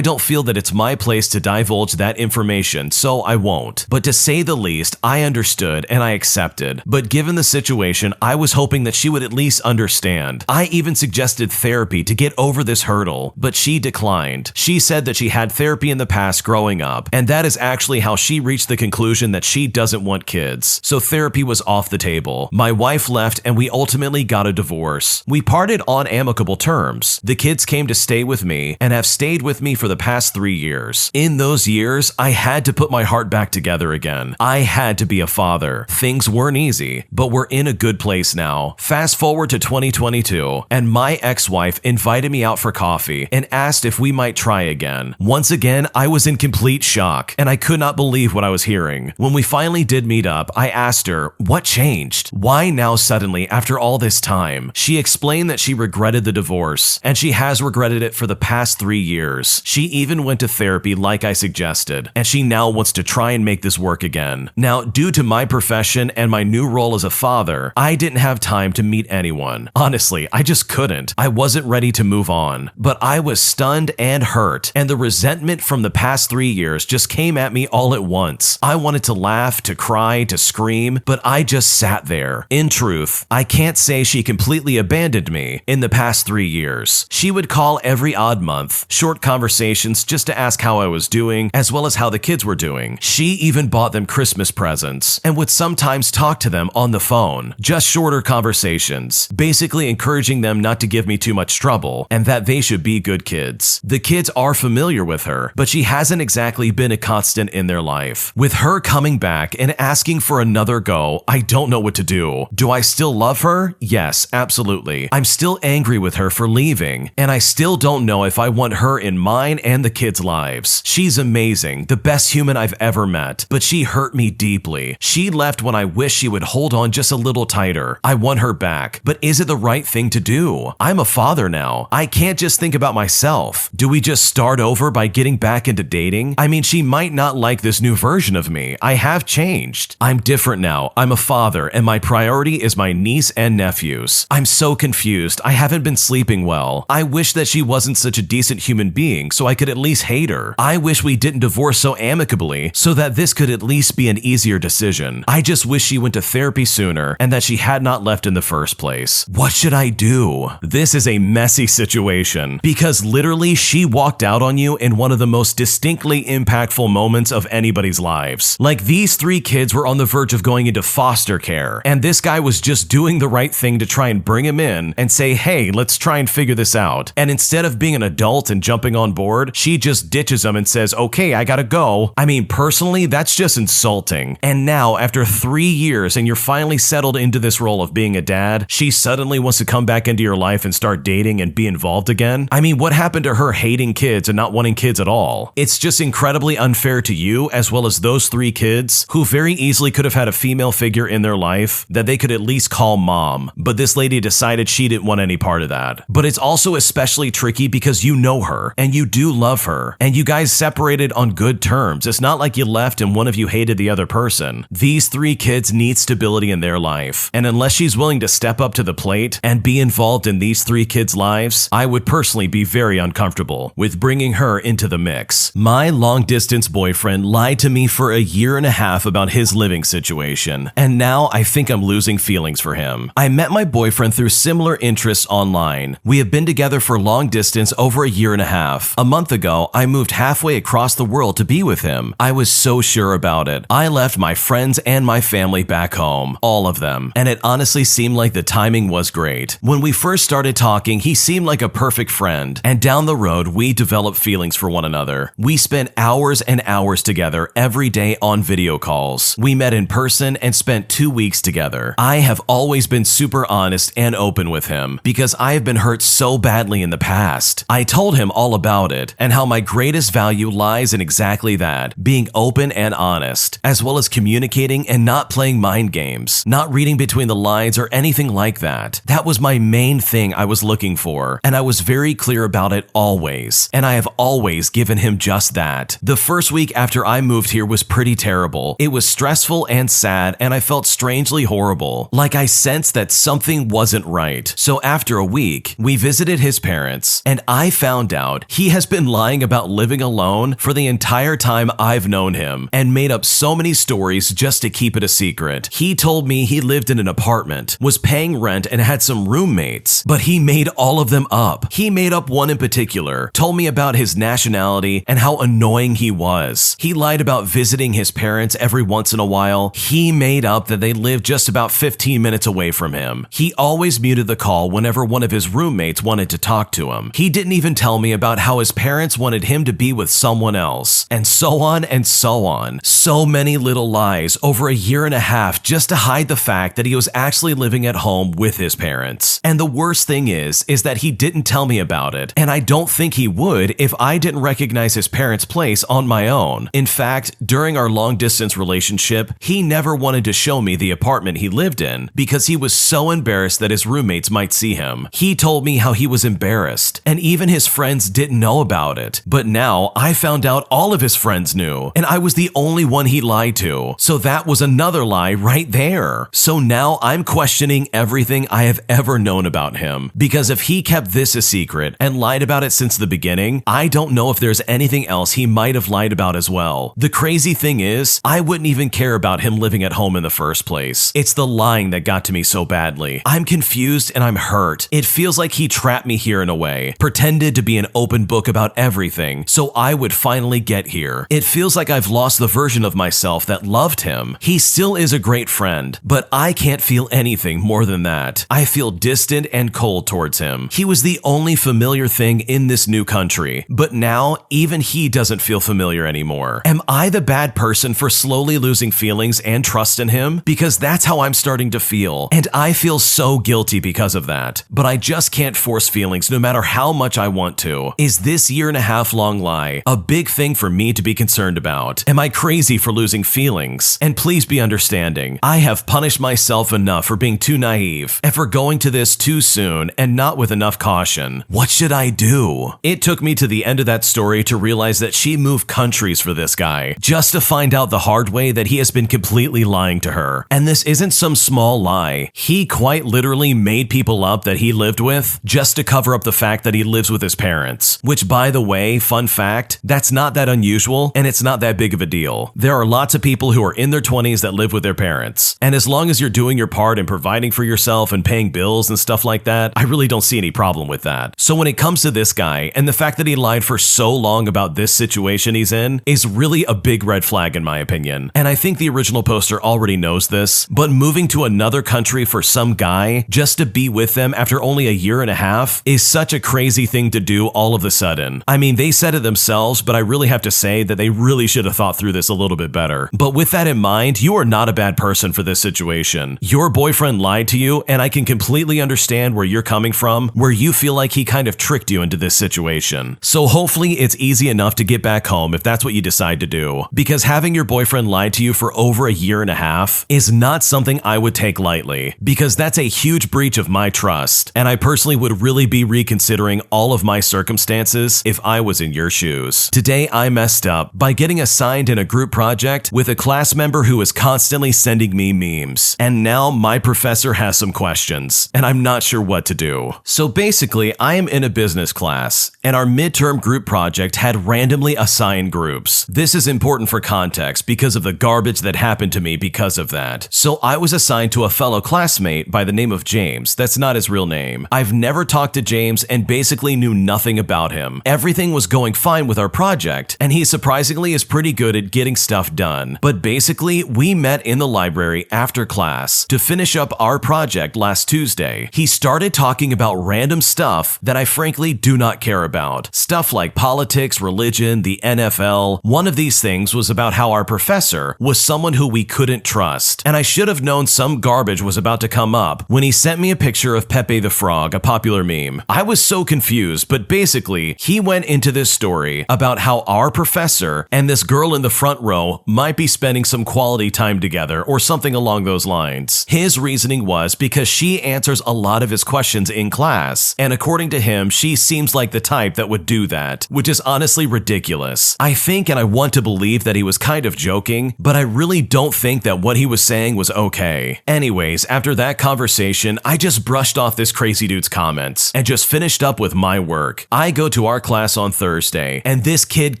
don't feel that it's my place to divulge that information, so I won't. But to say the least, I understood and I accepted. But given the situation, I was hoping that she would at least understand. I even suggested therapy to get over this hurdle, but she declined. She said that she had therapy in the past growing up, and that is actually how she reached the conclusion that she doesn't want kids. So therapy was off the table. My wife left and we ultimately got a divorce. We parted on amicable terms. The kids came to stay with me and have stayed with me for the past 3 years. In those years, I had to put my heart back together again. I had to be a father. Things weren't easy, but we're in a good place now. Fast forward to 2022, and my ex-wife invited me out for coffee and asked if we might try again. Once again, I was in complete shock, and I could not believe what I was hearing. When we finally did meet up, I asked her, what changed? Why now suddenly after all this time? She explained that she regretted the divorce, and she has regretted it for the past 3 years. She even went to therapy like I suggested, and she now wants to try and make this work again. Now, due to my profession and my new role as a father, I didn't have time to meet anyone. Honestly, I just couldn't. I wasn't ready to move on. But I was stunned and hurt, and the resentment from the past 3 years just came at me all at once. I wanted to laugh, to cry, to scream, but I just sat there. In truth, I can't say she completely abandoned me in the past 3 years. She would call every odd month, short conversations just to ask how I was doing, as well as how the kids were doing. She even bought them Christmas presents, and would sometimes talk to them on the phone. Just shorter conversations, basically encouraging them not to give me too much trouble, and that they should be good kids. The kids are familiar with her, but she hasn't exactly been a constant in their life. With her coming back and asking for another go, I don't know what to do. Do I still love her? Yes, absolutely. I'm still angry with her for leaving, and I still don't know if I want her in mine and the kids' lives. She's amazing, the best human I've ever met, but she hurt me deeply. She left when I wish she would hold on just a little tighter. I want her back, but is it the right thing to do? I'm a father now. I can't just think about myself. Do we just start over by getting back into dating? I mean, she might not like this new version of me. I have changed. I'm different now. I'm a father, and my priority is my niece and nephews. I'm so confused. I haven't been sleeping well. I wish that she wasn't such a decent human being so I could at least hate her. I wish we didn't divorce so amicably so that this could at least be an easier decision. I just wish she went to therapy sooner and that she had not left in the first place. What should I do? This is a messy situation because literally she walked out on you in one of the most distinctly impactful moments of anybody's lives. Like, these 3 kids were on the verge of going into foster care, and this guy was just doing the right thing to try and bring him in and say, hey, let's try and figure this out. out. And instead of being an adult and jumping on board, she just ditches him and says, okay, I gotta go. I mean, personally, that's just insulting. And now, after 3 years and you're finally settled into this role of being a dad, she suddenly wants to come back into your life and start dating and be involved again? I mean, what happened to her hating kids and not wanting kids at all? It's just incredibly unfair to you as well as those 3 kids who very easily could have had a female figure in their life that they could at least call mom. But this lady decided she didn't want any part of that. But it's also especially tricky because you know her and you do love her and you guys separated on good terms. It's not like you left and one of you hated the other person. These 3 kids need stability in their life. And unless she's willing to step up to the plate and be involved in these 3 kids' lives, I would personally be very uncomfortable with bringing her into the mix. My long-distance boyfriend lied to me for a year and a half about his living situation, and now I think I'm losing feelings for him. I met my boyfriend through similar interests online. We have been together for long distance over a year and a half. A month ago, I moved halfway across the world to be with him. I was so sure about it. I left my friends and my family back home, all of them, and it honestly seemed like the timing was great. When we first started talking, he seemed like a perfect friend, and down the road, we developed feelings for one another. We spent hours and hours together every day on video calls. We met in person and spent 2 weeks together. I have always been super honest and open with him because I have been hurt so badly in the past. I told him all about it and how my greatest value lies in exactly that, being open and honest, as well as communicating and not playing mind games, not reading between the lines or anything like that. That was my main thing I was looking for, and I was very clear about it always, and I have always given him just that. The first week after I moved here was pretty terrible. It was stressful and sad, and I felt strangely horrible, like I sensed that something wasn't right. So after a week, we visited his parents, and I found out he has been lying about living alone for the entire time I've known him, and made up so many stories just to keep it a secret. He told me he lived in an apartment, was paying rent, and had some roommates, but he made all of them up. He made up one in particular, told me about his nationality and how annoying he was. He lied about visiting his parents every once in a while. He made up that they lived just about 15 minutes away from him. He always muted the call whenever one of his roommates wanted to talk to him. He didn't even tell me about how his parents wanted him to be with someone else, and so on and so on. So many little lies over a year and a half just to hide the fact that he was actually living at home with his parents. And the worst thing is that he didn't tell me about it, and I don't think he would if I didn't recognize his parents' place on my own. In fact, during our long-distance relationship, he never wanted to show me the apartment he lived in because he was so embarrassed that his roommates might see him. He told me how he was embarrassed, and even his friends didn't know about it. But now I found out all of his friends knew, and I was the only one he lied to. So that was another lie right there. So now I'm questioning everything I have ever known about him, because if he kept this a secret and lied about it since the beginning, I don't know if there's anything else he might have lied about as well. The crazy thing is, I wouldn't even care about him living at home in the first place. It's the lying that got to me so badly. I'm confused and I'm hurt. It feels like he trapped me here in a way, pretended to be an open book about everything so I would finally get here. It feels like I've lost the version of myself that loved him. He still is a great friend, but I can't feel anything more than that. I feel distant and cold towards him. He was the only familiar thing in this new country, but now even he doesn't feel familiar anymore. Am I the bad person for slowly losing feelings and trust in him? Because that's how I'm starting to feel, and I feel so guilty because of that. But I just can't force feelings no matter how much I want to. Is this year and a half long lie a big thing for me to be concerned about? Am I crazy for losing feelings? And please be understanding. I have punished myself enough for being too naive and for going to this too soon and not with enough caution. What should I do? It took me to the end of that story to realize that she moved countries for this guy, just to find out the hard way that he has been completely lying to her. And this isn't some small lie. He quite literally made people up that he lived with just to cover up the fact that he lives with his parents. Which, by the way, fun fact, that's not that unusual unusual, and it's not that big of a deal. There are lots of people who are in their 20s that live with their parents. And as long as you're doing your part in providing for yourself and paying bills and stuff like that, I really don't see any problem with that. So when it comes to this guy, and the fact that he lied for so long about this situation he's in is really a big red flag in my opinion. And I think the original poster already knows this, but moving to another country for some guy just to be with them after only a year and a half is such a crazy thing to do all of a sudden. I mean, they said it themselves, but I really have to say that they really should have thought through this a little bit better. But with that in mind, you are not a bad person for this situation. Your boyfriend lied to you, and I can completely understand where you're coming from, where you feel like he kind of tricked you into this situation. So hopefully it's easy enough to get back home if that's what you decide to do. Because having your boyfriend lie to you for over a year and a half is not something I would take lightly, because that's a huge breach of my trust, and I personally would really be reconsidering all of my circumstances if I was in your shoes. Today I messed up by getting assigned in a group project with a class member who is constantly sending me memes, and now my professor has some questions, and I'm not sure what to do. So basically, I am in a business class, and our midterm group project had randomly assigned groups. This is important for context because of the garbage that happened to me because of that. So I was assigned to a fellow classmate by the name of James. That's not his real name. I've never talked to James and basically knew nothing about him. Everything was going fine with our project, and he surprisingly is pretty good at getting stuff done. But basically, we met in the library after class to finish up our project last Tuesday. He started talking about random stuff that I frankly do not care about. Stuff like politics, religion, the NFL. One of these things was about how our professor was someone who we couldn't trust. And I should have known some garbage was about to come up when he sent me a picture of Pepe the Frog, a popular meme. I was so confused, but basically, he went into this story about how our professor and this girl in the front row might be spending some quality time together or something along those lines. His reasoning was because she answers a lot of his questions in class, and according to him, she seems like the type that would do that, which is honestly ridiculous. I think and I want to believe that he was kind of joking, but I really don't think that what he was saying was okay. Anyways, after that conversation, I just brushed off this crazy dude's comments and just finished up with my work. I go to our class on Thursday, and this kid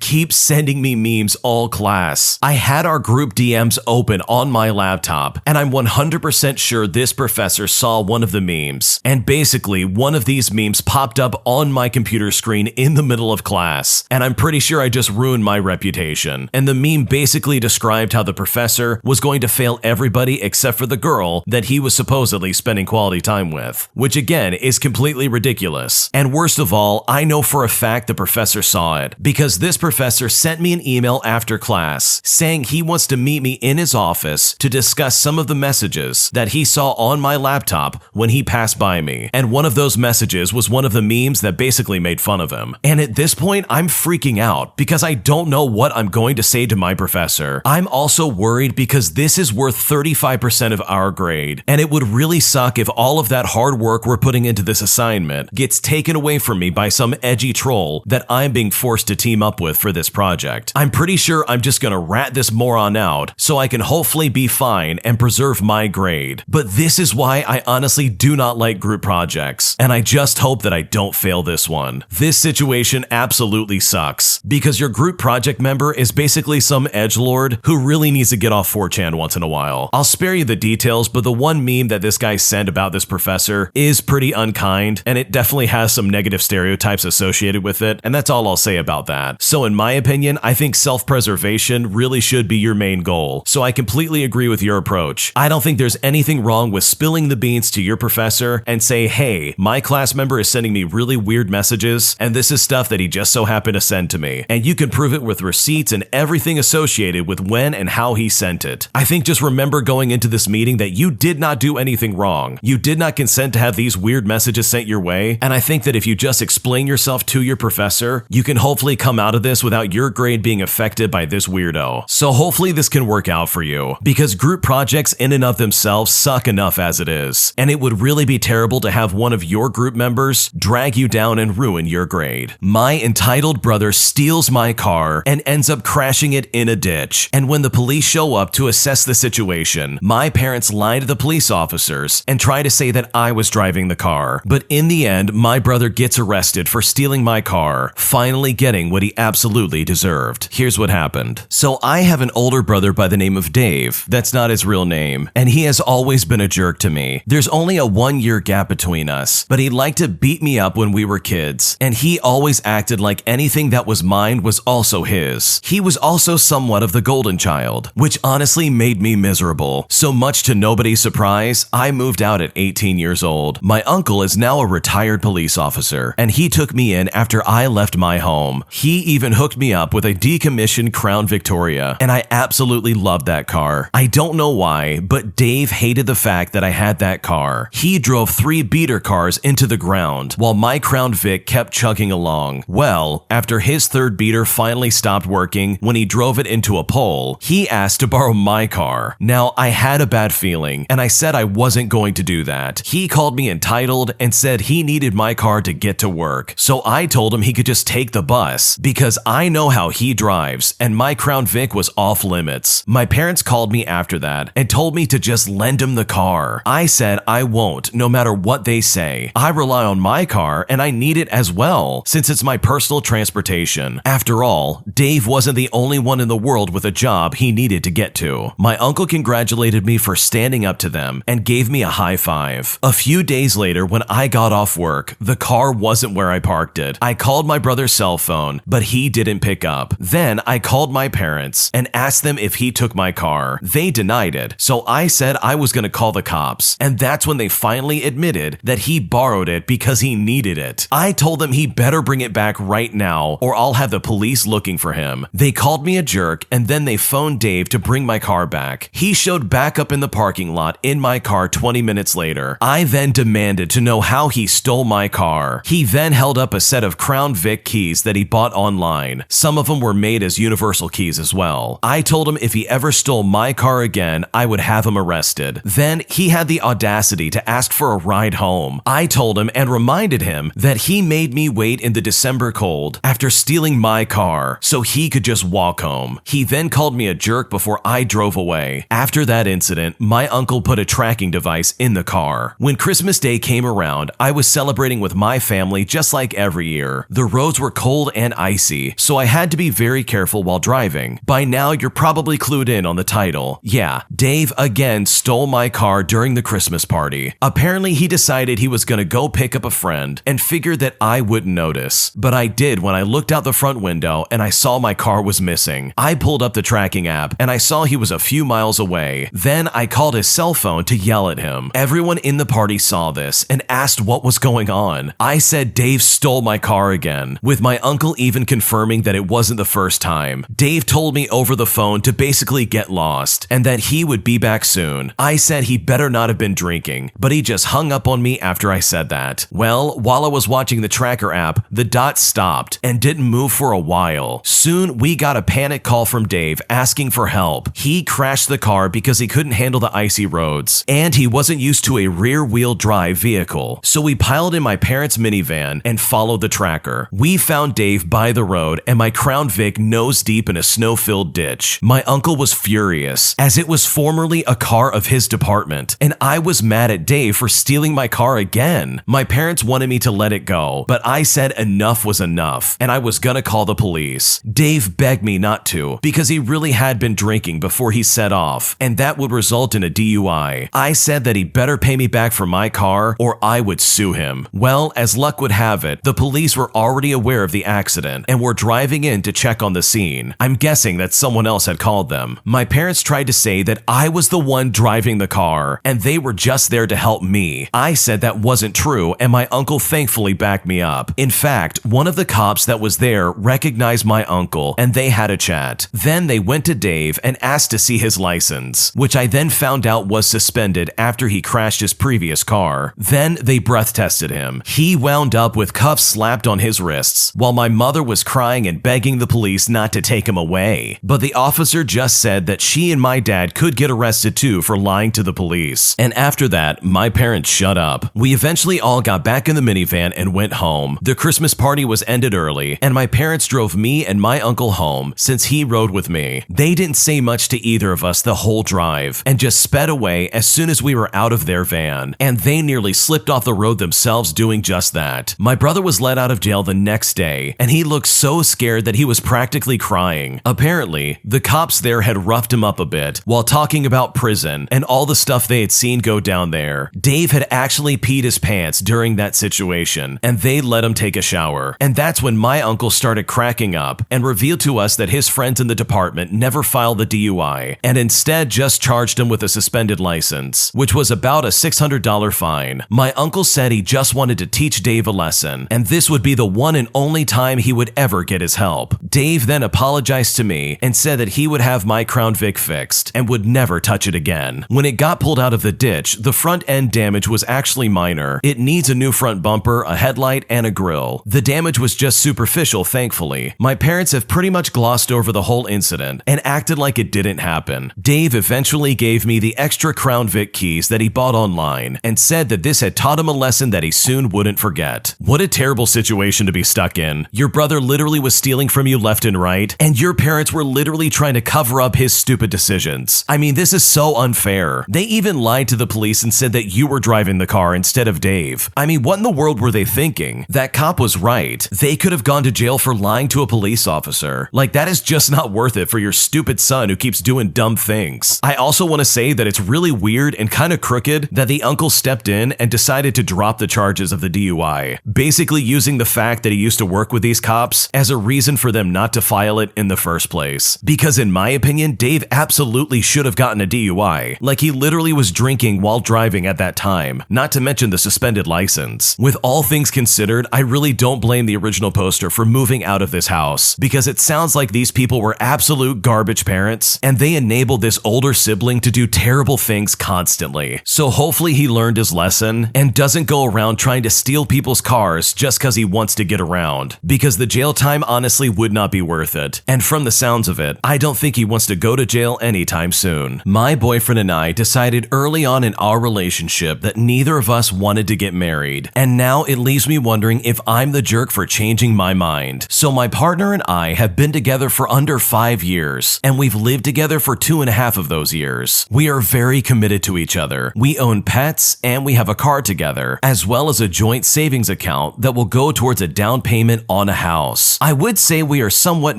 keeps sending me memes all class. I had our group DMs open on my laptop, and I'm 100% sure this professor saw one of the memes. And basically, one of these memes popped up on my computer screen in the middle of class, and I'm pretty sure I just ruined my reputation. And the meme basically described how the professor was going to fail everybody except for the girl that he was supposedly spending quality time with, which again is completely ridiculous. And worst of all, I know for a fact the professor saw it, because this professor sent me an email after class saying he wants to meet me in his office to discuss some of the messages that he saw on my laptop when he passed by me. And one of those messages was one of the memes that basically made fun of him. And at this point, I'm freaking out because I don't know what I'm going to say to my professor. I'm also worried because this is worth 35% of our grade, and it would really suck if all of that hard work we're putting into this assignment gets taken away from me by some edgy troll that I'm being forced to team up with for this project. I'm pretty sure I'm just gonna rat this moron out so I can hopefully be fine and preserve my grade. But this is why I honestly do not like group projects, and I just hope that I don't fail this one. This situation absolutely sucks, because your group project member is basically some edgelord who really needs to get off 4chan once in a while. I'll spare you the details, but the one meme that this guy sent about this professor is pretty unkind, and it definitely has some negative stereotypes associated with it, and that's all I'll say about that. So in my opinion, I think self-preservation really should be your main goal. So I completely agree with your approach. I don't think there's anything wrong with spilling the beans to your professor and say, hey, my class member is sending me really weird messages, and this is stuff that he just so happened to send to me. And you can prove it with receipts and everything associated with when and how he sent it. I think just remember going into this meeting that you did not do anything wrong. You did not consent to have these weird messages sent your way, and I think that if you just explain yourself to your professor, you can hopefully come out of this without your grade being affected by this weirdo. So hopefully this can work out for you, because group projects in and of themselves suck enough as it is, and it would really be terrible to have one of your group members drag you down and ruin your grade. My entitled brother steals my car and ends up crashing it in a ditch, and when the police show up to assess the situation, my parents lie to the police officers and try to say that I was driving the car. But in the end, my brother gets arrested for stealing my car, finally getting what he absolutely completely deserved. Here's what happened. So I have an older brother by the name of Dave. That's not his real name, and he has always been a jerk to me. There's only a 1-year gap between us, but he liked to beat me up when we were kids, and he always acted like anything that was mine was also his. He was also somewhat of the golden child, which honestly made me miserable. So much to nobody's surprise, I moved out at 18 years old. My uncle is now a retired police officer, and he took me in after I left my home. He even hooked me up with a decommissioned Crown Victoria, and I absolutely loved that car. I don't know why, but Dave hated the fact that I had that car. He drove 3 beater cars into the ground, while my Crown Vic kept chugging along. Well, after his 3rd beater finally stopped working when he drove it into a pole, he asked to borrow my car. Now, I had a bad feeling, and I said I wasn't going to do that. He called me entitled and said he needed my car to get to work, so I told him he could just take the bus, because I know how he drives, and my Crown Vic was off limits. My parents called me after that and told me to just lend him the car. I said I won't, no matter what they say. I rely on my car, and I need it as well, since it's my personal transportation. After all, Dave wasn't the only one in the world with a job he needed to get to. My uncle congratulated me for standing up to them and gave me a high five. A few days later, when I got off work, the car wasn't where I parked it. I called my brother's cell phone, but he didn't pick up. Then I called my parents and asked them if he took my car. They denied it, so I said I was going to call the cops, and that's when they finally admitted that he borrowed it because he needed it. I told them he better bring it back right now, or I'll have the police looking for him. They called me a jerk, and then they phoned Dave to bring my car back. He showed back up in the parking lot in my car 20 minutes later. I then demanded to know how he stole my car. He then held up a set of Crown Vic keys that he bought online. Some of them were made as universal keys as well. I told him if he ever stole my car again, I would have him arrested. Then he had the audacity to ask for a ride home. I told him and reminded him that he made me wait in the December cold after stealing my car so he could just walk home. He then called me a jerk before I drove away. After that incident, my uncle put a tracking device in the car. When Christmas Day came around, I was celebrating with my family just like every year. The roads were cold and icy, so I had to be very careful while driving. By now, you're probably clued in on the title. Yeah, Dave again stole my car during the Christmas party. Apparently, he decided he was going to go pick up a friend and figured that I wouldn't notice. But I did when I looked out the front window and I saw my car was missing. I pulled up the tracking app and I saw he was a few miles away. Then I called his cell phone to yell at him. Everyone in the party saw this and asked what was going on. I said Dave stole my car again, with my uncle even confirming that it wasn't the first time. Dave told me over the phone to basically get lost and that he would be back soon. I said he better not have been drinking, but he just hung up on me after I said that. Well, while I was watching the tracker app, the dot stopped and didn't move for a while. Soon, we got a panic call from Dave asking for help. He crashed the car because he couldn't handle the icy roads, and he wasn't used to a rear-wheel drive vehicle. So we piled in my parents' minivan and followed the tracker. We found Dave by the road and my Crown Vic nose deep in a snow-filled ditch. My uncle was furious, as it was formerly a car of his department, and I was mad at Dave for stealing my car again. My parents wanted me to let it go, but I said enough was enough, and I was gonna call the police. Dave begged me not to, because he really had been drinking before he set off, and that would result in a DUI. I said that he better pay me back for my car, or I would sue him. Well, as luck would have it, the police were already aware of the accident, and were driving in to check on the scene. I'm guessing that someone else had called them. My parents tried to say that I was the one driving the car, and they were just there to help me. I said that wasn't true, and my uncle thankfully backed me up. In fact, one of the cops that was there recognized my uncle, and they had a chat. Then they went to Dave and asked to see his license, which I then found out was suspended after he crashed his previous car. Then they breath tested him. He wound up with cuffs slapped on his wrists, while my mother was crying and begging the police not to take him away. But the officer just said that she and my dad could get arrested too for lying to the police. And after that, my parents shut up. We eventually all got back in the minivan and went home. The Christmas party was ended early, and my parents drove me and my uncle home since he rode with me. They didn't say much to either of us the whole drive, and just sped away as soon as we were out of their van, and they nearly slipped off the road themselves doing just that. My brother was let out of jail the next day, and he looked so scared scared that he was practically crying. Apparently, the cops there had roughed him up a bit while talking about prison and all the stuff they had seen go down there. Dave had actually peed his pants during that situation, and they let him take a shower. And that's when my uncle started cracking up and revealed to us that his friends in the department never filed the DUI and instead just charged him with a suspended license, which was about a $600 fine. My uncle said he just wanted to teach Dave a lesson, and this would be the one and only time he would ever get his help. Dave then apologized to me and said that he would have my Crown Vic fixed and would never touch it again. When it got pulled out of the ditch, the front end damage was actually minor. It needs a new front bumper, a headlight, and a grille. The damage was just superficial, thankfully. My parents have pretty much glossed over the whole incident and acted like it didn't happen. Dave eventually gave me the extra Crown Vic keys that he bought online and said that this had taught him a lesson that he soon wouldn't forget. What a terrible situation to be stuck in. Your brother literally was stealing from you left and right, and your parents were literally trying to cover up his stupid decisions. I mean, this is so unfair. They even lied to the police and said that you were driving the car instead of Dave. I mean, what in the world were they thinking? That cop was right. They could have gone to jail for lying to a police officer. Like, that is just not worth it for your stupid son who keeps doing dumb things. I also want to say that it's really weird and kind of crooked that the uncle stepped in and decided to drop the charges of the DUI, basically using the fact that he used to work with these cops as a reason for them not to file it in the first place. Because in my opinion, Dave absolutely should have gotten a DUI. Like, he literally was drinking while driving at that time, not to mention the suspended license. With all things considered, I really don't blame the original poster for moving out of this house, because it sounds like these people were absolute garbage parents, and they enabled this older sibling to do terrible things constantly. So hopefully he learned his lesson and doesn't go around trying to steal people's cars just because he wants to get around, because the jail time honestly would not be worth it. And from the sounds of it, I don't think he wants to go to jail anytime soon. My boyfriend and I decided early on in our relationship that neither of us wanted to get married, and now it leaves me wondering if I'm the jerk for changing my mind. So my partner and I have been together for under 5 years, and we've lived together for 2.5 of those years. We are very committed to each other. We own pets, and we have a car together, as well as a joint savings account that will go towards a down payment on a house. I would say we are somewhat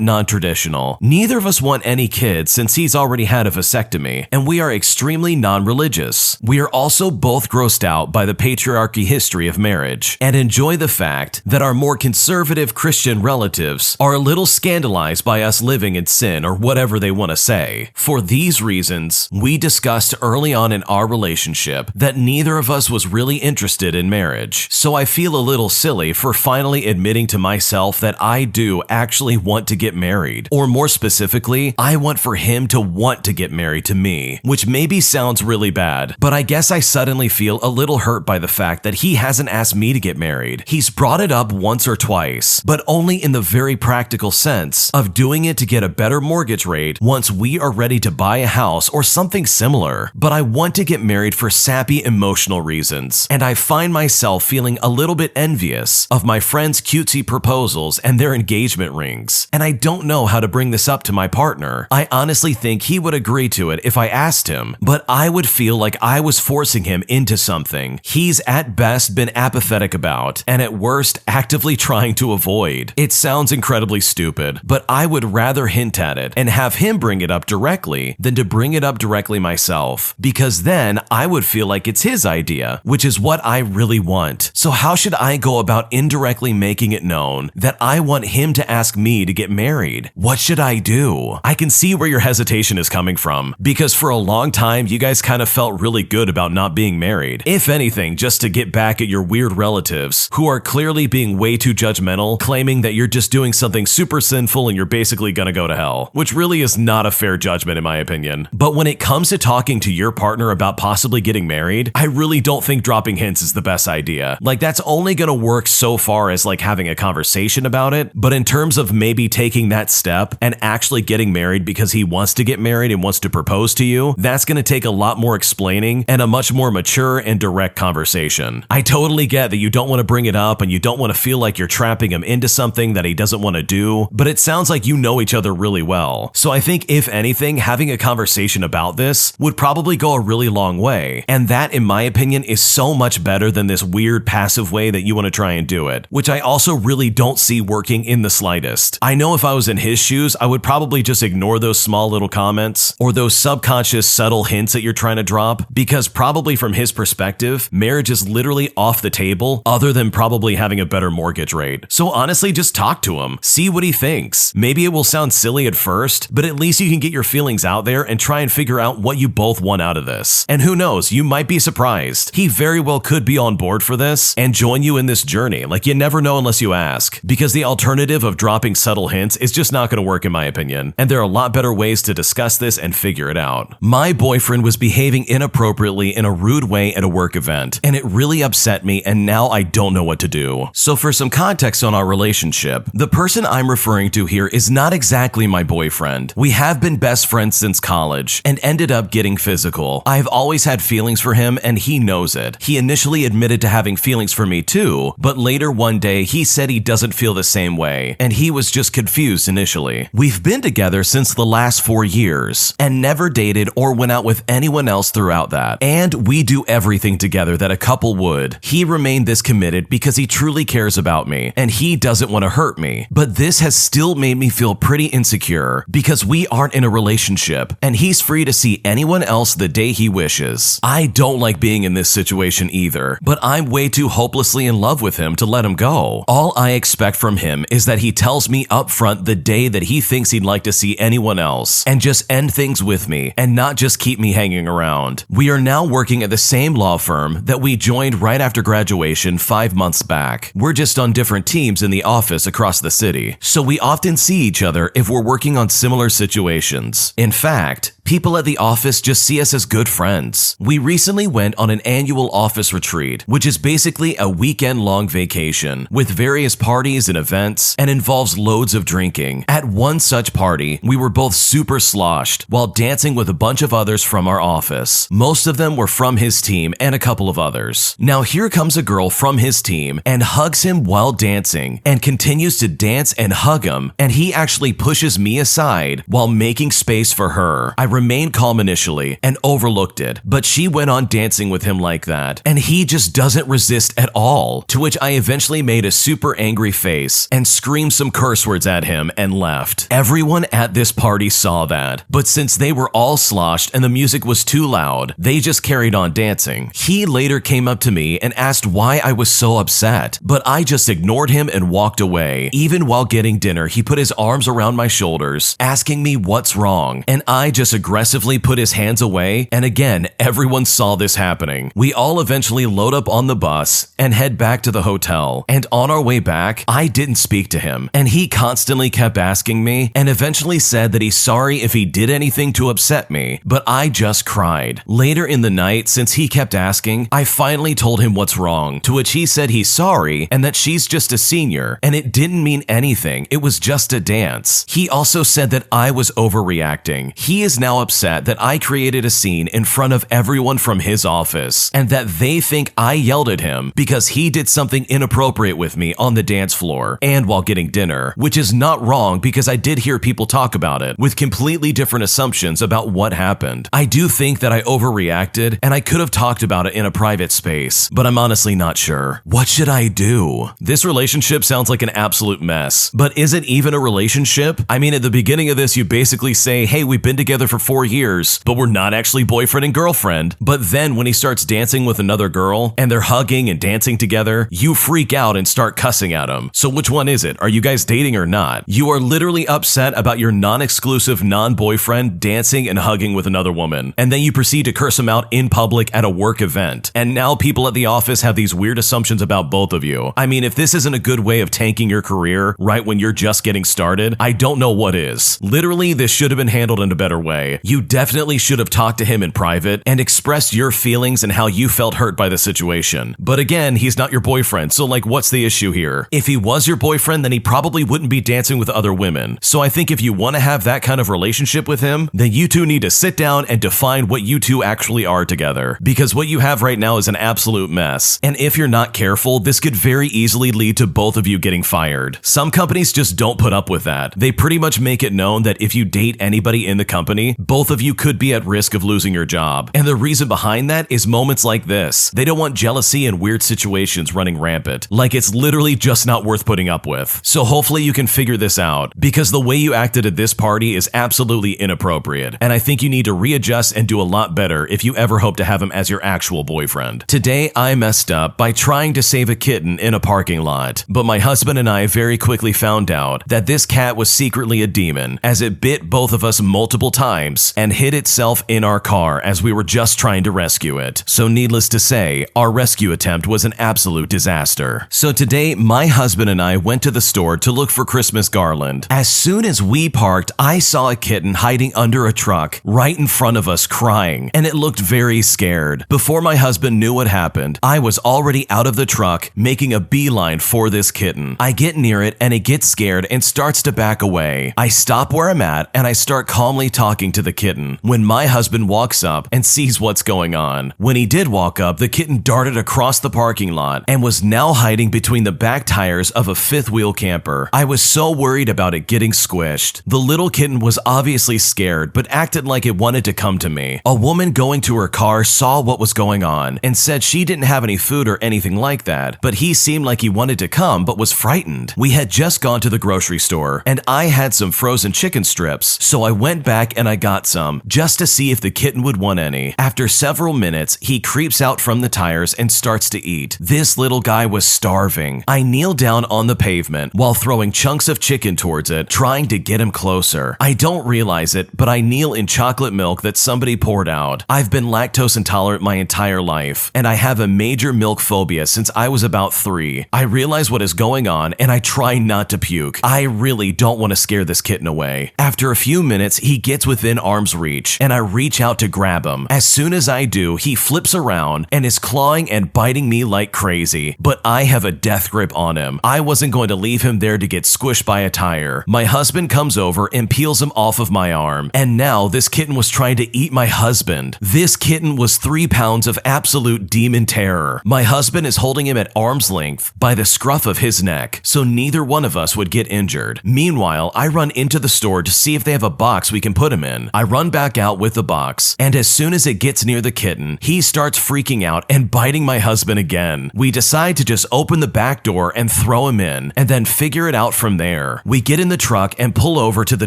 non-traditional. Neither of us want any kids since he's already had a vasectomy, and we are extremely non-religious. We are also both grossed out by the patriarchy history of marriage, and enjoy the fact that our more conservative Christian relatives are a little scandalized by us living in sin or whatever they want to say. For these reasons, we discussed early on in our relationship that neither of us was really interested in marriage. So I feel a little silly for finally admitting to myself that I do actually want to get married. Or more specifically, I want for him to want to get married to me, which maybe sounds really bad, but I guess I suddenly feel a little hurt by the fact that he hasn't asked me to get married. He's brought it up once or twice, but only in the very practical sense of doing it to get a better mortgage rate once we are ready to buy a house or something similar. But I want to get married for sappy emotional reasons, and I find myself feeling a little bit envious of my friends' cutesy proposals and their engagement rings, and I don't know how to bring this up to my partner. I honestly think he would agree to it if I asked him, but I would feel like I was forcing him into something he's at best been apathetic about, and at worst actively trying to avoid. It sounds incredibly stupid, but I would rather hint at it and have him bring it up directly than to bring it up directly myself, because then I would feel like it's his idea, which is what I really want. So how should I go about indirectly making it known that I want him to ask me to get married? What should I do? I can see where your hesitation is coming from, because for a long time you guys kind of felt really good about not being married. If anything, just to get back at your weird relatives who are clearly being way too judgmental, claiming that you're just doing something super sinful and you're basically gonna go to hell, which really is not a fair judgment in my opinion. But when it comes to talking to your partner about possibly getting married, I really don't think dropping hints is the best idea. Like, that's only gonna work so far as like having a conversation about it, but in terms of maybe taking that step and actually getting married because he wants to get married and wants to propose to you, that's gonna take a lot more explaining and a much more mature and direct conversation. I totally get that you don't want to bring it up and you don't want to feel like you're trapping him into something that he doesn't want to do, but it sounds like you know each other really well. So I think if anything, having a conversation about this would probably go a really long way, and that in my opinion is so much better than this weird passive way that you want to try and do it, which I also really don't see working in the slightest. I know if I was in his shoes, I would probably just ignore those small little comments or those subconscious subtle hints that you're trying to drop, because probably from his perspective, marriage is literally off the table other than probably having a better mortgage rate. So honestly, just talk to him. See what he thinks. Maybe it will sound silly at first, but at least you can get your feelings out there and try and figure out what you both want out of this. And who knows, you might be surprised. He very well could be on board for this and join you in this journey. Like, you never know unless you ask, because the alternative of dropping subtle hints is just not going to work in my opinion. And there are a lot better ways to discuss this and figure it out. My boyfriend was behaving inappropriately in a rude way at a work event, and it really upset me, and now I don't know what to do. So for some context on our relationship, the person I'm referring to here is not exactly my boyfriend. We have been best friends since college and ended up getting physical. I've always had feelings for him, and he knows it. He initially admitted to having feelings for me too, but later one day he said he doesn't feel the same way, and he was just confused initially. We've been together since the last 4 years and never dated or went out with anyone else throughout that. And we do everything together that a couple would. He remained this committed because he truly cares about me and he doesn't want to hurt me. But this has still made me feel pretty insecure because we aren't in a relationship and he's free to see anyone else the day he wishes. I don't like being in this situation either, but I'm way too hopelessly in love with him to let him go. All I expect from him is that he tells me up front the day that he thinks he'd like to see anyone else and just end things with me and not just keep me hanging around. We are now working at the same law firm that we joined right after graduation 5 months back. We're just on different teams in the office across the city, so we often see each other if we're working on similar situations. In fact, people at the office just see us as good friends. We recently went on an annual office retreat, which is basically a weekend-long vacation with various parties and events and involves loads of drinking. At one such party, we were both super sloshed while dancing with a bunch of others from our office. Most of them were from his team and a couple of others. Now here comes a girl from his team and hugs him while dancing and continues to dance and hug him, and he actually pushes me aside while making space for her. I remained calm initially and overlooked it, but she went on dancing with him like that, and he just doesn't resist at all, to which I eventually made a super angry face and screamed some curse words at him and left. Everyone at this party saw that, but since they were all sloshed and the music was too loud, they just carried on dancing. He later came up to me and asked why I was so upset, but I just ignored him and walked away. Even while getting dinner, he put his arms around my shoulders, asking me what's wrong, and I just aggressively put his hands away, and again, everyone saw this happening. We all eventually load up on the bus and head back to the hotel, and on our way back, I didn't speak to him, and he constantly kept asking me, and eventually said that he's sorry if he did anything to upset me, but I just cried. Later in the night, since he kept asking, I finally told him what's wrong, to which he said he's sorry and that she's just a senior, and it didn't mean anything, it was just a dance. He also said that I was overreacting. He is now upset that I created a scene in front of everyone from his office, and that they think I yelled at him because he did something inappropriate with me on the dance floor and while getting dinner, which is not wrong because I did hear people talk about it with completely different assumptions about what happened. I do think that I overreacted and I could have talked about it in a private space, but I'm honestly not sure. What should I do? This relationship sounds like an absolute mess, but is it even a relationship? I mean, at the beginning of this, you basically say, hey, we've been together for 4 years, but we're not actually boyfriend and girlfriend. But then when he starts dancing with another girl and they're hugging and dancing together, you freak out and start cussing at him. So which one is it? Are you guys dating or not? You are literally upset about your non-exclusive non-boyfriend dancing and hugging with another woman, and then you proceed to curse him out in public at a work event. And now people at the office have these weird assumptions about both of you. I mean, if this isn't a good way of tanking your career right when you're just getting started, I don't know what is. Literally, this should have been handled in a better way. You definitely should have talked to him in private and expressed your feelings and how you felt hurt by the situation. But again, he's not your boyfriend, so like, what's the issue here? If he was your boyfriend, then he probably wouldn't be dancing with other women. So I think if you want to have that kind of relationship with him, then you two need to sit down and define what you two actually are together. Because what you have right now is an absolute mess. And if you're not careful, this could very easily lead to both of you getting fired. Some companies just don't put up with that. They pretty much make it known that if you date anybody in the company, both of you could be at risk of losing your job. And the reason behind that is moments like this. They don't want jealousy and weird situations running rampant. Like it's literally just not worth putting up with. So hopefully you can figure this out, because the way you acted at this party is absolutely inappropriate. And I think you need to readjust and do a lot better if you ever hope to have him as your actual boyfriend. Today, I messed up by trying to save a kitten in a parking lot. But my husband and I very quickly found out that this cat was secretly a demon, as it bit both of us multiple times and hid itself in our car as we were just trying to rescue it. So needless to say, our rescue attempt was an absolute disaster. So today, my husband and I went to the store to look for Christmas garland. As soon as we parked, I saw a kitten hiding under a truck right in front of us crying, and it looked very scared. Before my husband knew what happened, I was already out of the truck making a beeline for this kitten. I get near it and it gets scared and starts to back away. I stop where I'm at and I start calmly talking to the kitten when my husband walks up and sees what's going on. When he did walk up, the kitten darted across the parking lot and was now hiding between the back tires of a fifth wheel camper. I was so worried about it getting squished. The little kitten was obviously scared but acted like it wanted to come to me. A woman going to her car saw what was going on and said she didn't have any food or anything like that, but he seemed like he wanted to come but was frightened. We had just gone to the grocery store and I had some frozen chicken strips, so I went back and I got some just to see if the kitten would want any. After several minutes, he creeps out from the tires and starts to eat. This little guy was starving. I kneel down on the pavement while throwing chunks of chicken towards it, trying to get him closer. I don't realize it, but I kneel in chocolate milk that somebody poured out. I've been lactose intolerant my entire life, and I have a major milk phobia since I was about 3. I realize what is going on, and I try not to puke. I really don't want to scare this kitten away. After a few minutes, he gets within arm's reach, and I reach out to grab him. As soon as I do, he flips around and is clawing and biting me like crazy, but I have a death grip on him. I wasn't going to leave him there to get squished by a tire. My husband comes over and peels him off of my arm, and now this kitten was trying to eat my husband. This kitten was 3 pounds of absolute demon terror. My husband is holding him at arm's length by the scruff of his neck, so neither one of us would get injured. Meanwhile, I run into the store to see if they have a box we can put him in. I run back out with the box, and as soon as it gets near the kitten, he starts freaking out and biting my husband again. We decide to just open the back door and throw him in, and then figure it out from there. We get in the truck and pull over to the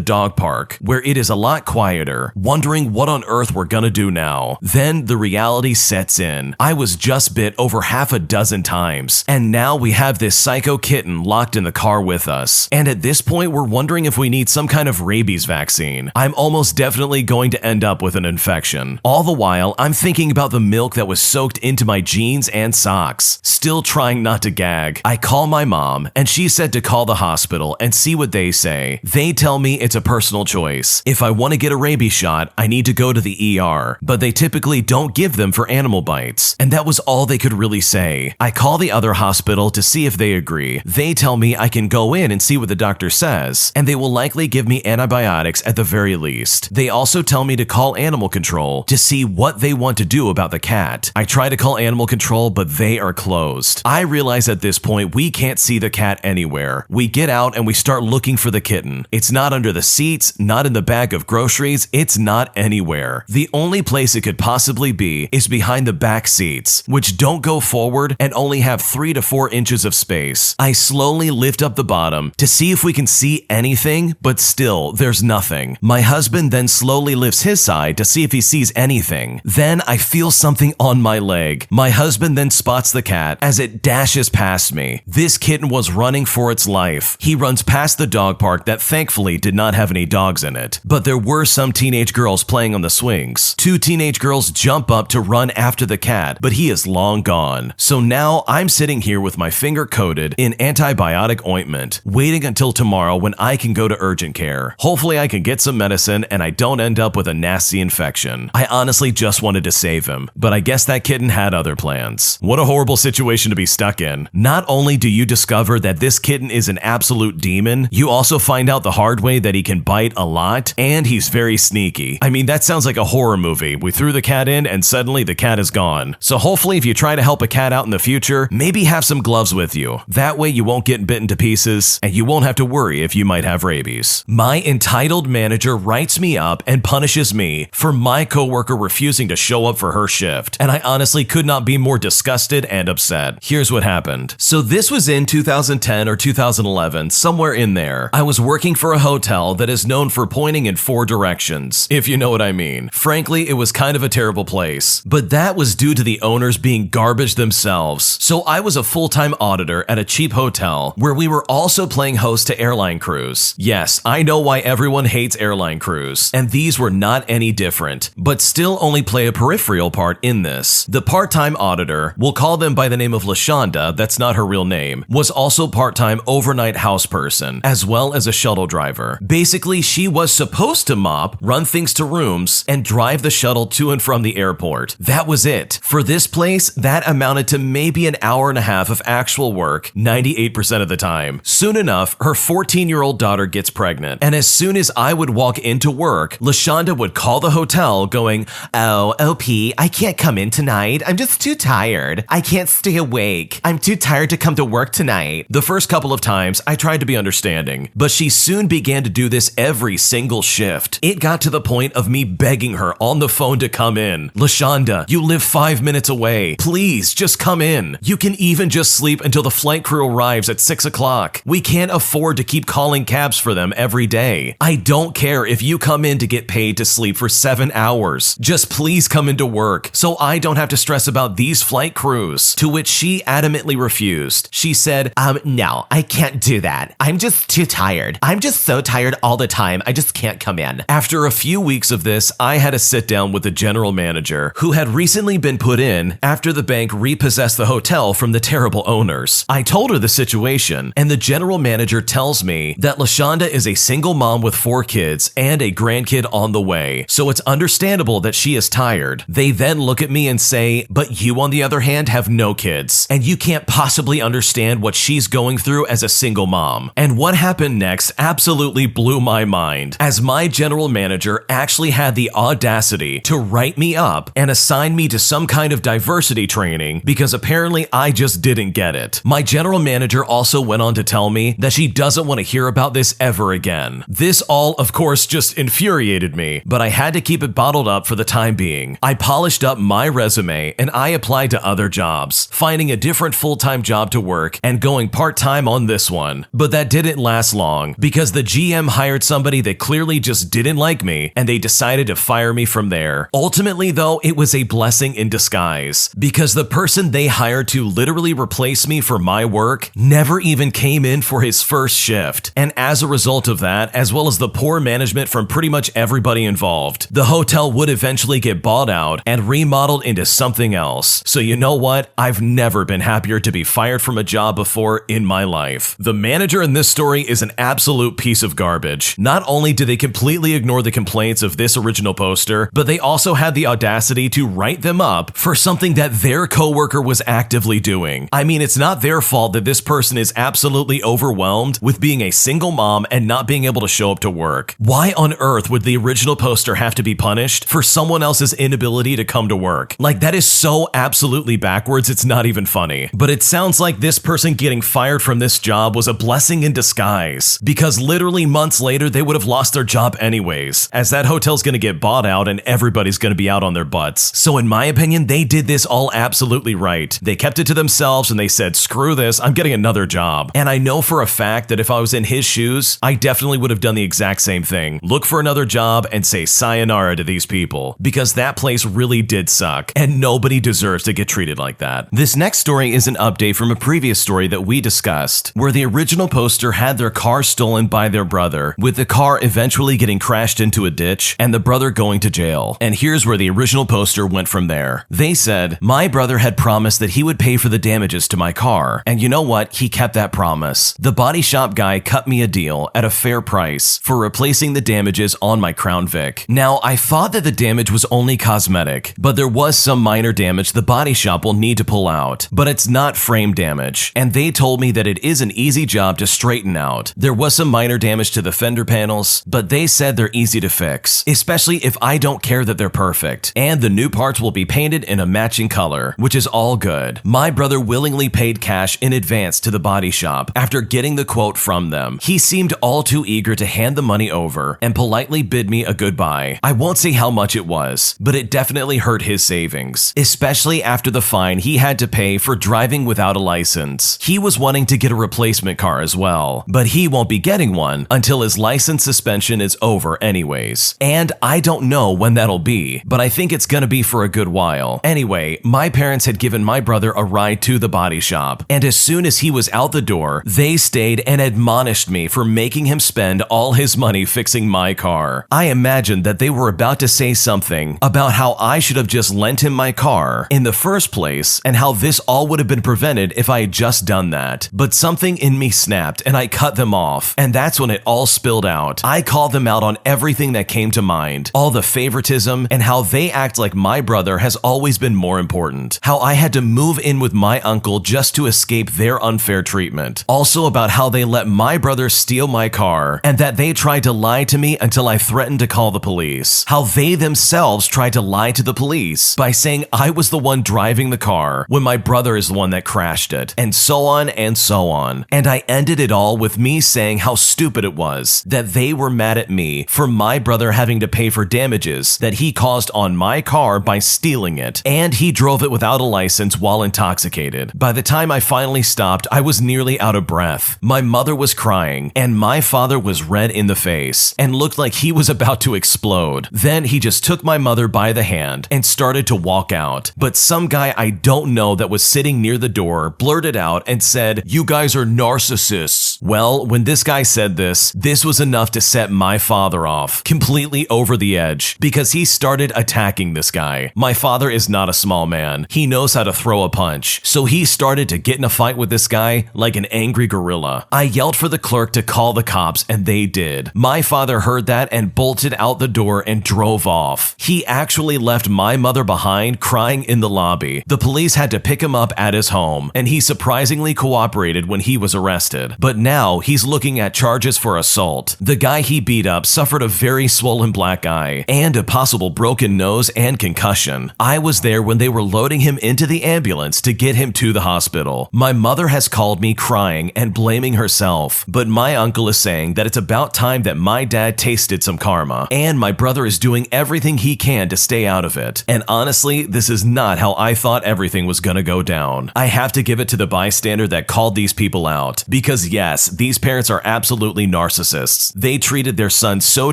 dog park, where it is a lot quieter, wondering what on earth we're gonna do now. Then the reality sets in. I was just bit over half a dozen times, and now we have this psycho kitten locked in the car with us. And at this point, we're wondering if we need some kind of rabies vaccine. I'm almost definitely going to end up with an infection. All the while, I'm thinking about the milk that was soaked into my jeans and socks, still trying not to gag. I call my mom, and she said to call the hospital and see what they say. They tell me it's a personal choice. If I want to get a rabies shot, I need to go to the ER, but they typically don't give them for animal bites. And that was all they could really say. I call the other hospital to see if they agree. They tell me I can go in and see what the doctor says, and they will likely give me antibiotics at the very least. They also tell me to call animal control to see what they want to do about the cat. I try to call animal control, but they are closed. I realize at this point we can't see the cat anywhere. We get out and we start looking for the kitten. It's not under the seats, not in the bag of groceries, it's not anywhere. The only place it could possibly be is behind the back seats, which don't go forward and only have 3 to 4 inches of space. I slowly lift up the bottom to see if we can see anything, but still, there's nothing. My husband then slowly lifts his side to see if he sees anything. Then I feel something on my leg. My husband then spots the cat as it dashes past me. This kitten was running for its life. He runs past the dog park that thankfully did not have any dogs in it, but there were some teenage girls playing on the swings. 2 teenage girls jump up to run after the cat, but he is long gone. So now I'm sitting here with my finger coated in antibiotic ointment, waiting until tomorrow when I can go to urgent care. Hopefully I can get some medicine and I don't end up with a nasty infection. I honestly just wanted to save him, but I guess that kitten had other plans. What a horrible situation to be stuck in. Not only do you discover that this kitten is an absolute demon, you also find out the hard way that he can bite a lot, and he's very sneaky. I mean, that sounds like a horror movie. We threw the cat in and suddenly the cat is gone. So hopefully if you try to help a cat out in the future, maybe have some gloves with you. That way you won't get bitten to pieces and you won't have to worry if you might have rabies. My entitled manager writes me up and punishes me for my coworker refusing to show up for her shift. And I honestly could not be more disgusted and upset. Here's what happened. So this was in 2010 or 2011, somewhere in there. I was working for a hotel that is known for pointing in 4 directions, if you know what I mean. Frankly, it was kind of a terrible place, but that was due to the owners being garbage themselves. So I was a full-time auditor at a cheap hotel where we were also playing host to airline crews. Yes, I know why everyone hates airline crews, and these were not any different, but still only play a peripheral part in this. The part-time auditor, we'll call them by the name of LaShonda, that's not her real name, was also part-time overnight house person, as well as a shuttle driver. Basically, she was supposed to mop, run things to rooms, and drive the shuttle to and from the airport. That was it. For this place, that amounted to maybe an hour and a half of actual work, 98% of the time. Soon enough, her 14-year-old daughter gets pregnant, and as soon as I would walk into work, LaShonda would call the hotel going, "Oh, OP, I can't come in tonight. I'm just too tired. I can't stay awake. I'm too tired to come to work tonight." The first couple of times, I tried to be understanding, but she soon began to do this every single shift. It got to the point of me begging her on the phone to come in. "LaShonda, you live 5 minutes away. Please, just come in. You can even just sleep until the flight crew arrives at 6 o'clock. We can't afford to keep calling cabs for them every day. I don't care if you come in to get paid to sleep for 7 hours. Just please come into work so I don't have to stress about these flight crews." To which she adamantly refused. She said, "No, I can't do that. I'm just too tired. I'm just so tired all the time. I just can't come in." After a few weeks of this, I had a sit down with the general manager who had recently been put in after the bank repossessed the hotel from the terrible owners. I told her the situation, and the general manager tells me that LaShonda is a single mom with 4 kids and a grandkid on the way, so it's understandable that she is tired. They then look at me and say, "But you, on the other hand, have no kids, and you can't possibly understand what she's going through as a single mom." And what happened next absolutely blew my mind, as my general manager actually had the audacity to write me up and assign me to some kind of diversity training because apparently I just didn't get it. My general manager also went on to tell me that she doesn't want to hear about this ever again. This all, of course, just infuriated me, but I had to keep it bottled up for the time being. I polished up my resume and I applied to other jobs, finding a different full-time job to work and going part-time on this one. But that didn't last long because the GM hired somebody that clearly just didn't like me and they decided to fire me from there. Ultimately, though, it was a blessing in disguise because the person they hired to literally replace me for my work never even came in for his first shift. And as a result of that, as well as the poor management from pretty much everybody involved, the hotel would eventually get bought out and remodeled into something else. So you know what? I've never been happier to be fired from a job before in my life. The manager in this story is an absolute piece of garbage. Not only did they completely ignore the complaints of this original poster, but they also had the audacity to write them up for something that their coworker was actively doing. I mean, it's not their fault that this person is absolutely overwhelmed with being a single mom and not being able to show up to work. Why on earth would the original poster have to be punished for someone else's inability to come to work? Like, that is so absolutely backwards, it's not even funny. But it sounds like this person getting fired from this job was a blessing in disguise, because literally months later they would have lost their job anyways, as that hotel's gonna get bought out and everybody's gonna be out on their butts. So in my opinion, they did this all absolutely right. They kept it to themselves and they said, "Screw this, I'm getting another job." And I know for a fact that if I was in his shoes, I definitely would have done the exact same thing. Look for another job and say sayonara to these people, because that place really did suck and nobody deserves to get treated like that. This next story is an update from a previous story that we discussed, where the original poster had their car stolen by their brother, with the car eventually getting crashed into a ditch and the brother going to jail. And here's where the original poster went from there. They said, "My brother had promised that he would pay for the damages to my car, and you know what? He kept that promise. The body shop guy cut me a deal at a fair price for replacing the damages on my Crown Vic. Now, I thought that the damage was only cosmetic, but there was some minor damage the body shop will need to pull out, but it's not frame damage, and they told me that it is an easy job to straighten out. There was some minor damage to the fender panels, but they said they're easy to fix, especially if I don't care that they're perfect, and the new parts will be painted in a matching color, which is all good." My brother willingly paid cash in advance to the body shop after getting the quote from them. He seemed all too eager to hand the money over and politely politely bid me a goodbye. I won't say how much it was, but it definitely hurt his savings, especially after the fine he had to pay for driving without a license. He was wanting to get a replacement car as well, but he won't be getting one until his license suspension is over anyways. And I don't know when that'll be, but I think it's gonna be for a good while. Anyway, my parents had given my brother a ride to the body shop, and as soon as he was out the door, they stayed and admonished me for making him spend all his money fixing my car. I imagined that they were about to say something about how I should have just lent him my car in the first place and how this all would have been prevented if I had just done that. But something in me snapped and I cut them off, and that's when it all spilled out. I called them out on everything that came to mind, all the favoritism and how they act like my brother has always been more important, how I had to move in with my uncle just to escape their unfair treatment. Also about how they let my brother steal my car and that they tried to lie to me until I threatened to call the police. How they themselves tried to lie to the police by saying I was the one driving the car when my brother is the one that crashed it, and so on and so on. And I ended it all with me saying how stupid it was that they were mad at me for my brother having to pay for damages that he caused on my car by stealing it, and he drove it without a license while intoxicated. By the time I finally stopped, I was nearly out of breath. My mother was crying, and my father was red in the face and looked like he was about to explode. Then he just took my mother by the hand and started to walk out. But some guy I don't know that was sitting near the door blurted out and said, "You guys are narcissists." Well, when this guy said this was enough to set my father off, completely over the edge, because he started attacking this guy. My father is not a small man. He knows how to throw a punch, so he started to get in a fight with this guy like an angry gorilla. I yelled for the clerk to call the cops, and they did. My father heard that and bolted out the door and drove off. He actually left my mother behind crying in the lobby. The police had to pick him up at his home, and he surprisingly cooperated when he was arrested. But now he's looking at charges for assault. The guy he beat up suffered a very swollen black eye and a possible broken nose and concussion. I was there when they were loading him into the ambulance to get him to the hospital. My mother has called me crying and blaming herself, but my uncle is saying that it's about time that my dad tasted some karma, and my brother is doing everything he can to stay out of it. And honestly, this is not how I thought everything was gonna go down. I have to give it to the bystander that called these people out, because yes, these parents are absolutely narcissists. They treated their son so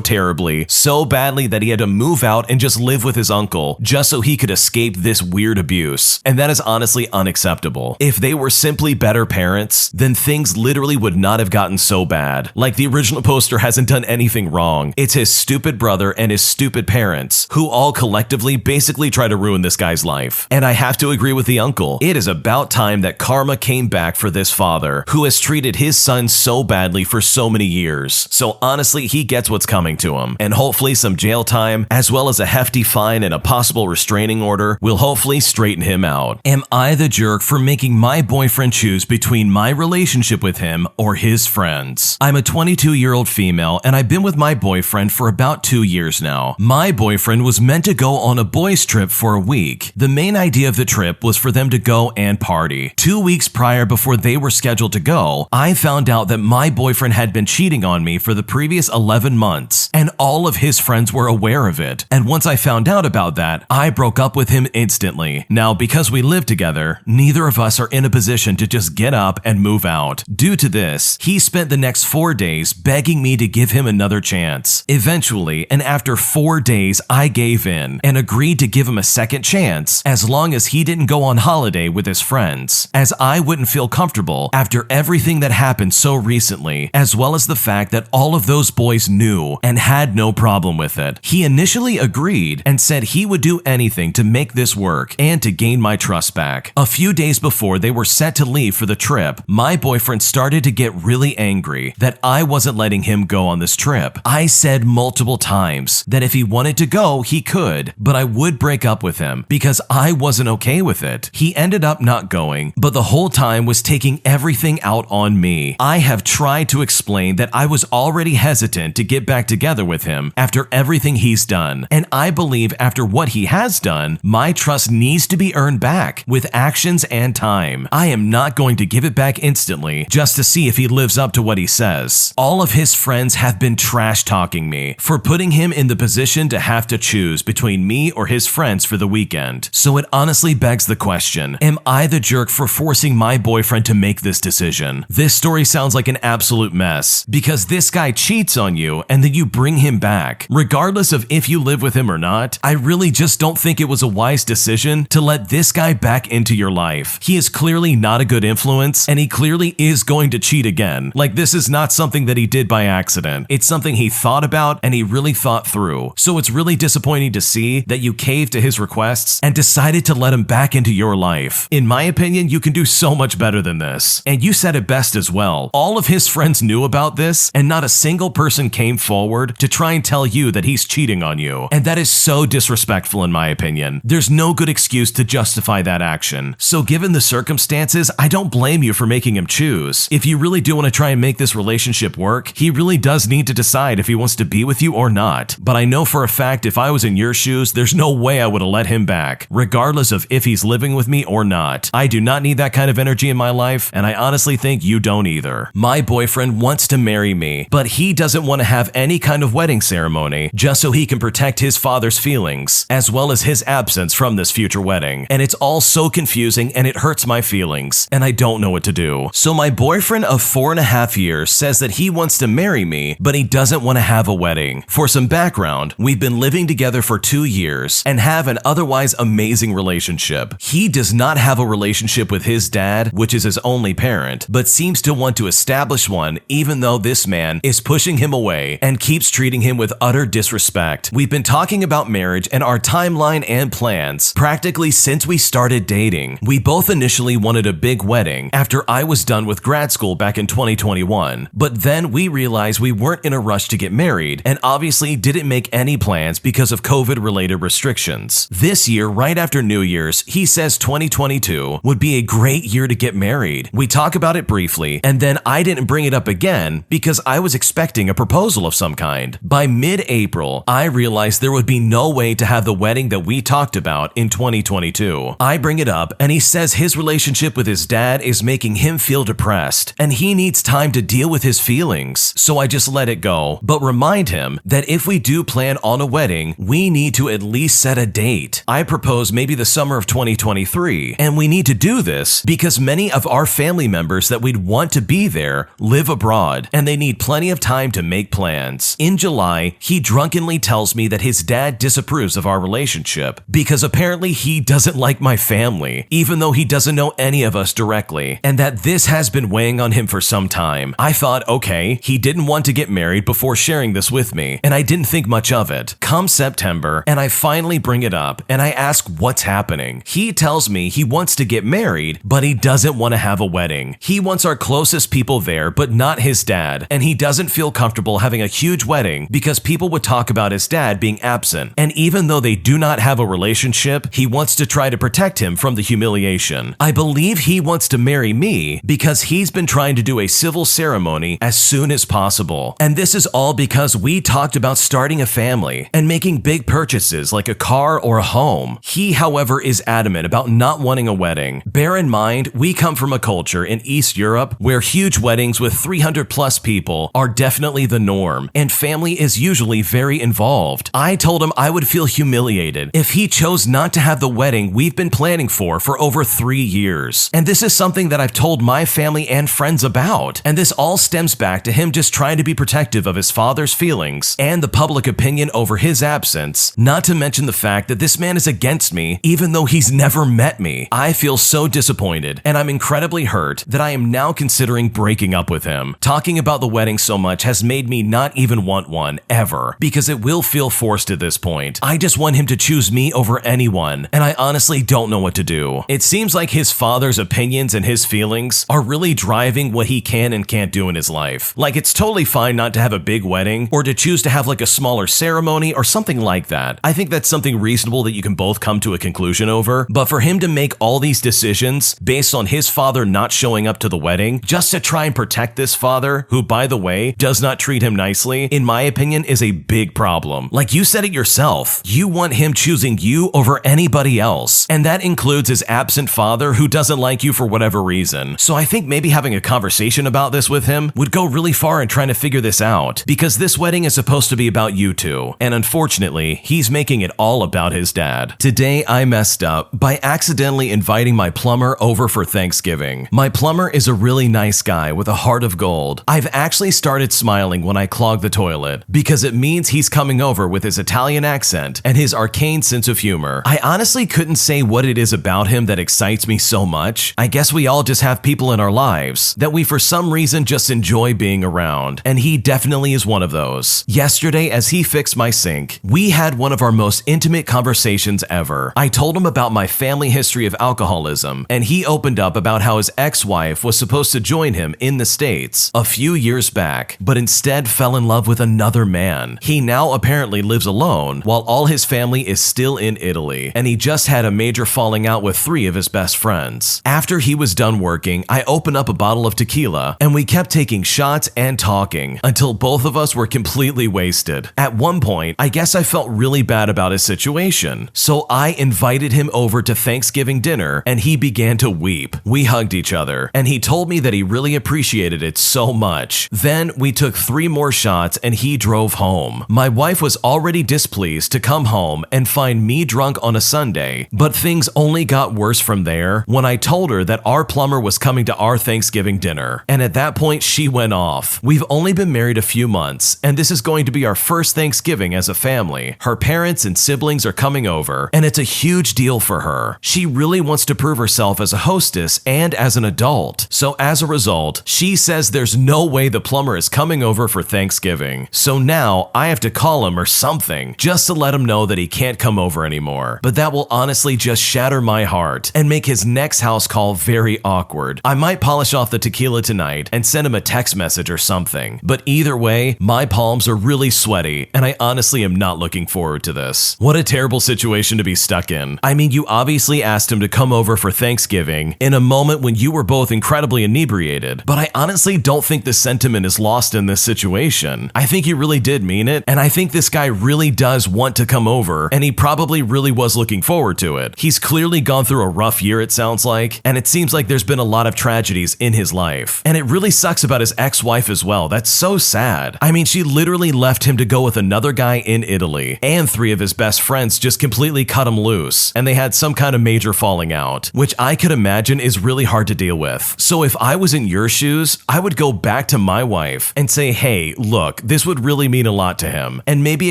terribly, so badly that he had to move out and just live with his uncle just so he could escape this weird abuse. And that is honestly unacceptable. If they were simply better parents, then things literally would not have gotten so bad. Like the original poster hasn't done anything wrong. It's his stupid brother and his stupid parents who all collectively basically try to ruin this guy's life. And I have to agree with the uncle. It is about time that karma came back for this father who has treated his son so badly for so many years. So honestly, he gets what's coming to him, and hopefully some jail time as well as a hefty fine and a possible restraining order will hopefully straighten him out. Am I the jerk for making my boyfriend choose between my relationship with him or his friends? I'm a 22-year-old female, and I've been with my boyfriend for about 2 years now. My boyfriend was meant to go on a boys' trip for a week. The main idea of the trip was for them to go and party. 2 weeks prior, before they were scheduled to go, I found out that my boyfriend had been cheating on me for the previous 11 months, and all of his friends were aware of it. And once I found out about that, I broke up with him instantly. Now, because we live together, neither of us are in a position to just get up and move out. Due to this, he spent the next 4 days begging me to give him another chance. Eventually, and after 4 days, I gave in and agreed to give him a second chance as long as he didn't go on holiday with his friends, as I wouldn't feel comfortable after everything that happened so recently, as well as the fact that all of those boys knew and had no problem with it. He initially agreed and said he would do anything to make this work and to gain my trust back. A few days before they were set to leave for the trip, my boyfriend started to get really angry that I wasn't letting him go on this trip. I said multiple times that if he wanted to go, he could, but I would break up with him because I wasn't okay with it. He ended up not going, but the whole time was taking everything out on me. I have tried to explain that I was already hesitant to get back together with him after everything he's done, and I believe after what he has done, my trust needs to be earned back with actions and time. I am not going to give it back instantly just to see if he lives up to what he says. All of his friends have been trash talking stalking me, for putting him in the position to have to choose between me or his friends for the weekend. So it honestly begs the question, am I the jerk for forcing my boyfriend to make this decision? This story sounds like an absolute mess, because this guy cheats on you and then you bring him back. Regardless of if you live with him or not, I really just don't think it was a wise decision to let this guy back into your life. He is clearly not a good influence, and he clearly is going to cheat again. Like, this is not something that he did by accident. It's something he thought about and he really thought through. So it's really disappointing to see that you caved to his requests and decided to let him back into your life. In my opinion, you can do so much better than this. And you said it best as well. All of his friends knew about this, and not a single person came forward to try and tell you that he's cheating on you. And that is so disrespectful in my opinion. There's no good excuse to justify that action. So given the circumstances, I don't blame you for making him choose. If you really do want to try and make this relationship work, he really does need to decide if he wants to be with you or not. But I know for a fact if I was in your shoes, there's no way I would have let him back, regardless of if he's living with me or not. I do not need that kind of energy in my life, and I honestly think you don't either. My boyfriend wants to marry me, but he doesn't want to have any kind of wedding ceremony just so he can protect his father's feelings, as well as his absence from this future wedding. And it's all so confusing and it hurts my feelings, and I don't know what to do. So my boyfriend of 4.5 years says that he wants to marry me, but he doesn't want to have a wedding. For some background, we've been living together for 2 years and have an otherwise amazing relationship. He does not have a relationship with his dad, which is his only parent, but seems to want to establish one even though this man is pushing him away and keeps treating him with utter disrespect. We've been talking about marriage and our timeline and plans practically since we started dating. We both initially wanted a big wedding after I was done with grad school back in 2021, but then we realized we weren't in a rush to get married and obviously didn't make any plans because of COVID-related restrictions. This year, right after New Year's, he says 2022 would be a great year to get married. We talk about it briefly, and then I didn't bring it up again because I was expecting a proposal of some kind. By mid-April, I realized there would be no way to have the wedding that we talked about in 2022. I bring it up, and he says his relationship with his dad is making him feel depressed, and he needs time to deal with his feelings. So I just let it go, but remind him that if we do plan on a wedding, we need to at least set a date. I propose maybe the summer of 2023, and we need to do this because many of our family members that we'd want to be there live abroad, and they need plenty of time to make plans. In July, he drunkenly tells me that his dad disapproves of our relationship because apparently he doesn't like my family, even though he doesn't know any of us directly, and that this has been weighing on him for some time. I thought, okay, he didn't want to get married before sharing this with me, and I didn't think much of it. Come September, and I finally bring it up, and I ask what's happening. He tells me he wants to get married, but he doesn't want to have a wedding. He wants our closest people there, but not his dad, and he doesn't feel comfortable having a huge wedding because people would talk about his dad being absent. And even though they do not have a relationship, he wants to try to protect him from the humiliation. I believe he wants to marry me because he's been trying to do a civil ceremony as soon as possible. And this is all because we talked about starting a family and making big purchases like a car or a home. He, however, is adamant about not wanting a wedding. Bear in mind, we come from a culture in East Europe where huge weddings with 300 plus people are definitely the norm, and family is usually very involved. I told him I would feel humiliated if he chose not to have the wedding we've been planning for over 3 years. And this is something that I've told my family and friends about. And this all stems back to him just trying to be protective of his father's feelings and the public opinion over his absence, not to mention the fact that this man is against me even though he's never met me. I feel so disappointed, and I'm incredibly hurt that I am now considering breaking up with him. Talking about the wedding so much has made me not even want one, ever, because it will feel forced at this point. I just want him to choose me over anyone, and I honestly don't know what to do. It seems like his father's opinions and his feelings are really driving what he can and can't do in his life. Like, it's totally fine not to have a big wedding or to choose to have like a smaller ceremony or something like that. I think that's something reasonable that you can both come to a conclusion over, but for him to make all these decisions based on his father not showing up to the wedding just to try and protect this father, who by the way does not treat him nicely, in my opinion is a big problem. Like you said it yourself, you want him choosing you over anybody else, and that includes his absent father who doesn't like you for whatever reason. So I think maybe having a conversation about this with him would go really far in trying to figure this out, because because this wedding is supposed to be about you two, and unfortunately, he's making it all about his dad. Today, I messed up by accidentally inviting my plumber over for Thanksgiving. My plumber is a really nice guy with a heart of gold. I've actually started smiling when I clog the toilet because it means he's coming over with his Italian accent and his arcane sense of humor. I honestly couldn't say what it is about him that excites me so much. I guess we all just have people in our lives that we for some reason just enjoy being around, and he definitely is one of those. Yesterday, as he fixed my sink, we had one of our most intimate conversations ever. I told him about my family history of alcoholism, and he opened up about how his ex-wife was supposed to join him in the States a few years back, but instead fell in love with another man. He now apparently lives alone, while all his family is still in Italy, and he just had a major falling out with 3 of his best friends. After he was done working, I opened up a bottle of tequila, and we kept taking shots and talking until both of us were completely wasted. At one point, I guess I felt really bad about his situation, so I invited him over to Thanksgiving dinner, and he began to weep. We hugged each other, and he told me that he really appreciated it so much. Then we took 3 more shots, and he drove home. My wife was already displeased to come home and find me drunk on a Sunday, but things only got worse from there when I told her that our plumber was coming to our Thanksgiving dinner, and at that point she went off. We've only been married a few months, and this is going to be our first Thanksgiving as a family. Her parents and siblings are coming over, and it's a huge deal for her. She really wants to prove herself as a hostess and as an adult, so as a result, she says there's no way the plumber is coming over for Thanksgiving. So now I have to call him or something just to let him know that he can't come over anymore. But that will honestly just shatter my heart and make his next house call very awkward. I might polish off the tequila tonight and send him a text message or something. But either way, my palms are really sweaty, and I honestly am not looking forward to this. What a terrible situation to be stuck in. I mean, you obviously asked him to come over for Thanksgiving in a moment when you were both incredibly inebriated, but I honestly don't think the sentiment is lost in this situation. I think he really did mean it, and I think this guy really does want to come over, and he probably really was looking forward to it. He's clearly gone through a rough year, it sounds like, and it seems like there's been a lot of tragedies in his life. And it really sucks about his ex-wife as well. That's so sad. I mean, she literally left him to go with another guy in Italy, and 3 of his best friends just completely cut him loose, and they had some kind of major falling out, which I could imagine is really hard to deal with. So if I was in your shoes, I would go back to my wife and say, hey, look, this would really mean a lot to him, and maybe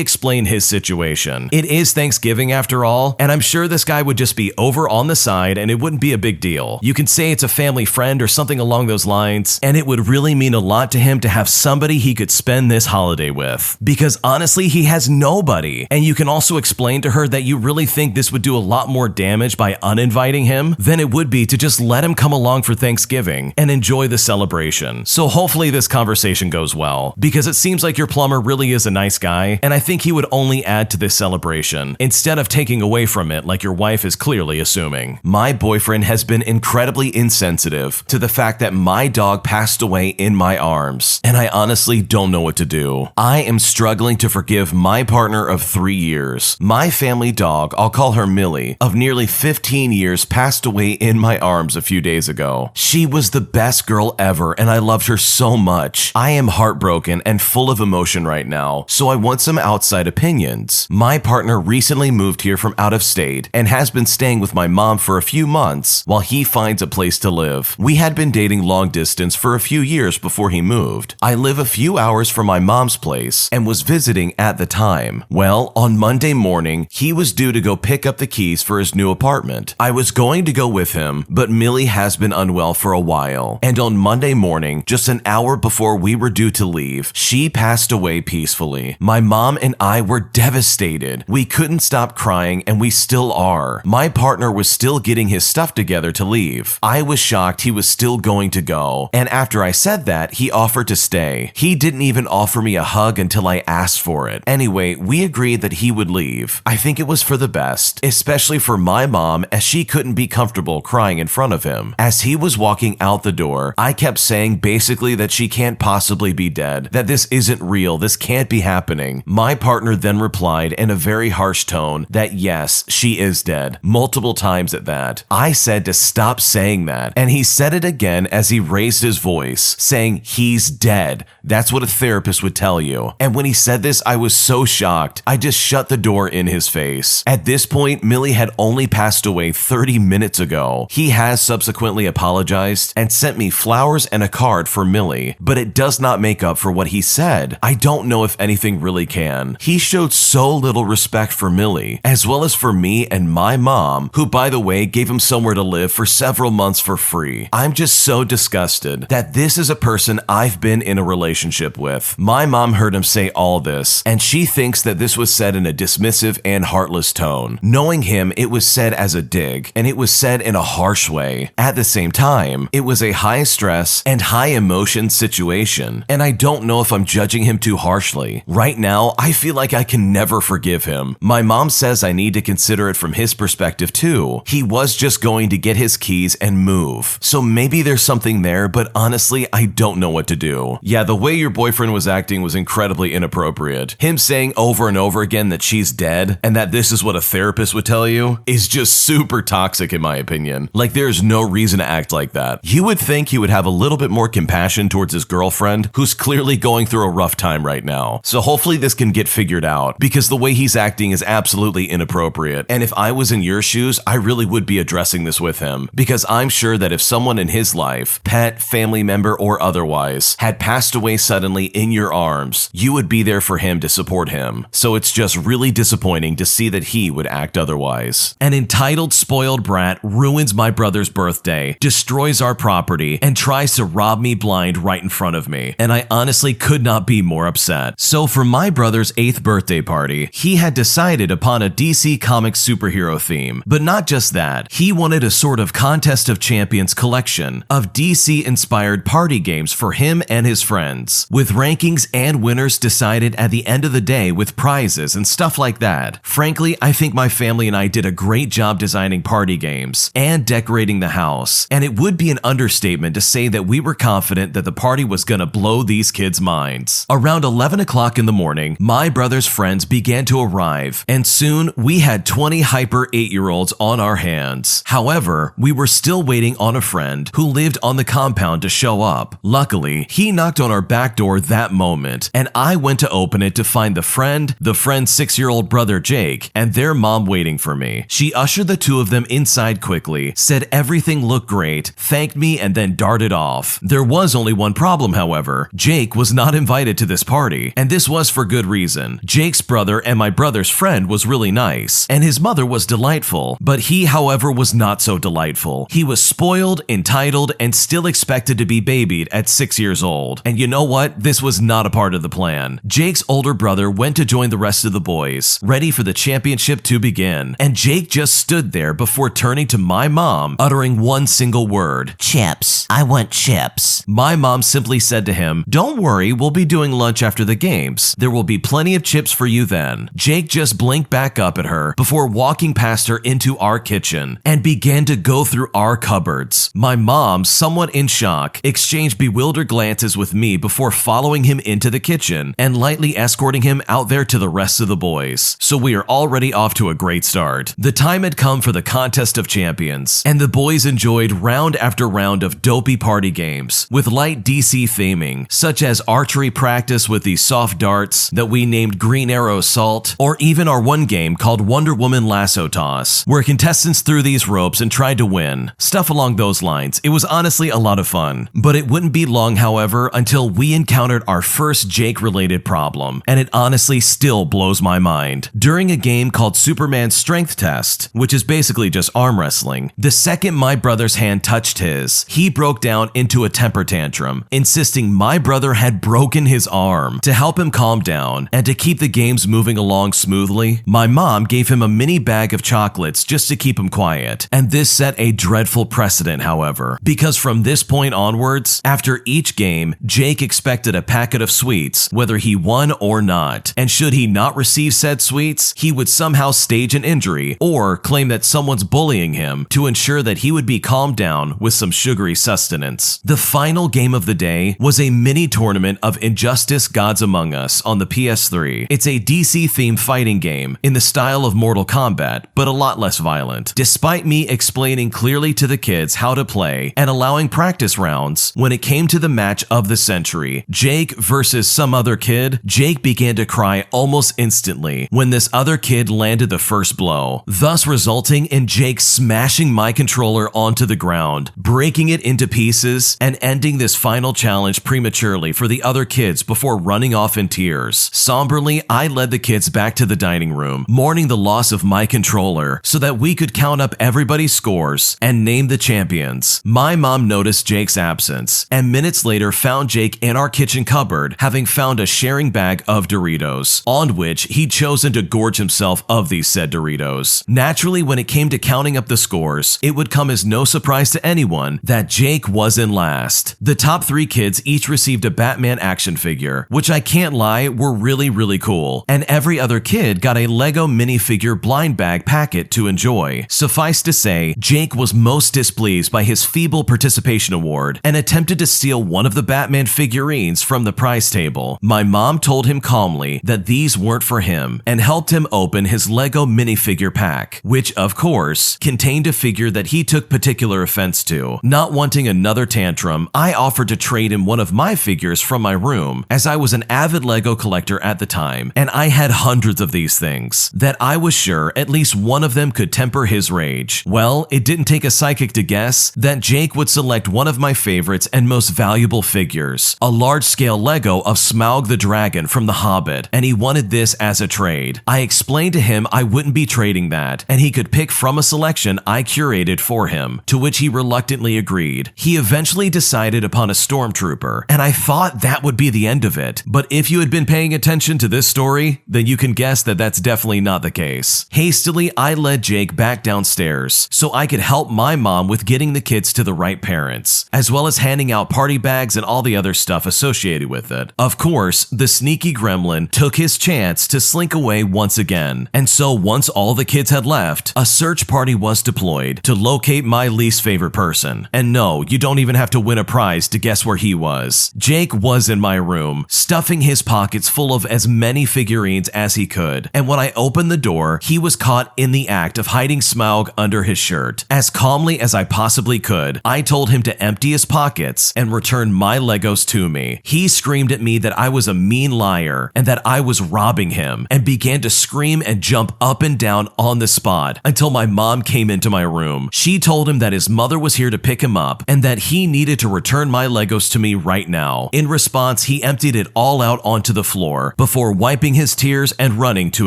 explain his situation. It is Thanksgiving after all, and I'm sure this guy would just be over on the side and it wouldn't be a big deal. You can say it's a family friend or something along those lines, and it would really mean a lot to him to have somebody he could spend this holiday with. Because honestly, he has nobody. And you can also explain to her that you really think this would do a lot more damage by uninviting him than it would be to just let him come along for Thanksgiving and enjoy the celebration. So hopefully this conversation goes well, because it seems like your plumber really is a nice guy, and I think he would only add to this celebration instead of taking away from it like your wife is clearly assuming. My boyfriend has been incredibly insensitive to the fact that my dog passed away in my arms, and I honestly don't know what to do. I am struggling to forgive my partner of 3 years. My family dog, I'll call her Millie, of nearly 15 years passed away in my arms a few days ago. She was the best girl ever, and I loved her so much. I am heartbroken and full of emotion right now, so I want some outside opinions. My partner recently moved here from out of state and has been staying with my mom for a few months while he finds a place to live. We had been dating long distance for a few years before he moved. I live a few hours from my mom's place and was visiting at the time. Well, on Monday morning, he was due to go pick up the keys for his new apartment. I was going to go with him, but Millie has been unwell for a while, and on Monday morning, just an hour before we were due to leave, she passed away peacefully. My mom and I were devastated. We couldn't stop crying, and we still are. My partner was still getting his stuff together to leave. I was shocked he was still going to go, and after I said that, he offered to stay. He didn't even offer me a hug until I asked for it. Anyway, we agreed that he would leave. I think it was for the best, especially for my mom, as she couldn't be comfortable crying in front of him. As he was walking out the door, I kept saying basically that she can't possibly be dead, that this isn't real, this can't be happening. My partner then replied in a very harsh tone that yes, she is dead, multiple times at that. I said to stop saying that, and he said it again as he raised his voice, saying he's dead. That's what a therapist therapist would tell you. And when he said this, I was so shocked, I just shut the door in his face. At this point, Millie had only passed away 30 minutes ago. He has subsequently apologized and sent me flowers and a card for Millie, but it does not make up for what he said. I don't know if anything really can. He showed so little respect for Millie, as well as for me and my mom, who, by the way, gave him somewhere to live for several months for free. I'm just so disgusted that this is a person I've been in a relationship with. My mom heard him say all this, and she thinks that this was said in a dismissive and heartless tone. Knowing him, it was said as a dig, and it was said in a harsh way. At the same time, it was a high stress and high emotion situation, and I don't know if I'm judging him too harshly. Right now, I feel like I can never forgive him. My mom says I need to consider it from his perspective too. He was just going to get his keys and move. So maybe there's something there, but honestly, I don't know what to do. Yeah, the way your boyfriend was acting was incredibly inappropriate. Him saying over and over again that she's dead and that this is what a therapist would tell you is just super toxic in my opinion. Like, there's no reason to act like that. You would think he would have a little bit more compassion towards his girlfriend, who's clearly going through a rough time right now. So hopefully this can get figured out, because the way he's acting is absolutely inappropriate. And if I was in your shoes, I really would be addressing this with him, because I'm sure that if someone in his life, pet, family member, or otherwise, had passed away suddenly in your arms, you would be there for him to support him. So it's just really disappointing to see that he would act otherwise. An entitled, spoiled brat ruins my brother's birthday, destroys our property, and tries to rob me blind right in front of me. And I honestly could not be more upset. So for my brother's 8th birthday party, he had decided upon a DC Comics superhero theme. But not just that, he wanted a sort of Contest of Champions collection of DC-inspired party games for him and his friends, with rankings and winners decided at the end of the day with prizes and stuff like that. Frankly, I think my family and I did a great job designing party games and decorating the house, and it would be an understatement to say that we were confident that the party was gonna blow these kids' minds. Around 11 o'clock in the morning, my brother's friends began to arrive, and soon we had 20 hyper 8-year-olds on our hands. However, we were still waiting on a friend who lived on the compound to show up. Luckily, he knocked on our back door that moment, and I went to open it to find the friend's 6-year-old brother Jake, and their mom waiting for me. She ushered the two of them inside quickly, said everything looked great, thanked me, and then darted off. There was only one problem, however. Jake was not invited to this party, and this was for good reason. Jake's brother and my brother's friend was really nice, and his mother was delightful, but he, however, was not so delightful. He was spoiled, entitled, and still expected to be babied at 6 years old. And you know what? This was not a part of the plan. Jake's older brother went to join the rest of the boys, ready for the championship to begin, and Jake just stood there before turning to my mom, uttering one single word: "Chips. I want chips." My mom simply said to him, "Don't worry, we'll be doing lunch after the games. There will be plenty of chips for you then." Jake just blinked back up at her before walking past her into our kitchen and began to go through our cupboards. My mom, somewhat in shock, exchanged bewildered glances with me before following him into the kitchen and lightly escorting him out there to the rest of the boys. So we are already off to a great start. The time had come for the Contest of Champions, and the boys enjoyed round after round of dopey party games with light DC theming, such as archery practice with these soft darts that we named Green Arrow Assault, or even our one game called Wonder Woman Lasso Toss, where contestants threw these ropes and tried to win. Stuff along those lines. It was honestly a lot of fun. But it wouldn't be long, however, until we encountered our first Jake-related problem, and it honestly still blows my mind. During a game called Superman's Strength Test, which is basically just arm wrestling, the second my brother's hand touched his, he broke down into a temper tantrum, insisting my brother had broken his arm. To help him calm down and to keep the games moving along smoothly, my mom gave him a mini bag of chocolates just to keep him quiet, and this set a dreadful precedent, however, because from this point onwards, after each game, Jake expected a packet of sweets, whether he won or not, and should he not receive said sweets, he would somehow stage an injury or claim that someone's bullying him to ensure that he would be calmed down with some sugary sustenance. The final game of the day was a mini tournament of Injustice Gods Among Us on the PS3. It's a DC-themed fighting game in the style of Mortal Kombat, but a lot less violent. Despite me explaining clearly to the kids how to play and allowing practice rounds, when it came to the match of the century, Jake versus some other kid, Jake began to cry almost instantly when this other kid landed the first blow, thus resulting in Jake smashing my controller onto the ground, breaking it into pieces, and ending this final challenge prematurely for the other kids before running off in tears. Somberly, I led the kids back to the dining room, mourning the loss of my controller so that we could count up everybody's scores and name the champions. My mom noticed Jake's absence and minutes later found Jake in our kitchen cupboard, having found a sharing bag of Doritos, on which he'd chosen to gorge himself of these said Doritos. Naturally, when it came to counting up the scores, it would come as no surprise to anyone that Jake was in last. The top 3 kids each received a Batman action figure, which I can't lie were really cool, and every other kid got a Lego minifigure blind bag packet to enjoy. Suffice to say, Jake was most displeased by his feeble participation award and attempted to steal one of the Batman figurines from the prize table. My mom told him calmly that these weren't for him and helped him open his Lego minifigure pack, which of course contained a figure that he took particular offense to. Not wanting another tantrum, I offered to trade him one of my figures from my room, as I was an avid Lego collector at the time and I had hundreds of these things, that I was sure at least one of them could temper his rage. Well, it didn't take a psychic to guess that Jake would select one of my favorites and most valuable figures, a large-scale Lego of Smaug the Dragon from The Hobbit, and he wanted this as a trade. I explained to him I wouldn't be trading that, and he could pick from a selection I curated for him, to which he reluctantly agreed. He eventually decided upon a stormtrooper, and I thought that would be the end of it, but if you had been paying attention to this story, then you can guess that that's definitely not the case. Hastily, I led Jake back downstairs so I could help my mom with getting the kids to the right parents, as well as handing out party bags and all the other stuff associated with it. Of course, the sneaky gremlin took his chance to slink away once again, and so once all the kids had left, a search party was deployed to locate my least favorite person. And no, you don't even have to win a prize to guess where he was. Jake was in my room, stuffing his pockets full of as many figurines as he could, and when I opened the door, he was caught in the act of hiding Smaug under his shirt. As calmly as I possibly could, I told him to empty his pockets and return my Legos to me. He screamed at me that I was a mean liar and that I was robbing him, and began to scream and jump up and down on the spot until my mom came into my room. She told him that his mother was here to pick him up and that he needed to return my Legos to me right now. In response, he emptied it all out onto the floor before wiping his tears and running to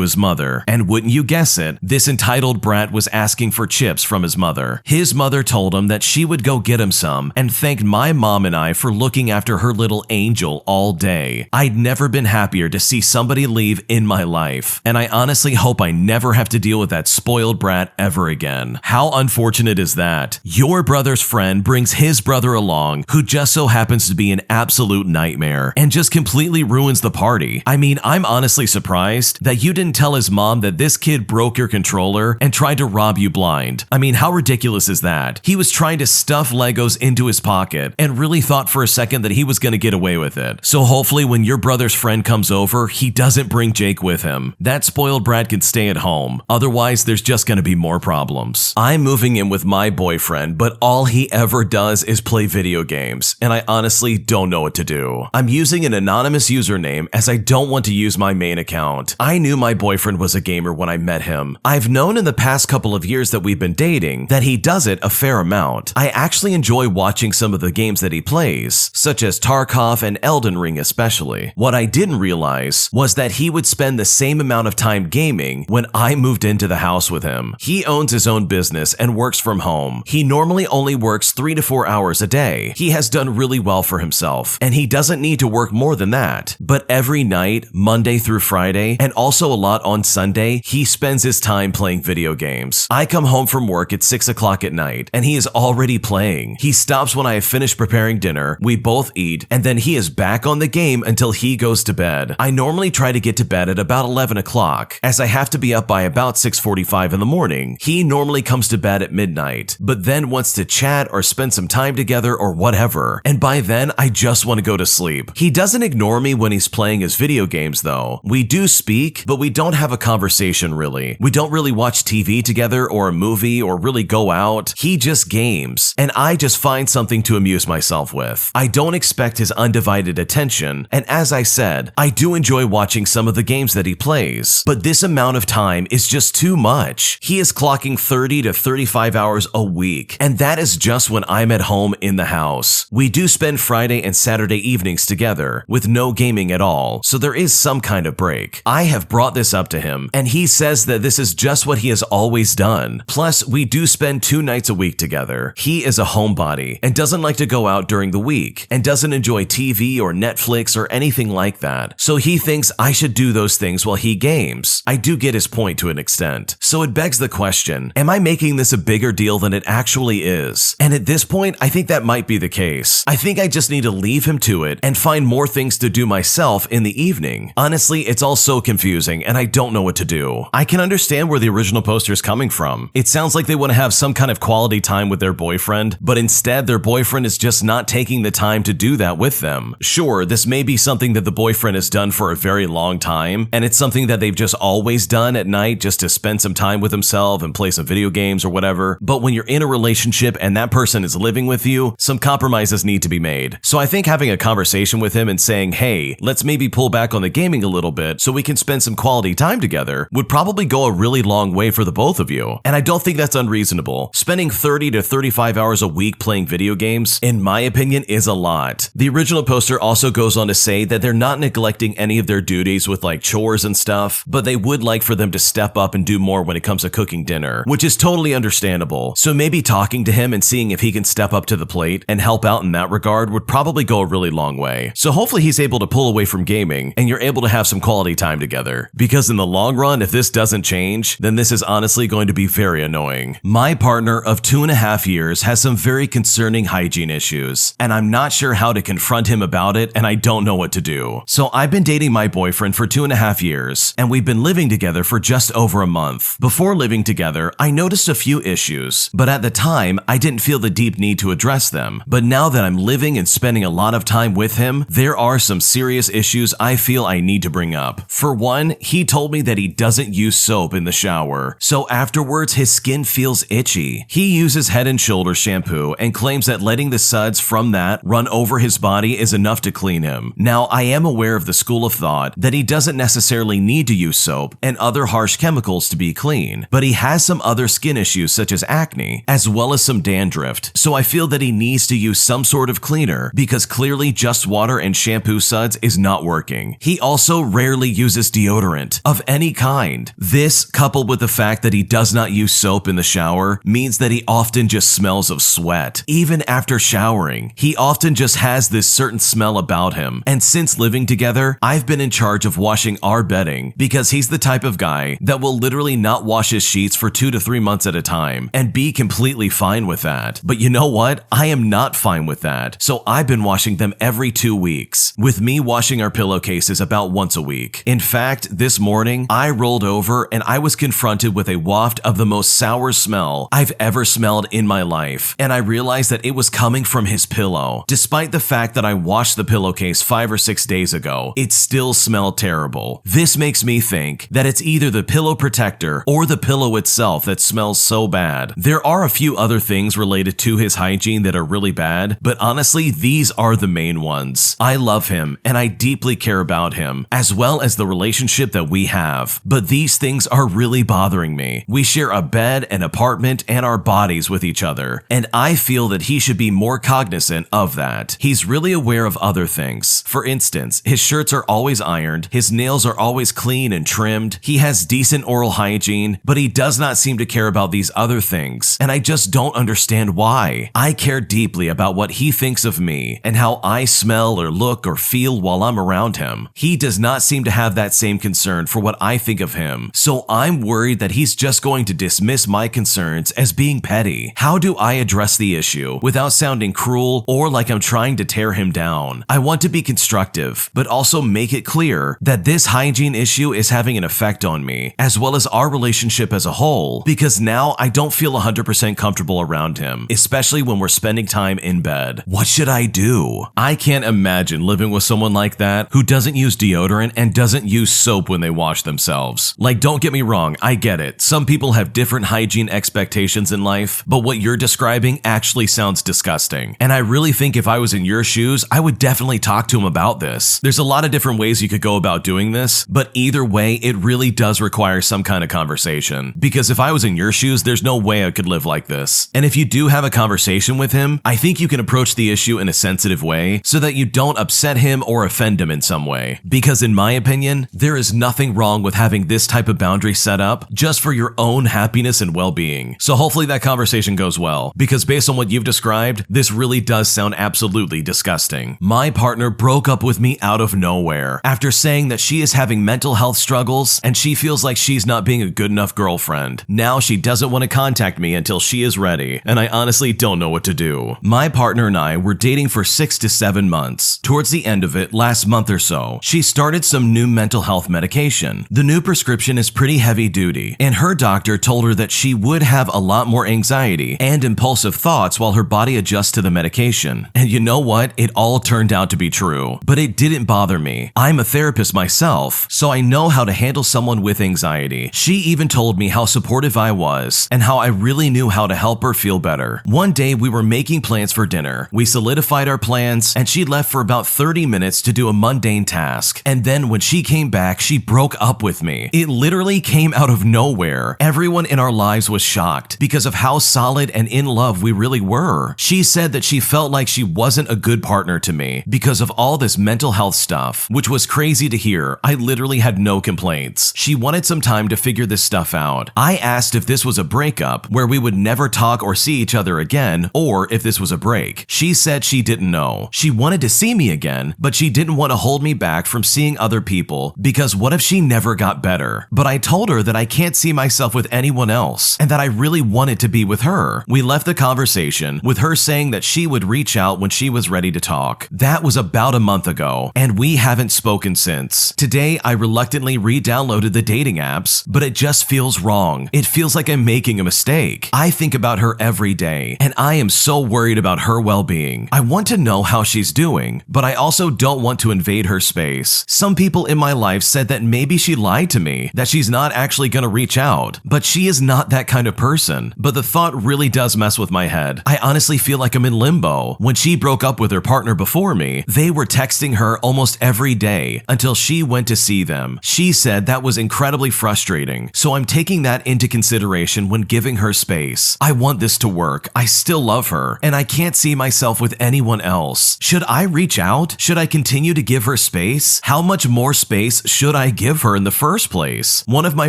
his mother. And wouldn't you guess it, this entitled brat was asking for chips from his mother. His mother told him that she would go get him some and thanked my mom and I for looking after her little angel all day. I'd never been happier to see somebody leave in my life, and I honestly hope I never have to deal with that spoiled brat ever again. How unfortunate is that? Your brother's friend brings his brother along, who just so happens to be an absolute nightmare, and just completely ruins the party. I mean, I'm honestly surprised that you didn't tell his mom that this kid broke your controller and tried to rob you blind. I mean, how ridiculous is that? He was trying to stuff Legos into his pocket and really thought for a second that he was going to get away with it. So hopefully when your brother's friend comes over, he doesn't bring Jake with him. That spoiled brat can stay at home. Otherwise, there's just going to be more problems. I'm moving in with my boyfriend, but all he ever does is play video games, and I honestly don't know what to do. I'm using an anonymous username as I don't want to use my main account. I knew my boyfriend was a gamer when I met him. I've known in the past couple of years that we've been dating that he does it a fair amount. I actually enjoy watching some of the games that he plays, such as Tarkov and Elden Ring especially. What I didn't realize was that he would spend the same amount of time gaming when I moved into the house with him. He owns his own business and works from home. He normally only works 3 to 4 hours a day. He has done really well for himself, and he doesn't need to work more than that. But every night, Monday through Friday, and also a lot on Sunday, he spends his time playing video games. I come home from work at 6 o'clock at night, and he is already playing. He stops when I have finished preparing dinner, we both eat, and then he is back on the game until he goes to bed. I normally try to get to bed at about 11 o'clock, as I have to be up by about 6:45 in the morning. He normally comes to bed at midnight, but then wants to chat or spend some time together or whatever, and by then I just want to go to sleep. He doesn't ignore me when he's playing his video games though. We do speak, but we don't have a conversation really. We don't really watch TV together or a movie or really go out. He just games, and I just find something to amuse myself with. I don't expect his undivided attention, and as I said, I do enjoy watching some of the games that he plays, but this amount of time is just too much. He is clocking 30 to 35 hours a week, and that is just when I'm at home in the house. We do spend Friday and Saturday evenings together, with no gaming at all, so there is some kind of break. I have brought this up to him, and he says that this is just what he has always done. Plus, we do spend 2 nights a week together. He is a homebody, and doesn't like to go out during the week, and doesn't enjoy TV or Netflix or anything like that. So he thinks I should do those things while he games. I do get his point to an extent. So it begs the question, am I making this a bigger deal than it actually is? And at this point, I think that might be the case. I think I just need to leave him to it and find more things to do myself in the evening. Honestly, it's all so confusing and I don't know what to do. I can understand where the original poster is coming from. It sounds like they want to have some kind of quality time with their boyfriend, but instead their boyfriend is just not taking the time to do that with them. Sure, this may be something that the boyfriend has done for a very long time, and it's something that they've just always done at night just to spend some time with himself and play some video games or whatever. But when you're in a relationship and that person is living with you, some compromises need to be made. So I think having a conversation with him and saying, hey, let's maybe pull back on the gaming a little bit so we can spend some quality time together would probably go a really long way for the both of you. And I don't think that's unreasonable. Spending 30 to 35 hours a week playing video games, in my opinion, is a lot. The original poster also goes on to say that they're not neglecting any of their duties with like chores and stuff, but they would like for them to step up and do more when it comes to cooking dinner, which is totally understandable. So maybe talking to him and seeing if he can step up to the plate and help out in that regard would probably go a really long way. So hopefully he's able to pull away from gaming and you're able to have some quality time together. Because in the long run, if this doesn't change, then this is honestly going to be very annoying. My partner of 2.5 years has some very concerning hygiene issues, and I'm not sure how to confront him about it, and I don't know what to do. So I've been dating my boyfriend for 2.5 years, and we've been living together for just over a month. Before living together, I noticed a few issues, but at the time, I didn't feel the deep need to address them. But now that I'm living and spending a lot of time with him, there are some serious issues I feel I need to bring up. For one, he told me that he doesn't use soap in the shower, so afterwards his skin feels itchy. He uses Head & Shoulders shampoo and claims that letting the suds from that run over his body is enough to clean him. Now, I am aware of the school of thought that he doesn't necessarily need to use soap and other harsh chemicals to be clean, but he has some other skin issues such as acne, as well as some dandruff, so I feel that he needs to use some sort of cleaner because clearly just water and shampoo suds is not working. He also rarely uses deodorant of any kind. This, coupled with the fact that he does not use soap in the shower, means that he often just smells of sweat. Even after showering, he often just has this certain smell about him. And since living together, I've been in charge of washing our bedding because he's the type of guy that will literally not wash his sheets for 2 to 3 months at a time and be completely fine with that. But you know what? I am not fine with that. So I've been washing them every 2 weeks, with me washing our pillowcases about once a week. In fact, this morning, I rolled over and I was confronted with a waft of the most sour smell I've ever smelled in my life, and I realized that it was coming from his pillow. Despite the fact that I washed the pillowcase 5 or 6 days ago, it still smelled terrible. This makes me think that it's either the pillow protector or the pillow itself that smells so bad. There are a few other things related to his hygiene that are really bad, but honestly, these are the main ones. I love him and I deeply care about him, as well as the relationship that we have. But these things are really bothering me. We share a bed, an apartment, and our bodies with each other, and I feel that he should be more cognizant of that. He's really aware of other things. For instance, his shirts are always ironed, his nails are always clean and trimmed, he has decent oral hygiene, but he does not seem to care about these other things, and I just don't understand why. I care deeply about what he thinks of me and how I smell or look or feel while I'm around him. He does not seem to have that same concern for what I think of him, so I'm worried that he's just going to dismiss my concerns as being petty. How do I address the issue without sounding cruel or like I'm trying to tear him down? I want to be constructive, but also make it clear that this hygiene issue is having an effect on me, as well as our relationship as a whole, because now I don't feel 100% comfortable around him, especially when we're spending time in bed. What should I do? I can't imagine living with someone like that who doesn't use deodorant and doesn't use soap when they wash themselves. Like, don't get me wrong, I get it. Some people have different hygiene expectations in life, but what you're describing actually sounds disgusting. And I really think if I was in your shoes, I would definitely talk to him about this. There's a lot of different ways you could go about doing this, but either way, it really does require some kind of conversation. Because if I was in your shoes, there's no way I could live like this. And if you do have a conversation with him, I think you can approach the issue in a sensitive way so that you don't upset him or offend him in some way. Because in my opinion, there is nothing wrong with having this type of boundary set up just for your own happiness and well-being. So hopefully that conversation goes well, because based on what you've described, this really does sound absolutely disgusting. My partner broke up with me out of nowhere after saying that she is having mental health struggles and she feels like she's not being a good enough girlfriend. Now she doesn't want to contact me until she is ready, and I honestly don't know what to do. My partner and I were dating for 6 to 7 months. Towards the end of it, last month or so, she started some new mental health medication. The new prescription is pretty heavy duty, and her doctor told her that she would have a lot more anxiety and impulsive thoughts while her body adjusts to the medication. And you know what? It all turned out to be true, but it didn't bother me. I'm a therapist myself, so I know how to handle someone with anxiety. She even told me how supportive I was and how I really knew how to help her feel better. One day we were making plans for dinner. We solidified our plans and she left for about 30 minutes to do a mundane task. And then when she came back, she broke up with me. It literally came out of nowhere. Everyone in our lives was shocked because of how solid and in love we really were. She said that she felt like she wasn't a good partner to me because of all this mental health stuff, which was crazy to hear. I literally had no complaints. She wanted some time to figure this stuff out. I asked if this was a breakup where we would never talk or see each other again, or if this was a break. She said she didn't know. She wanted to see me again, but she didn't want to hold me back from seeing other people because what if she never got better? But I told her that I can't see myself with anyone else and that I really wanted to be with her. We left the conversation with her saying that she would reach out when she was ready to talk. That was about a month ago, and we haven't spoken since. Today, I reluctantly re-downloaded the dating apps, but it just feels wrong. It feels like I'm making a mistake. I think about her every day, and I am so worried about her well-being. I want to know how she's doing, but I also don't want to invade her space. Some people in my life said that maybe she lied to me, that she's not actually gonna reach out, but she is not that kind of person. But the thought really does mess with my head. I honestly feel like I'm in limbo. When she broke up with her partner before me, they were texting her almost every day until she went to see them. She said that was incredibly frustrating, so I'm taking that into consideration when giving her space. I want this to work. I still love her, and I can't see myself with anyone else. Should I reach out? Should I continue to give her space? How much more space should I give her in the first place? One of my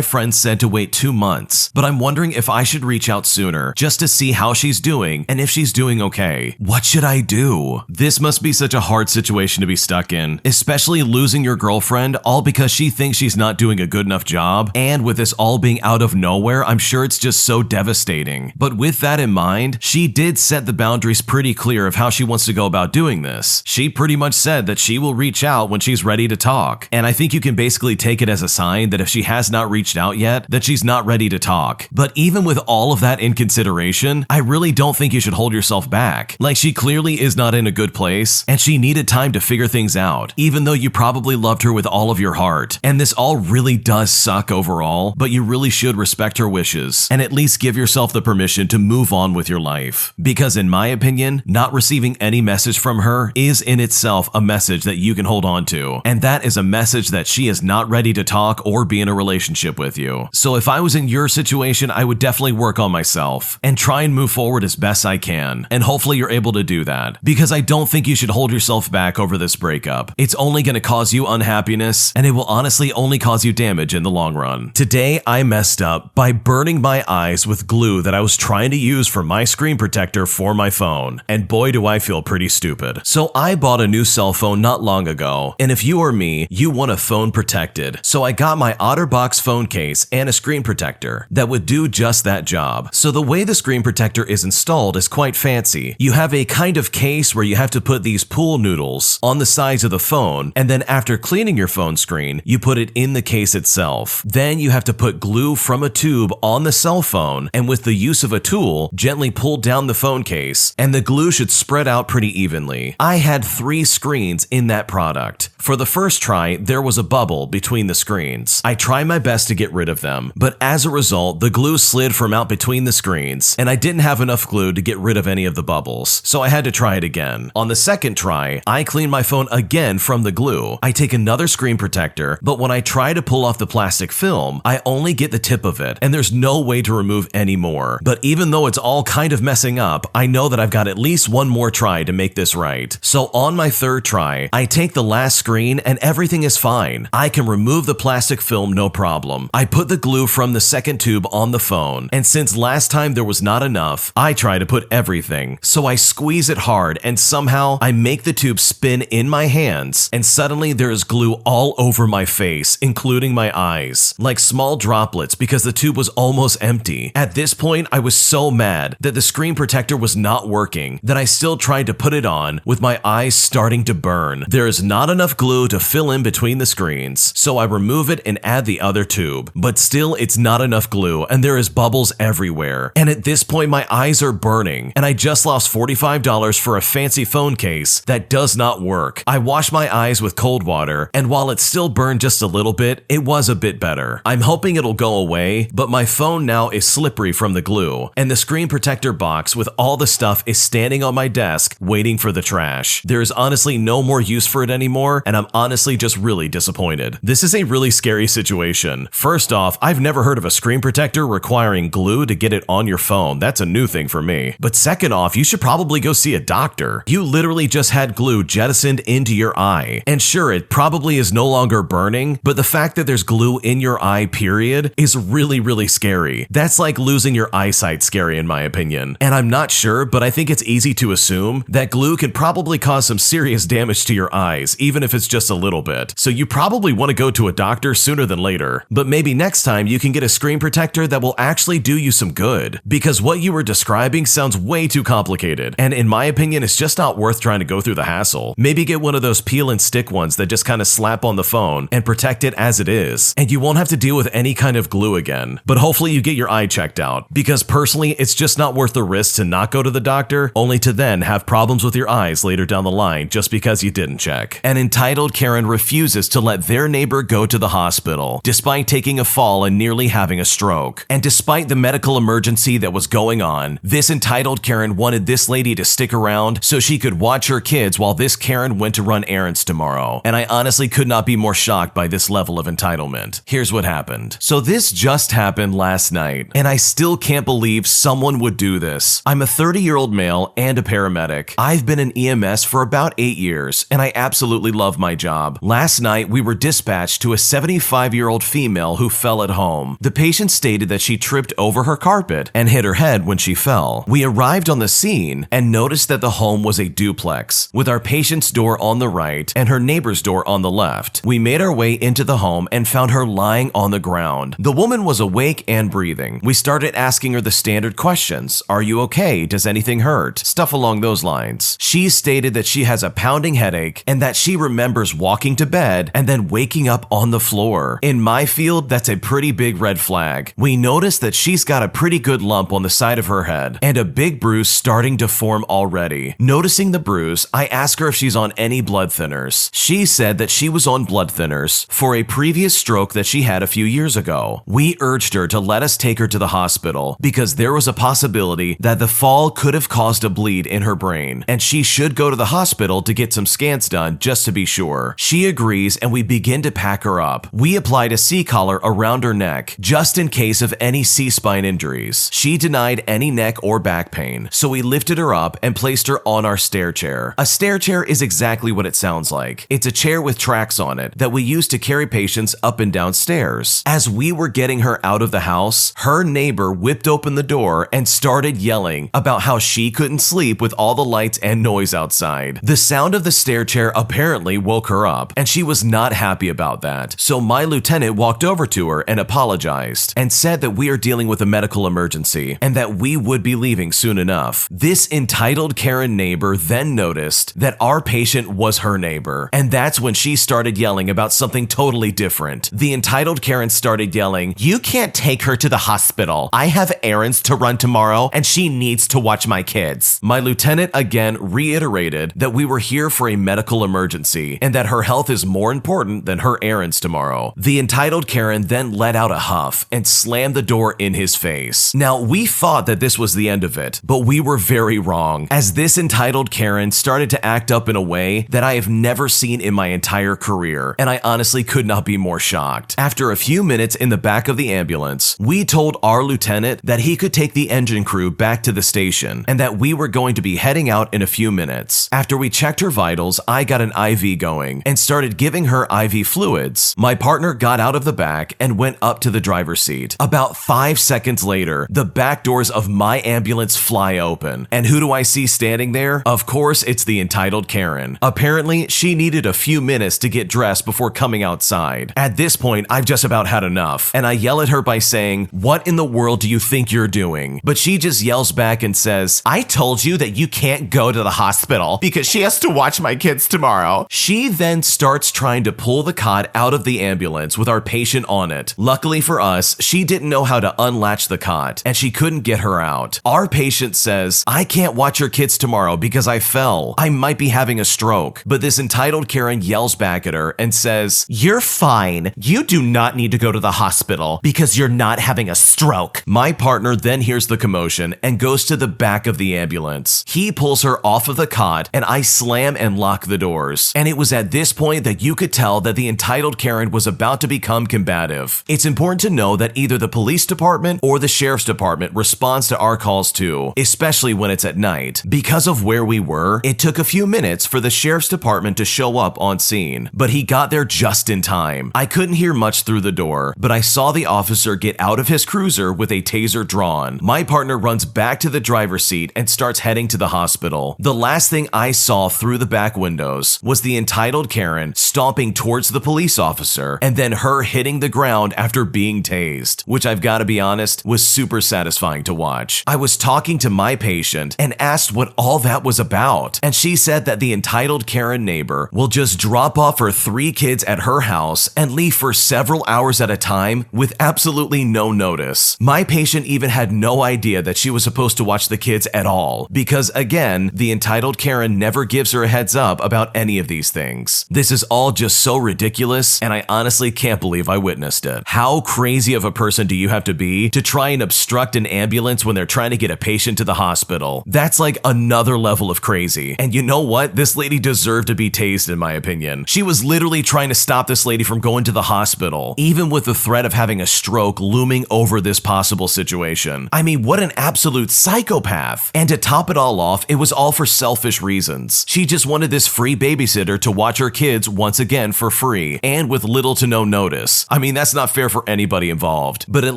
friends said to wait 2 months, but I'm wondering if I should reach out sooner just to see how she's doing and if she's doing okay. What should I do? This must be such a hard situation to be stuck in, especially losing your girlfriend all because she thinks she's not doing a good enough job, and with this all being out of nowhere, I'm sure it's just so devastating. But with that in mind, she did set the boundaries pretty clear of how she wants to go about doing this. She pretty much said that she will reach out when she's ready to talk, and I think you can basically take it as a sign that if she has not reached out yet, that she's not ready to talk. But even with all of that in consideration, I really don't think you should hold yourself back. Like, she clearly is not in a good place, and she needed time to figure things out, even though you probably loved her with all of your heart. And this all really does suck overall, but you really should respect her wishes and at least give yourself the permission to move on with your life. Because in my opinion, not receiving any message from her is in itself a message that you can hold on to. And that is a message that she is not ready to talk or be in a relationship with you. So if I was in your situation, I would definitely work on myself and try and move forward as best I can. And hopefully you're able to do that, because I don't think you should hold yourself back over this breakup. It's only going to cause you unhappiness, and it will honestly only cause you damage in the long run. Today, I messed up by burning my eyes with glue that I was trying to use for my screen protector for my phone. And boy, do I feel pretty stupid. So I bought a new cell phone not long ago, and if you are me, you want a phone protected. So I got my OtterBox phone case and a screen protector that would do just that job. So the way the screen protector is installed is quite fancy. You have a kind of case where you have to put these pool noodles on the sides of the phone, and then after cleaning your phone screen, you put it in the case itself. Then you have to put glue from a tube on the cell phone, and with the use of a tool, gently pull down the phone case, and the glue should spread out pretty evenly. I had 3 screens in that product. For the first try, there was a bubble between the screens. I tried my best to get rid of them, but as a result, the glue slid from out between the screens, and I didn't have enough glue to get rid of any of the bubbles, so I had to try it again. On the second try, I clean my phone again from the glue. I take another screen protector, but when I try to pull off the plastic film, I only get the tip of it, and there's no way to remove any more. But even though it's all kind of messing up, I know that I've got at least one more try to make this right. So on my third try, I take the last screen and everything is fine. I can remove the plastic film no problem. I put the glue from the second tube on the phone, and since last time there was not enough, I try to put everything. So I squeeze it hard and somehow I make the tube spin in my hands, and suddenly there is glue all over my face, including my eyes, like small droplets because the tube was almost empty. At this point, I was so mad that the screen protector was not working that I still tried to put it on with my eyes starting to burn. There is not enough glue to fill in between the screens, so I remove it and add the other tube, but still it's not enough glue and there is bubbles everywhere. And at this point, my eyes are burning and I just lost $45 for a fancy phone case that does not work. I wash my eyes with cold water, and while it still burned just a little bit, it was a bit better. I'm hoping it'll go away, but my phone now is slippery from the glue, and the screen protector box with all the stuff is standing on my desk waiting for the trash. There is honestly no more use for it anymore, and I'm honestly just really disappointed. This is a really scary situation. First off, I've never heard of a screen protector requiring glue to get it on your phone. That's a new thing for me. But second off, you should probably go see a doctor. You literally just had glue jettisoned into your eye. And sure, it probably is no longer burning, but the fact that there's glue in your eye, period, is really scary. That's like losing your eyesight scary in my opinion. And I'm not sure, but I think it's easy to assume that glue can probably cause some serious damage to your eyes, even if it's just a little bit. So you probably want to go to a doctor sooner than later. But maybe next time you can get a screen protector that will actually do you some good. Because what you were describing sounds way too complicated. And in my opinion, it's just not worth trying to go through the hassle. Maybe get one of those peel and stick ones that just kind of slap on the phone and protect it as it is. And you won't have to deal with any kind of glue again. But hopefully you get your eye checked out. Because personally, it's just not worth the risk to not go to the doctor, only to then have problems with your eyes later down the line just because you didn't check. An entitled Karen refuses to let their neighbor go to the hospital, despite taking a fall and nearly having a stroke. And despite the medical emergency that was going on, this entitled Karen wanted this lady to stick around so she could watch her kids while this Karen went to run errands tomorrow. And I honestly could not be more shocked by this level of entitlement. Here's what happened. So this just happened last night, and I still can't believe someone would do this. I'm a 30-year-old male and a paramedic. I've been in EMS for about 8 years, and I absolutely love my job. Last night, we were dispatched to a 75-year-old female who fell at home. The patient stated that she tripped over her carpet and hit her head when she fell. We arrived on the scene and noticed that the home was a duplex, with our patient's door on the right and her neighbor's door on the left. We made our way into the home and found her lying on the ground. The woman was awake and breathing. We started asking her the standard questions. Are you okay? Does anything hurt? Stuff along those lines. She stated that she has a pounding headache and that she remembers walking to bed and then waking up on the floor. In my field, that's a pretty big red flag. We noticed that she's got a pretty good lump on the side of her head and a big bruise starting to form already. Noticing the bruise, I asked her if she's on any blood thinners. She said that she was on blood thinners for a previous stroke that she had a few years ago. We urged her to let us take her to the hospital because there was a possibility that the fall could have caused a bleed in her brain, and she should go to the hospital to get some scans done just to be sure. She agrees, and we begin to pack her up. We applied a C-collar around her neck just in case of any C-spine injuries. She denied any neck or back pain, so we lifted her up and placed her on our stair chair. A stair chair is exactly what it sounds like. It's a chair with tracks on it that we use to carry patients up and down stairs. As we were getting her out of the house, her neighbor whipped open the door and started yelling about how she couldn't sleep with all the lights and noise outside. The sound of the stair chair apparently woke her up, and she was not happy about that. So my lieutenant walked over to her and apologized and said that we are dealing with a medical emergency and that we would be leaving soon enough. This entitled Karen neighbor then noticed that our patient was her neighbor, and that's when she started yelling about something totally different. The entitled Karen started yelling, "You can't take her to the hospital. I have errands to run tomorrow and she needs to watch my kids." My lieutenant again reiterated that we were here for a medical emergency and that her health is more important than her errands tomorrow. The entitled Karen then let out a huff and slammed the door in his face. Now, we thought that this was the end of it, but we were very wrong, as this entitled Karen started started to act up in a way that I have never seen in my entire career, and I honestly could not be more shocked. After a few minutes in the back of the ambulance, we told our lieutenant that he could take the engine crew back to the station and that we were going to be heading out in a few minutes. After we checked her vitals, I got an IV going and started giving her IV fluids. My partner got out of the back and went up to the driver's seat. About 5 seconds later, the back doors of my ambulance fly open. And who do I see standing there? Of course, it's the entitled Karen. Apparently, she needed a few minutes to get dressed before coming outside. At this point, I've just about had enough, and I yell at her by saying, "What in the world do you think you're doing?" But she just yells back and says, "I told you that you can't go to the hospital because she has to watch my kids tomorrow." She then starts trying to pull the cot out of the ambulance with our patient on it. Luckily for us, she didn't know how to unlatch the cot, and she couldn't get her out. Our patient says, "I can't watch your kids tomorrow because I fell. I might be having a stroke." But this entitled Karen yells back at her and says, "You're fine. You do not need to go to the hospital because you're not having a stroke." My partner then hears the commotion and goes to the back of the ambulance. He pulls her off of the cot, and I slam and lock the doors. And it was at this point that you could tell that the entitled Karen was about to become combative. It's important to know that either the police department or the sheriff's department responds to our calls too, especially when it's at night. Because of where we were, it took a few minutes for the sheriff's department to show up on scene, but he got there just in time. I couldn't hear much through the door, but I saw the officer get out of his cruiser with a taser drawn. My partner runs back to the driver's seat and starts heading to the hospital. The last thing I saw through the back windows was the entitled Karen stomping towards the police officer and then her hitting the ground after being tased, which I've got to be honest, was super satisfying to watch. I was talking to my patient and asked what all that was about, and she said that the entitled Karen neighbor will just drop off her 3 kids at her house and leave for several hours at a time with absolutely no notice. My patient even had no idea that she was supposed to watch the kids at all, because again, the entitled Karen never gives her a heads up about any of these things. This is all just so ridiculous, and I honestly can't believe I witnessed it. How crazy of a person do you have to be to try and obstruct an ambulance when they're trying to get a patient to the hospital? That's like another level of crazy. And you know what? This lady deserved to be tased, in my opinion. She was literally trying to stop this lady from going to the hospital, even with the threat of having a stroke looming over this possible situation. I mean, what an absolute psychopath. And to top it all off, it was all for selfish reasons. She just wanted this free babysitter to watch her kids once again for free and with little to no notice. I mean, that's not fair for anybody involved, but at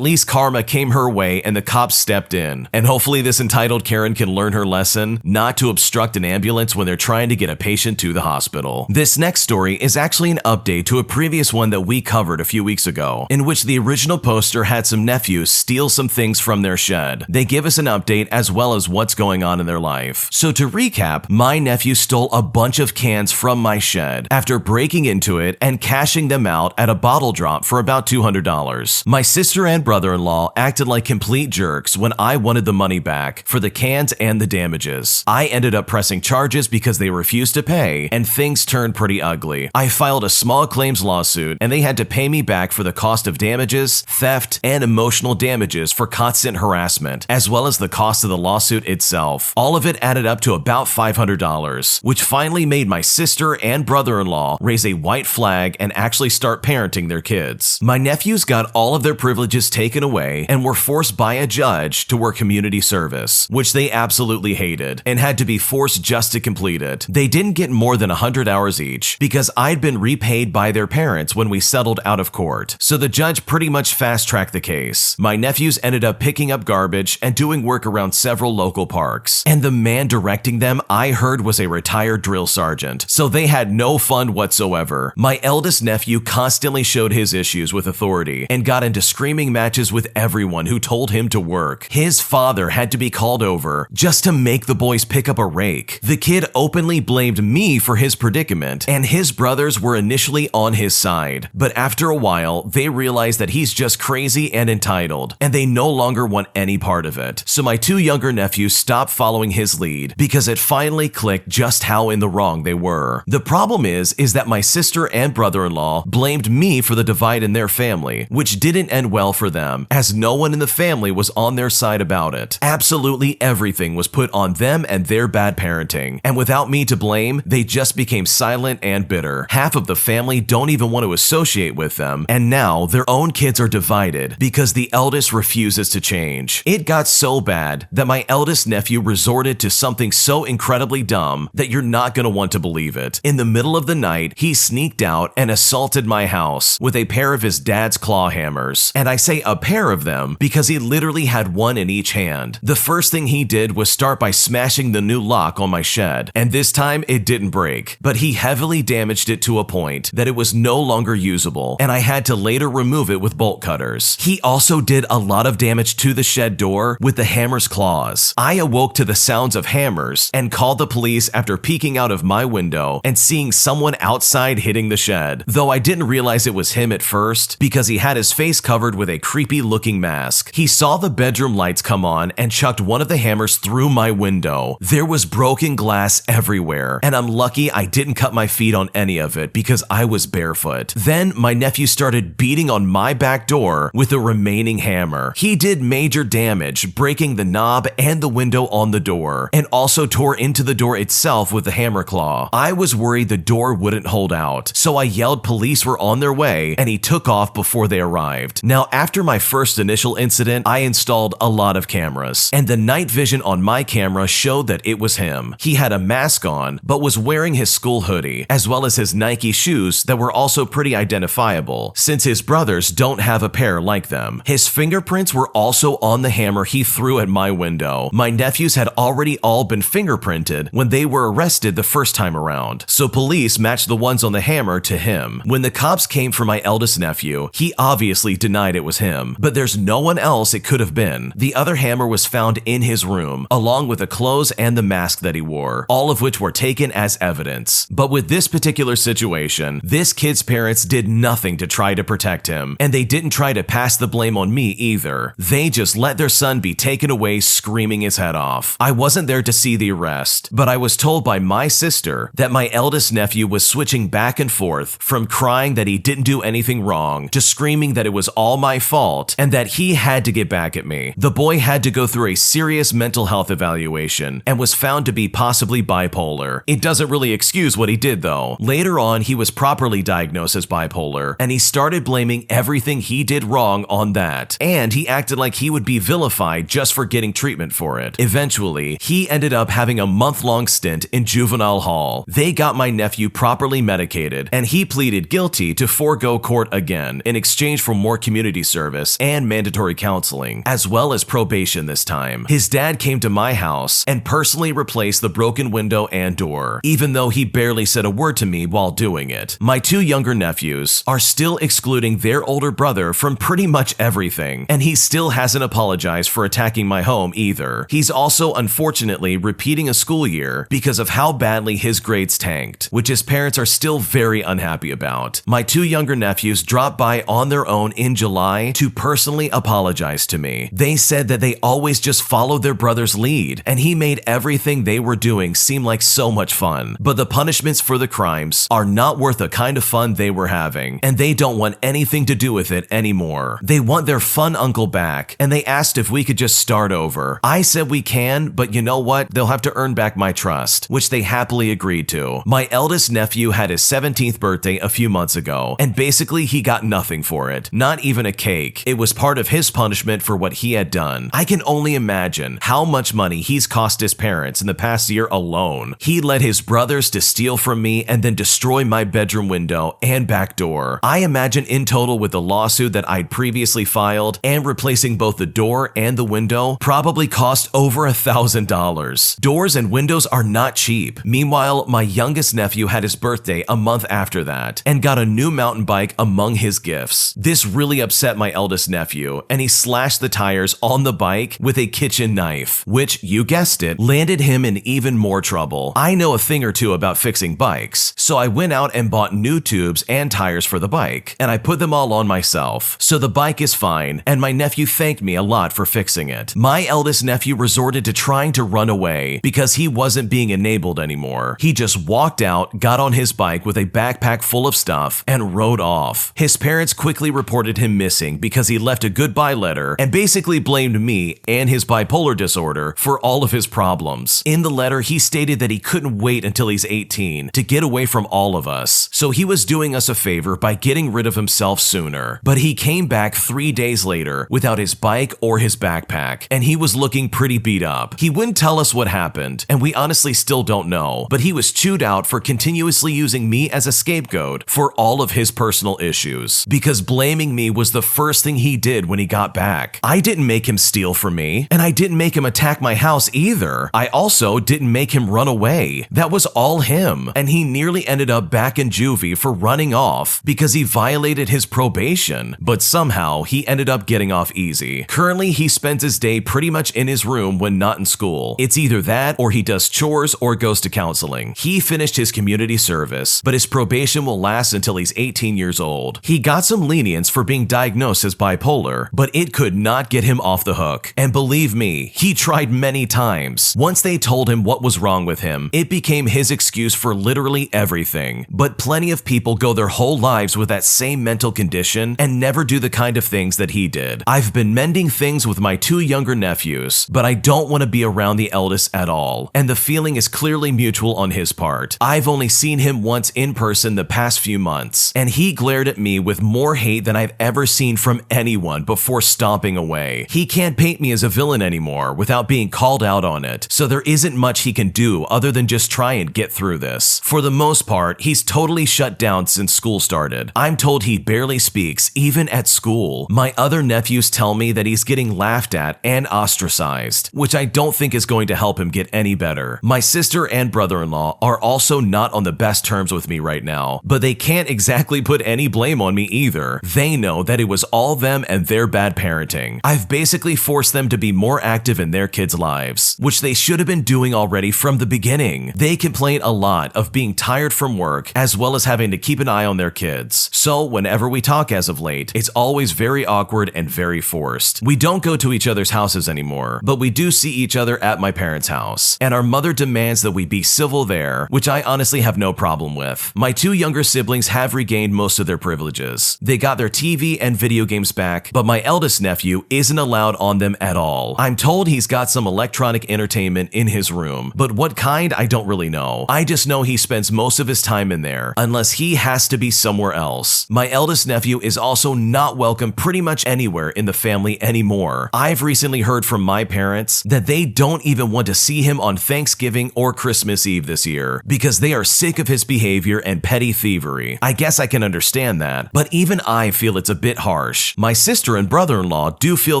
least karma came her way and the cops stepped in. And hopefully this entitled Karen can learn her lesson not to obstruct an ambulance when they're trying to get a patient to the hospital. This next story is actually an update to a previous one that we covered a few weeks ago, in which the original poster had some nephews steal some things from their shed. They give us an update as well as what's going on in their life. So to recap, my nephew stole a bunch of cans from my shed after breaking into it and cashing them out at a bottle drop for about $200. My sister and brother-in-law acted like complete jerks when I wanted the money back for the cans and the damages. I ended up pressing charges because they refused to pay, and things turned pretty ugly. I filed a small claims lawsuit, and they had to pay me back for the cost of damages, theft, and emotional damages for constant harassment, as well as the cost of the lawsuit itself. All of it added up to about $500, which finally made my sister and brother-in-law raise a white flag and actually start parenting their kids. My nephews got all of their privileges taken away and were forced by a judge to work community service, which they absolutely hated and had to be forced just to complete it. They didn't get more than 100 hours each because I'd been repaid by their parents when we settled out of court. So the judge pretty much fast-tracked the case. My nephews ended up picking up garbage and doing work around several local parks. And the man directing them, I heard, was a retired drill sergeant. So they had no fun whatsoever. My eldest nephew constantly showed his issues with authority and got into screaming matches with everyone who told him to work. His father had to be called over just to make the boys pick up a rake. The kid openly blamed me for his predicament, and his brothers were initially on his side. But after a while, they realized that he's just crazy and entitled, and they no longer want any part of it. So my 2 younger nephews stopped following his lead because it finally clicked just how in the wrong they were. The problem is that my sister and brother-in-law blamed me for the divide in their family, which didn't end well for them, as no one in the family was on their side about it. Absolutely everything was put on them and their bad parenting. anything. And without me to blame, they just became silent and bitter. Half of the family don't even want to associate with them, and now their own kids are divided because the eldest refuses to change. It got so bad that my eldest nephew resorted to something so incredibly dumb that you're not going to want to believe it. In the middle of the night, he sneaked out and assaulted my house with a pair of his dad's claw hammers. And I say a pair of them because he literally had one in each hand. The first thing he did was start by smashing the new lock on my shed, and this time it didn't break, but he heavily damaged it to a point that it was no longer usable, and I had to later remove it with bolt cutters. He also did a lot of damage to the shed door with the hammer's claws. I awoke to the sounds of hammers and called the police after peeking out of my window and seeing someone outside hitting the shed, though I didn't realize it was him at first because he had his face covered with a creepy looking mask. He saw the bedroom lights come on and chucked one of the hammers through my window. There was broken glass everywhere, and I'm lucky I didn't cut my feet on any of it because I was barefoot. Then my nephew started beating on my back door with the remaining hammer. He did major damage, breaking the knob and the window on the door, and also tore into the door itself with the hammer claw. I was worried the door wouldn't hold out, so I yelled police were on their way, and he took off before they arrived. Now, after my first initial incident, I installed a lot of cameras, and the night vision on my camera showed that it was him. He had a mask on, but was wearing his school hoodie, as well as his Nike shoes that were also pretty identifiable, since his brothers don't have a pair like them. His fingerprints were also on the hammer he threw at my window. My nephews had already all been fingerprinted when they were arrested the first time around, so police matched the ones on the hammer to him. When the cops came for my eldest nephew, he obviously denied it was him, but there's no one else it could have been. The other hammer was found in his room, along with the clothes and the mask that he wore, all of which were taken as evidence. But with this particular situation, this kid's parents did nothing to try to protect him, and they didn't try to pass the blame on me either. They just let their son be taken away screaming his head off. I wasn't there to see the arrest, but I was told by my sister that my eldest nephew was switching back and forth from crying that he didn't do anything wrong to screaming that it was all my fault and that he had to get back at me. The boy had to go through a serious mental health evaluation and was found to be possibly bipolar. It doesn't really excuse what he did though. Later on, he was properly diagnosed as bipolar, and he started blaming everything he did wrong on that, and he acted like he would be vilified just for getting treatment for it. Eventually, he ended up having a month-long stint in juvenile hall. They got my nephew properly medicated, and he pleaded guilty to forego court again in exchange for more community service and mandatory counseling, as well as probation this time. His dad came to my house and personally replaced the broken window and door, even though he barely said a word to me while doing it. My two younger nephews are still excluding their older brother from pretty much everything, and he still hasn't apologized for attacking my home either. He's also unfortunately repeating a school year because of how badly his grades tanked, which his parents are still very unhappy about. My two younger nephews dropped by on their own in July to personally apologize to me. They said that they always just followed their brother's lead, and he made everything they were doing seem like so much fun. But the punishments for the crimes are not worth the kind of fun they were having, and they don't want anything to do with it anymore. They want their fun uncle back, and they asked if we could just start over. I said we can, but you know what? They'll have to earn back my trust, which they happily agreed to. My eldest nephew had his 17th birthday a few months ago, and basically he got nothing for it. Not even a cake. It was part of his punishment for what he had done. I can only imagine how much money he's cost his parents in the past year alone. He led his brothers to steal from me and then destroy my bedroom window and back door. I imagine in total with the lawsuit that I'd previously filed and replacing both the door and the window probably cost over $1,000. Doors and windows are not cheap. Meanwhile, my youngest nephew had his birthday a month after that and got a new mountain bike among his gifts. This really upset my eldest nephew, and he slashed the tires on the bike with a kitchen knife, which, you guessed it, landed him in even more trouble. I know a thing or two about fixing bikes, so I went out and bought new tubes and tires for the bike, and I put them all on myself. So the bike is fine, and my nephew thanked me a lot for fixing it. My eldest nephew resorted to trying to run away because he wasn't being enabled anymore. He just walked out, got on his bike with a backpack full of stuff, and rode off. His parents quickly reported him missing because he left a goodbye letter and basically blamed me and his bipolar disorder for all of his problems. In the letter, where he stated that he couldn't wait until he's 18 to get away from all of us, so he was doing us a favor by getting rid of himself sooner. But he came back 3 days later without his bike or his backpack, and he was looking pretty beat up. He wouldn't tell us what happened, and we honestly still don't know, but he was chewed out for continuously using me as a scapegoat for all of his personal issues, because blaming me was the first thing he did when he got back. I didn't make him steal from me, and I didn't make him attack my house either. I also didn't make him run away. That was all him, and he nearly ended up back in juvie for running off because he violated his probation, but somehow he ended up getting off easy. Currently, he spends his day pretty much in his room when not in school. It's either that or he does chores or goes to counseling. He finished his community service, but his probation will last until he's 18 years old. He got some lenience for being diagnosed as bipolar, but it could not get him off the hook. And believe me, he tried many times. Once they told him what was wrong with him, it became his excuse for literally everything. But plenty of people go their whole lives with that same mental condition and never do the kind of things that he did. I've been mending things with my 2 younger nephews, but I don't want to be around the eldest at all, and the feeling is clearly mutual on his part. I've only seen him once in person the past few months, and he glared at me with more hate than I've ever seen from anyone before stomping away. He can't paint me as a villain anymore without being called out on it, so there isn't much he can do other than just try and get through this. For the most part, he's totally shut down since school started. I'm told he barely speaks, even at school. My other nephews tell me that he's getting laughed at and ostracized, which I don't think is going to help him get any better. My sister and brother-in-law are also not on the best terms with me right now, but they can't exactly put any blame on me either. They know that it was all them and their bad parenting. I've basically forced them to be more active in their kids' lives, which they should have been doing already from the beginning. They complain a lot of being tired from work as well as having to keep an eye on their kids. So whenever we talk as of late, it's always very awkward and very forced. We don't go to each other's houses anymore, but we do see each other at my parents' house, and our mother demands that we be civil there, which I honestly have no problem with. My 2 younger siblings have regained most of their privileges. They got their TV and video games back, but my eldest nephew isn't allowed on them at all. I'm told he's got some electronic entertainment in his room, but what kind I don't really know. I just know he spends most of his time in there, unless he has to be somewhere else. My eldest nephew is also not welcome pretty much anywhere in the family anymore. I've recently heard from my parents that they don't even want to see him on Thanksgiving or Christmas Eve this year because they are sick of his behavior and petty thievery. I guess I can understand that, but even I feel it's a bit harsh. My sister and brother-in-law do feel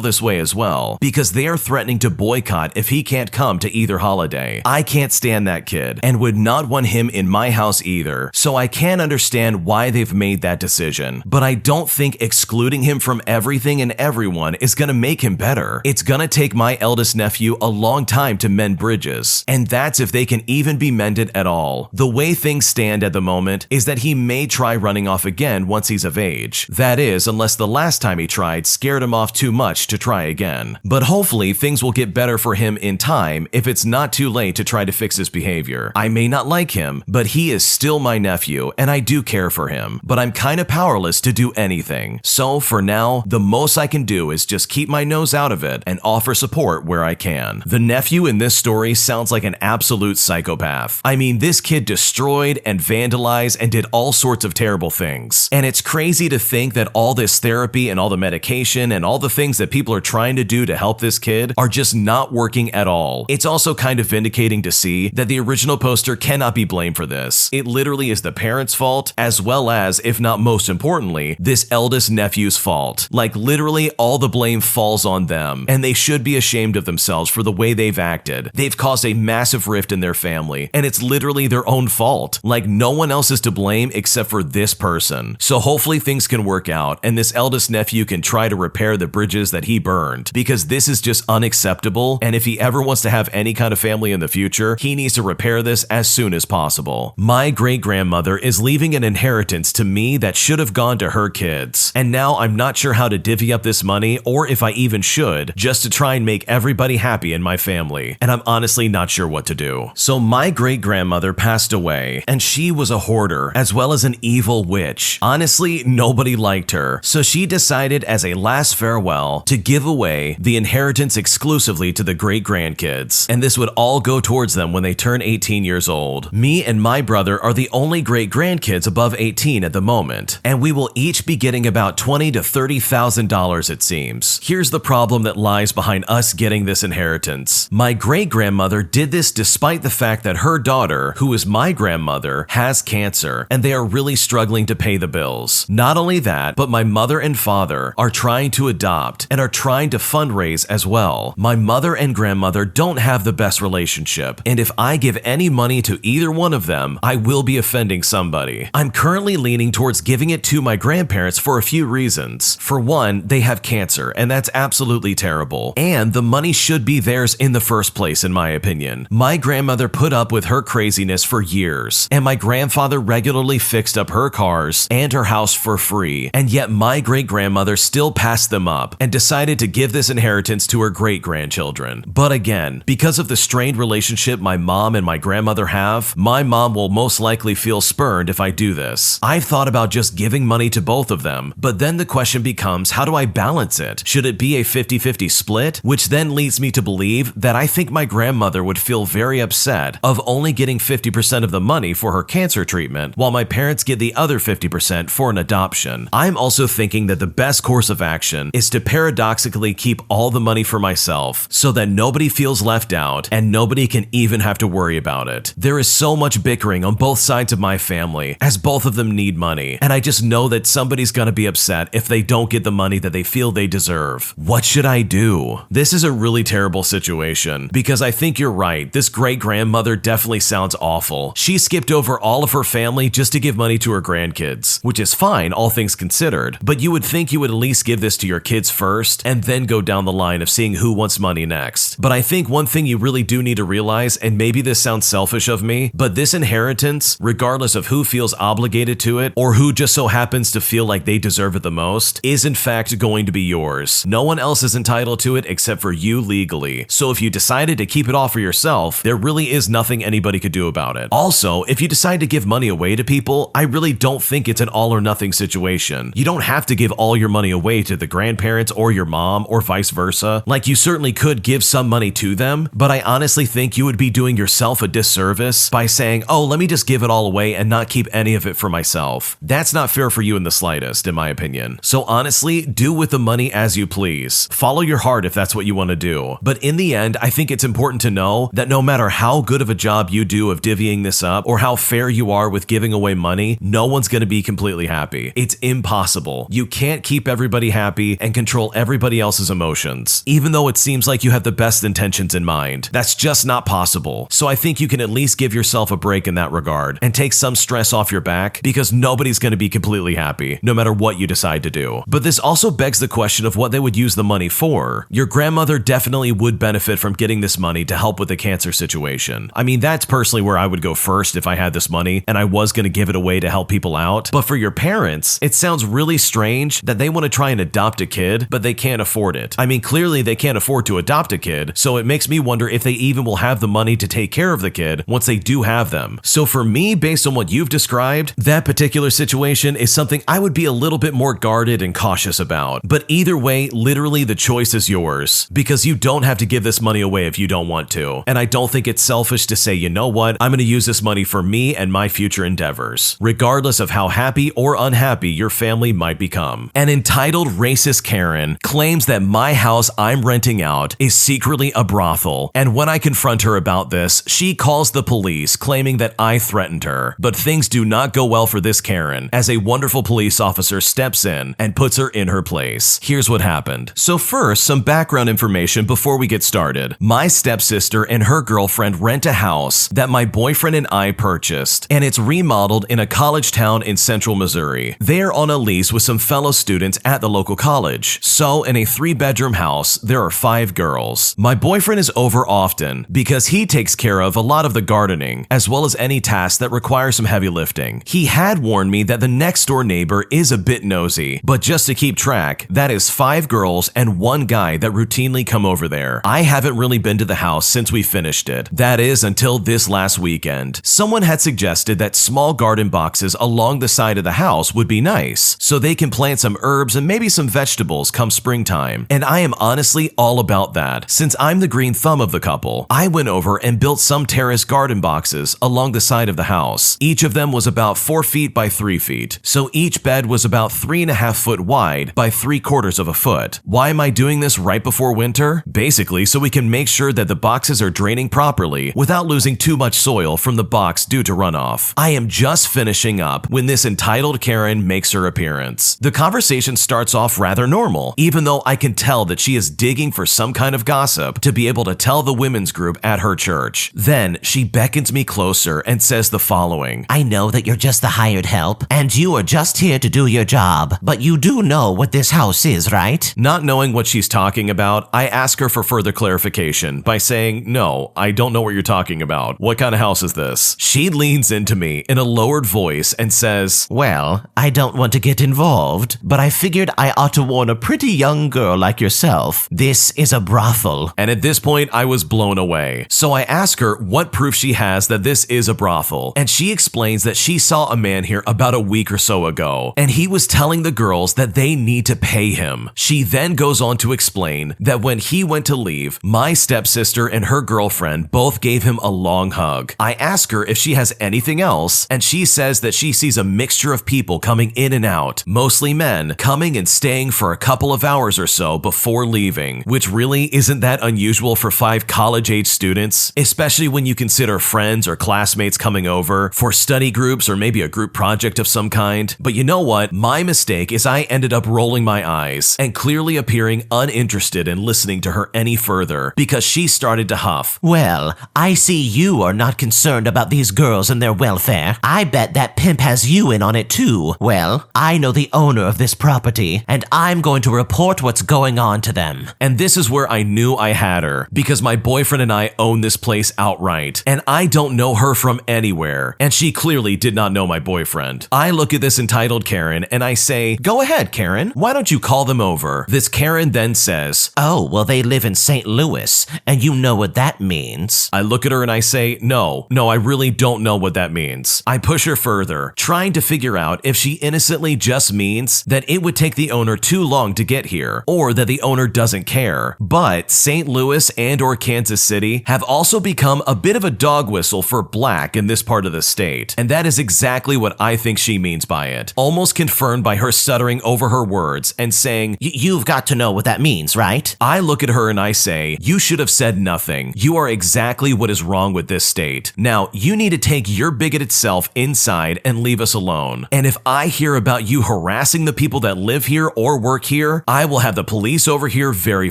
this way as well because they are threatening to boycott if he can't come to either holiday. I can't stand that kid and would not want him in my house either, so I can understand why they've made that decision, but I don't think excluding him from everything and everyone is gonna make him better. It's gonna take my eldest nephew a long time to mend bridges, and that's if they can even be mended at all. The way things stand at the moment is that he may try running off again once he's of age. That is, unless the last time he tried scared him off too much to try again. But hopefully things will get better for him in time if it's not too late to try to fix his behavior. I may not like him, but he is still my nephew and I do care for him, but I'm kinda powerless to do anything. So for now, the most I can do is just keep my nose out of it and offer support where I can. The nephew in this story sounds like an absolute psychopath. I mean, this kid destroyed and vandalized and did all sorts of terrible things. And it's crazy to think that all this therapy and all the medication and all the things that people are trying to do to help this kid are just not working at all. It's also kind of vindicating to see that the original poster cannot be blamed for this. It literally is the parents' fault, as well as, if not most importantly, this eldest nephew's fault. Like literally all the blame falls on them, and they should be ashamed of themselves for the way they've acted. They've caused a massive rift in their family, and it's literally their own fault. Like no one else is to blame except for this person. So hopefully things can work out, and this eldest nephew can try to repair the bridges that he burned, because this is just unacceptable, and if he ever wants to have any kind of family in the future, he needs to repair this as soon as possible. My great-grandmother is leaving an inheritance to me that should have gone to her kids, and now I'm not sure how to divvy up this money, or if I even should, just to try and make everybody happy in my family, and I'm honestly not sure what to do. So my great-grandmother passed away, and she was a hoarder, as well as an evil witch. Honestly, nobody liked her, so she decided as a last farewell to give away the inheritance exclusively to the great-grandkids, and this would all all go towards them when they turn 18 years old. Me and my brother are the only great-grandkids above 18 at the moment, and we will each be getting about $20,000 to $30,000 it seems. Here's the problem that lies behind us getting this inheritance. My great-grandmother did this despite the fact that her daughter, who is my grandmother, has cancer, and they are really struggling to pay the bills. Not only that, but my mother and father are trying to adopt and are trying to fundraise as well. My mother and grandmother don't have the best relationship, and if I give any money to either one of them, I will be offending somebody. I'm currently leaning towards giving it to my grandparents for a few reasons. For one, they have cancer, and that's absolutely terrible, and the money should be theirs in the first place, in my opinion. My grandmother put up with her craziness for years, and my grandfather regularly fixed up her cars and her house for free, and yet my great-grandmother still passed them up and decided to give this inheritance to her great-grandchildren. But again, because of the strained relationship my mom and my grandmother have, my mom will most likely feel spurned if I do this. I've thought about just giving money to both of them, but then the question becomes, how do I balance it? Should it be a 50-50 split? Which then leads me to believe that I think my grandmother would feel very upset of only getting 50% of the money for her cancer treatment, while my parents get the other 50% for an adoption. I'm also thinking that the best course of action is to paradoxically keep all the money for myself, so that nobody feels left out and nobody can even have to worry about it. There is so much bickering on both sides of my family, as both of them need money, and I just know that somebody's gonna be upset if they don't get the money that they feel they deserve. What should I do? This is a really terrible situation, because I think you're right, this great-grandmother definitely sounds awful. She skipped over all of her family just to give money to her grandkids, which is fine, all things considered, but you would think you would at least give this to your kids first, and then go down the line of seeing who wants money next. But I think one thing you really do need to realize, and maybe this sounds selfish of me, but this inheritance, regardless of who feels obligated to it, or who just so happens to feel like they deserve it the most, is in fact going to be yours. No one else is entitled to it except for you legally. So if you decided to keep it all for yourself, there really is nothing anybody could do about it. Also, if you decide to give money away to people, I really don't think it's an all or nothing situation. You don't have to give all your money away to the grandparents or your mom or vice versa. Like, you certainly could give some money to them, but I honestly think you would be doing yourself a disservice by saying, oh, let me just give it all away and not keep any of it for myself. That's not fair for you in the slightest, in my opinion. So honestly, do with the money as you please. Follow your heart if that's what you want to do. But in the end, I think it's important to know that no matter how good of a job you do of divvying this up, or how fair you are with giving away money, no one's going to be completely happy. It's impossible. You can't keep everybody happy and control everybody else's emotions, even though it seems like you have the best intentions in mind. That's just not possible. So I think you can at least give yourself a break in that regard and take some stress off your back, because nobody's going to be completely happy, no matter what you decide to do. But this also begs the question of what they would use the money for. Your grandmother definitely would benefit from getting this money to help with the cancer situation. I mean, that's personally where I would go first if I had this money and I was going to give it away to help people out. But for your parents, it sounds really strange that they want to try and adopt a kid, but they can't afford it. I mean, clearly they can't afford to adopt a kid, so it makes me wonder if they even will have the money to take care of the kid once they do have them. So for me, based on what you've described, that particular situation is something I would be a little bit more guarded and cautious about. But either way, literally the choice is yours, because you don't have to give this money away if you don't want to. And I don't think it's selfish to say, you know what, I'm going to use this money for me and my future endeavors, regardless of how happy or unhappy your family might become. An entitled racist Karen claims that my house I'm renting out is secretly a brothel, and when I confront her about this, she calls the police, claiming that I threatened her. But things do not go well for this Karen, as a wonderful police officer steps in and puts her in her place. Here's what happened. So first, some background information before we get started. My stepsister and her girlfriend rent a house that my boyfriend and I purchased, and it's remodeled in a college town in central Missouri. They're on a lease with some fellow students at the local college. So in a 3-bedroom house, there are 5 girls. My boyfriend is over often because he takes care of a lot of the gardening, as well as any tasks that require some heavy lifting. He had warned me that the next door neighbor is a bit nosy, but just to keep track, that is 5 girls and 1 guy that routinely come over there. I haven't really been to the house since we finished it. That is, until this last weekend. Someone had suggested that small garden boxes along the side of the house would be nice, so they can plant some herbs and maybe some vegetables come springtime. And I am honestly all about that, since I'm the green thumb of the couple. I went over and built some terrace garden boxes along the side of the house. Each of them was about 4 feet by 3 feet, so each bed was about 3.5 foot wide by 3/4 of a foot. Why am I doing this right before winter? Basically, so we can make sure that the boxes are draining properly without losing too much soil from the box due to runoff. I am just finishing up when this entitled Karen makes her appearance. The conversation starts off rather normal, even though I can tell that she is digging for some kind of gossip to be able to tell the women's group at her church. Then she beckons me closer and says the following. I know that you're just the hired help, and you are just here to do your job, but you do know what this house is, right? Not knowing what she's talking about, I ask her for further clarification by saying, no, I don't know what you're talking about. What kind of house is this? She leans into me in a lowered voice and says, Well, I don't want to get involved, but I figured I ought to warn a pretty young girl like yourself. This is a brothel. And at this point, I was blown away. So I ask her what proof she has that this is a brothel, and she explains that she saw a man here about a week or so ago, and he was telling the girls that they need to pay him. She then goes on to explain that when he went to leave, my stepsister and her girlfriend both gave him a long hug. I ask her if she has anything else, and she says that she sees a mixture of people coming in and out, mostly men, coming and staying for a couple of hours or so before leaving, which really isn't that unusual for 5 college-age students, especially when you consider friends or classmates coming over for study groups or maybe a group project of some kind. But you know what? My mistake is I ended up rolling my eyes and clearly appearing uninterested in listening to her any further because she started to huff. Well, I see you are not concerned about these girls and their welfare. I bet that pimp has you in on it too. Well, I know the owner of this property, and I'm going to report what's going on to them. And this is where I knew I had her, because my boyfriend and I own this place outright, and I don't know her from anywhere, and she clearly did not know my boyfriend. I look at this entitled Karen and I say, go ahead, Karen, why don't you call them over? This Karen then says, oh, well, they live in St. Louis, and you know what that means. I look at her and I say, no, I really don't know what that means. I push her further, trying to figure out if she innocently just means that it would take the owner too long to get here, or that the owner doesn't care. But St. Louis and or Kansas City have also become a bit of a dog whistle for black in this part of the state, and that is exactly what I think she means by it, almost confirmed by her stuttering over her words and saying, you've got to know what that means, right? I look at her and I say, you should have said nothing. You are exactly what is wrong with this state. Now, you need to take your bigoted self inside and leave us alone. And if I hear about you harassing the people that live here or work here, I will have the police over here very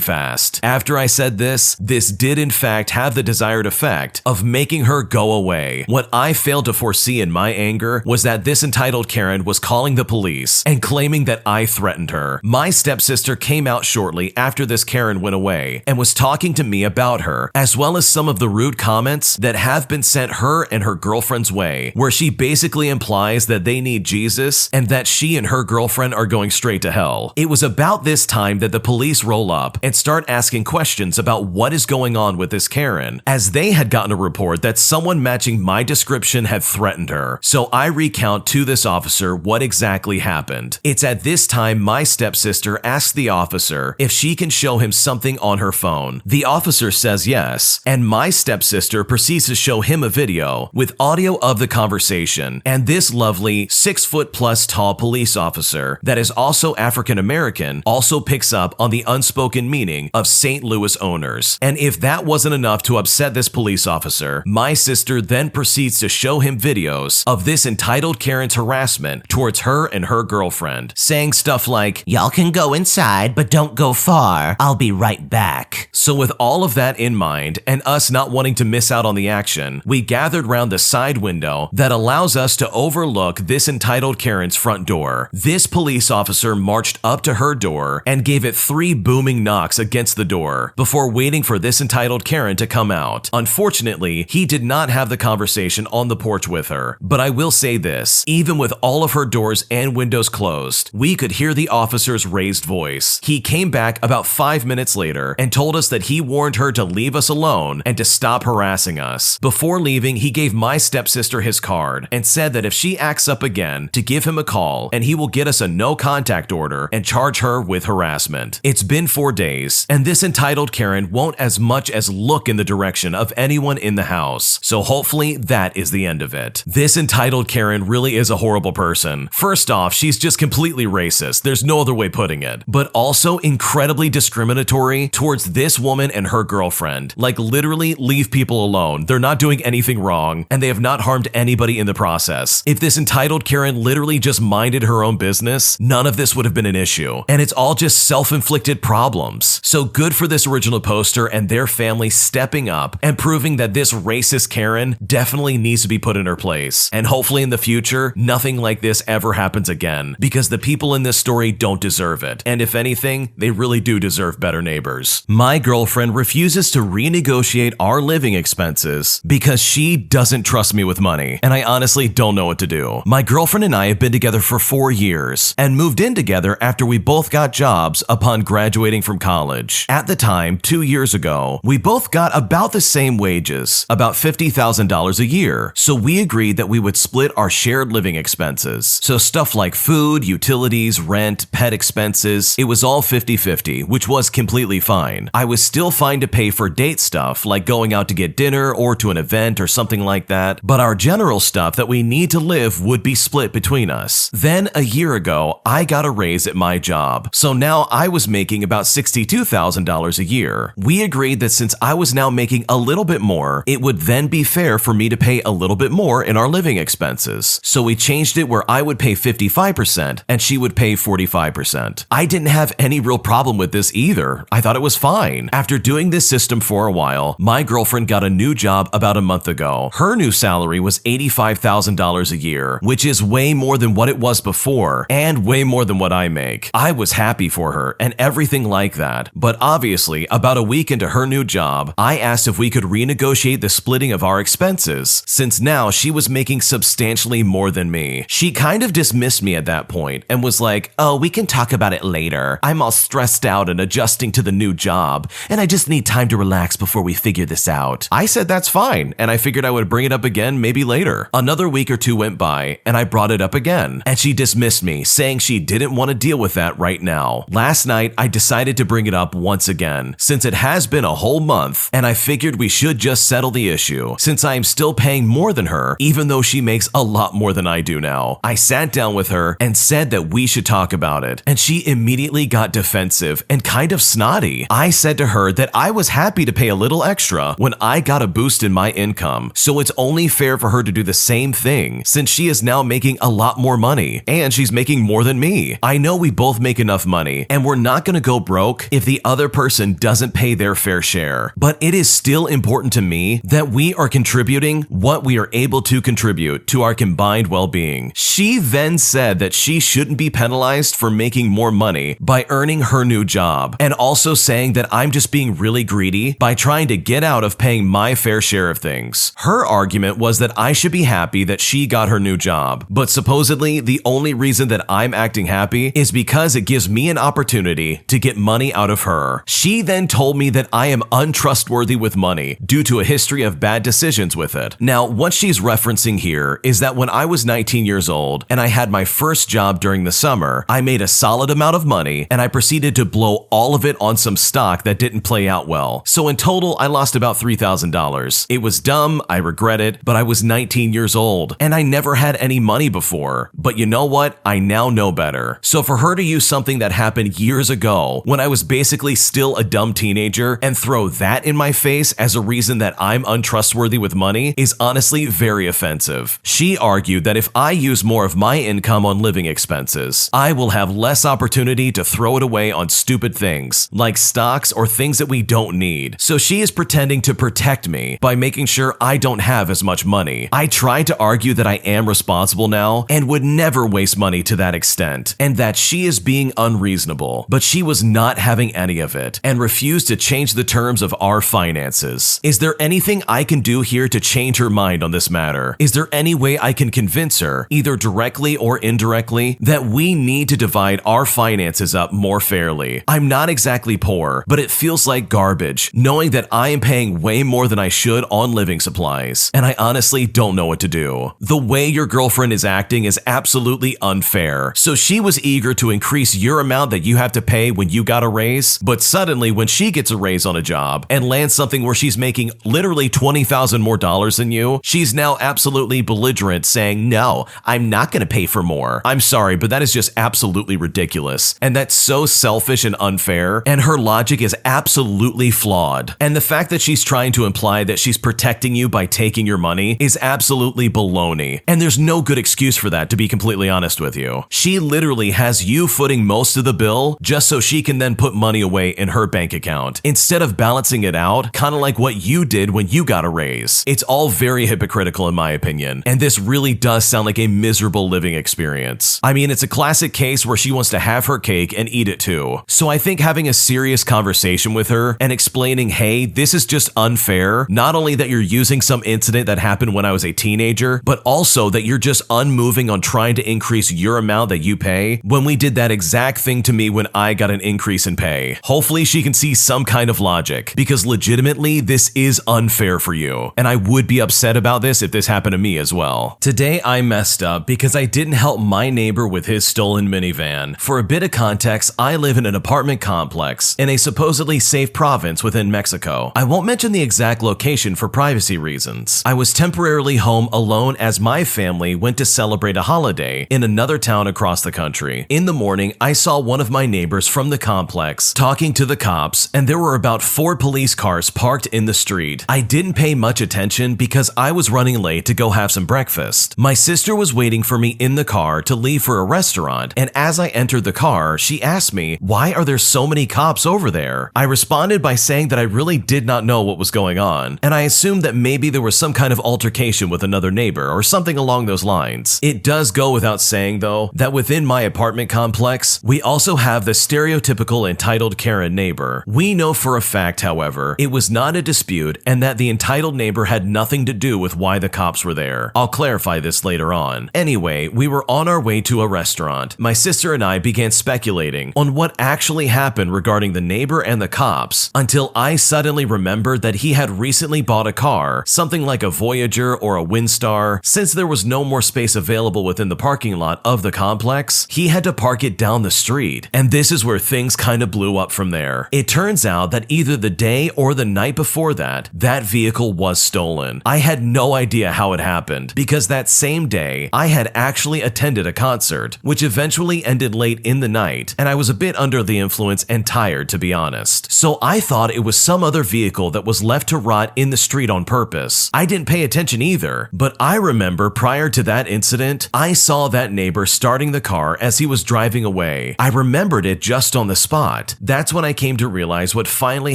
fast. After I said this did in fact have the desired effect of making her go away. What I failed to foresee in my anger was that this entitled Karen was calling the police and claiming that I threatened her. My stepsister came out shortly after this Karen went away and was talking to me about her, as well as some of the rude comments that have been sent her and her girlfriend's way, where she basically implies that they need Jesus and that she and her girlfriend are going straight to hell. It was about this time that the police roll up and start asking questions about what is going on with this Karen, as they had gotten a report that someone matching my description had threatened her. So I recount to this officer what exactly happened. It's at this time my stepsister asks the officer if she can show him something on her phone. The officer says yes, and my stepsister proceeds to show him a video with audio of the conversation, and this lovely 6-foot+ tall police officer that is also African American also picks up on the unspoken meaning of St. Louis owners. And if that wasn't enough to upset this police officer, my sister then proceeds to show him videos of this entitled Karen's harassment towards her and her girlfriend, saying stuff like, y'all can go inside, but don't go far. I'll be right back. So with all of that in mind, and us not wanting to miss out on the action, we gathered round the side window that allows us to overlook this entitled Karen's front door. This police officer marched up to her door and gave it 3 booming knocks against the door before waiting for this entitled Karen to come out. Unfortunately, he did not have the conversation on the porch with her, but I will say this, even with all of her doors and windows closed, we could hear the officer's raised voice. He came back about 5 minutes later and told us that he warned her to leave us alone and to stop harassing us. Before leaving, he gave my stepsister his card and said that if she acts up again, to give him a call and he will get us a no contact order and charge her with harassment. It's been 4 days, and this entitled Karen won't as much as look look in the direction of anyone in the house. So hopefully that is the end of it. This entitled Karen really is a horrible person. First off, she's just completely racist. There's no other way putting it. But also incredibly discriminatory towards this woman and her girlfriend. Like literally leave people alone. They're not doing anything wrong and they have not harmed anybody in the process. If this entitled Karen literally just minded her own business, none of this would have been an issue. And it's all just self-inflicted problems. So good for this original poster and their family stepping up and proving that this racist Karen definitely needs to be put in her place. And hopefully in the future, nothing like this ever happens again, because the people in this story don't deserve it. And if anything, they really do deserve better neighbors. My girlfriend refuses to renegotiate our living expenses because she doesn't trust me with money, and I honestly don't know what to do. My girlfriend and I have been together for 4 years and moved in together after we both got jobs upon graduating from college. At the time, 2 years ago, we both got about the same wages, about $50,000 a year, so we agreed that we would split our shared living expenses. So stuff like food, utilities, rent, pet expenses, it was all 50-50, which was completely fine. I was still fine to pay for date stuff, like going out to get dinner or to an event or something like that, but our general stuff that we need to live would be split between us. Then a year ago, I got a raise at my job, so now I was making about $62,000 a year. We agreed that since I was now making a little bit more, it would then be fair for me to pay a little bit more in our living expenses. So we changed it where I would pay 55% and she would pay 45%. I didn't have any real problem with this either. I thought it was fine. After doing this system for a while, my girlfriend got a new job about a month ago. Her new salary was $85,000 a year, which is way more than what it was before and way more than what I make. I was happy for her and everything like that. But obviously, about a week into her new job, I asked if we could renegotiate the splitting of our expenses, since now she was making substantially more than me. She kind of dismissed me at that point and was like, "Oh, we can talk about it later. I'm all stressed out and adjusting to the new job, and I just need time to relax before we figure this out." I said that's fine, and I figured I would bring it up again maybe later. Another week or two went by, and I brought it up again, and she dismissed me, saying she didn't want to deal with that right now. Last night, I decided to bring it up once again, since it has been a whole month, and I figured we should just settle the issue, since I am still paying more than her, even though she makes a lot more than I do now. I sat down with her and said that we should talk about it, and she immediately got defensive and kind of snotty. I said to her that I was happy to pay a little extra when I got a boost in my income, so it's only fair for her to do the same thing, since she is now making a lot more money, and she's making more than me. I know we both make enough money, and we're not gonna go broke if the other person doesn't pay their fair share, but it is still important to me that we are contributing what we are able to contribute to our combined well-being. She then said that she shouldn't be penalized for making more money by earning her new job, and also saying that I'm just being really greedy by trying to get out of paying my fair share of things. Her argument was that I should be happy that she got her new job, but supposedly the only reason that I'm acting happy is because it gives me an opportunity to get money out of her. She then told me that I am untrustworthy with money due to a history of bad decisions with it. Now, what she's referencing here is that when I was 19 years old and I had my first job during the summer, I made a solid amount of money and I proceeded to blow all of it on some stock that didn't play out well. So in total, I lost about $3,000. It was dumb, I regret it, but I was 19 years old and I never had any money before. But you know what? I now know better. So for her to use something that happened years ago when I was basically still a dumb teenager and throw that in my face as a reason that I'm untrustworthy with money is honestly very offensive. She argued that if I use more of my income on living expenses, I will have less opportunity to throw it away on stupid things like stocks or things that we don't need. So she is pretending to protect me by making sure I don't have as much money. I tried to argue that I am responsible now and would never waste money to that extent, and that she is being unreasonable, but she was not having any of it and refused to change the terms of our finances. Is there anything I can do here to change her mind on this matter? Is there any way I can convince her, either directly or indirectly, that we need to divide our finances up more fairly? I'm not exactly poor, but it feels like garbage knowing that I am paying way more than I should on living supplies, and I honestly don't know what to do. The way your girlfriend is acting is absolutely unfair. So she was eager to increase your amount that you have to pay when you got a raise, but suddenly when she gets a raise on a job and and lands something where she's making literally $20,000 more than you, she's now absolutely belligerent saying, no, I'm not going to pay for more. I'm sorry, but that is just absolutely ridiculous. And that's so selfish and unfair. And her logic is absolutely flawed. And the fact that she's trying to imply that she's protecting you by taking your money is absolutely baloney. And there's no good excuse for that, to be completely honest with you. She literally has you footing most of the bill just so she can then put money away in her bank account, instead of balancing it out, kind of like what you did when you got a raise. It's all very hypocritical in my opinion, and this really does sound like a miserable living experience. I mean, it's a classic case where she wants to have her cake and eat it too. So I think having a serious conversation with her and explaining, hey, this is just unfair, not only that you're using some incident that happened when I was a teenager, but also that you're just unmoving on trying to increase your amount that you pay when we did that exact thing to me when I got an increase in pay. Hopefully she can see some kind of logic, because legitimately this is unfair for you, and I would be upset about this if this happened to me as well. Today I messed up because I didn't help my neighbor with his stolen minivan. For a bit of context, I live in an apartment complex in a supposedly safe province within Mexico. I won't mention the exact location for privacy reasons. I was temporarily home alone as my family went to celebrate a holiday in another town across the country. In the morning, I saw one of my neighbors from the complex talking to the cops, and there were about 4 police cars parked in the street. I didn't pay much attention because I was running late to go have some breakfast. My sister was waiting for me in the car to leave for a restaurant, and as I entered the car, she asked me, why are there so many cops over there? I responded by saying that I really did not know what was going on, and I assumed that maybe there was some kind of altercation with another neighbor or something along those lines. It does go without saying though, that within my apartment complex, we also have the stereotypical entitled Karen neighbor. We know for a fact, however, it was not a dispute and that the entitled neighbor had nothing to do with why the cops were there. I'll clarify this later on. Anyway, we were on our way to a restaurant. My sister and I began speculating on what actually happened regarding the neighbor and the cops until I suddenly remembered that he had recently bought a car, something like a Voyager or a Windstar. Since there was no more space available within the parking lot of the complex, he had to park it down the street. And this is where things kind of blew up from there. It turns out that either the day or the night before that vehicle was stolen. I had no idea how it happened because that same day, I had actually attended a concert, which eventually ended late in the night, and I was a bit under the influence and tired, to be honest. So I thought it was some other vehicle that was left to rot in the street on purpose. I didn't pay attention either, but I remember prior to that incident, I saw that neighbor starting the car as he was driving away. I remembered it just on the spot. That's when I came to realize what finally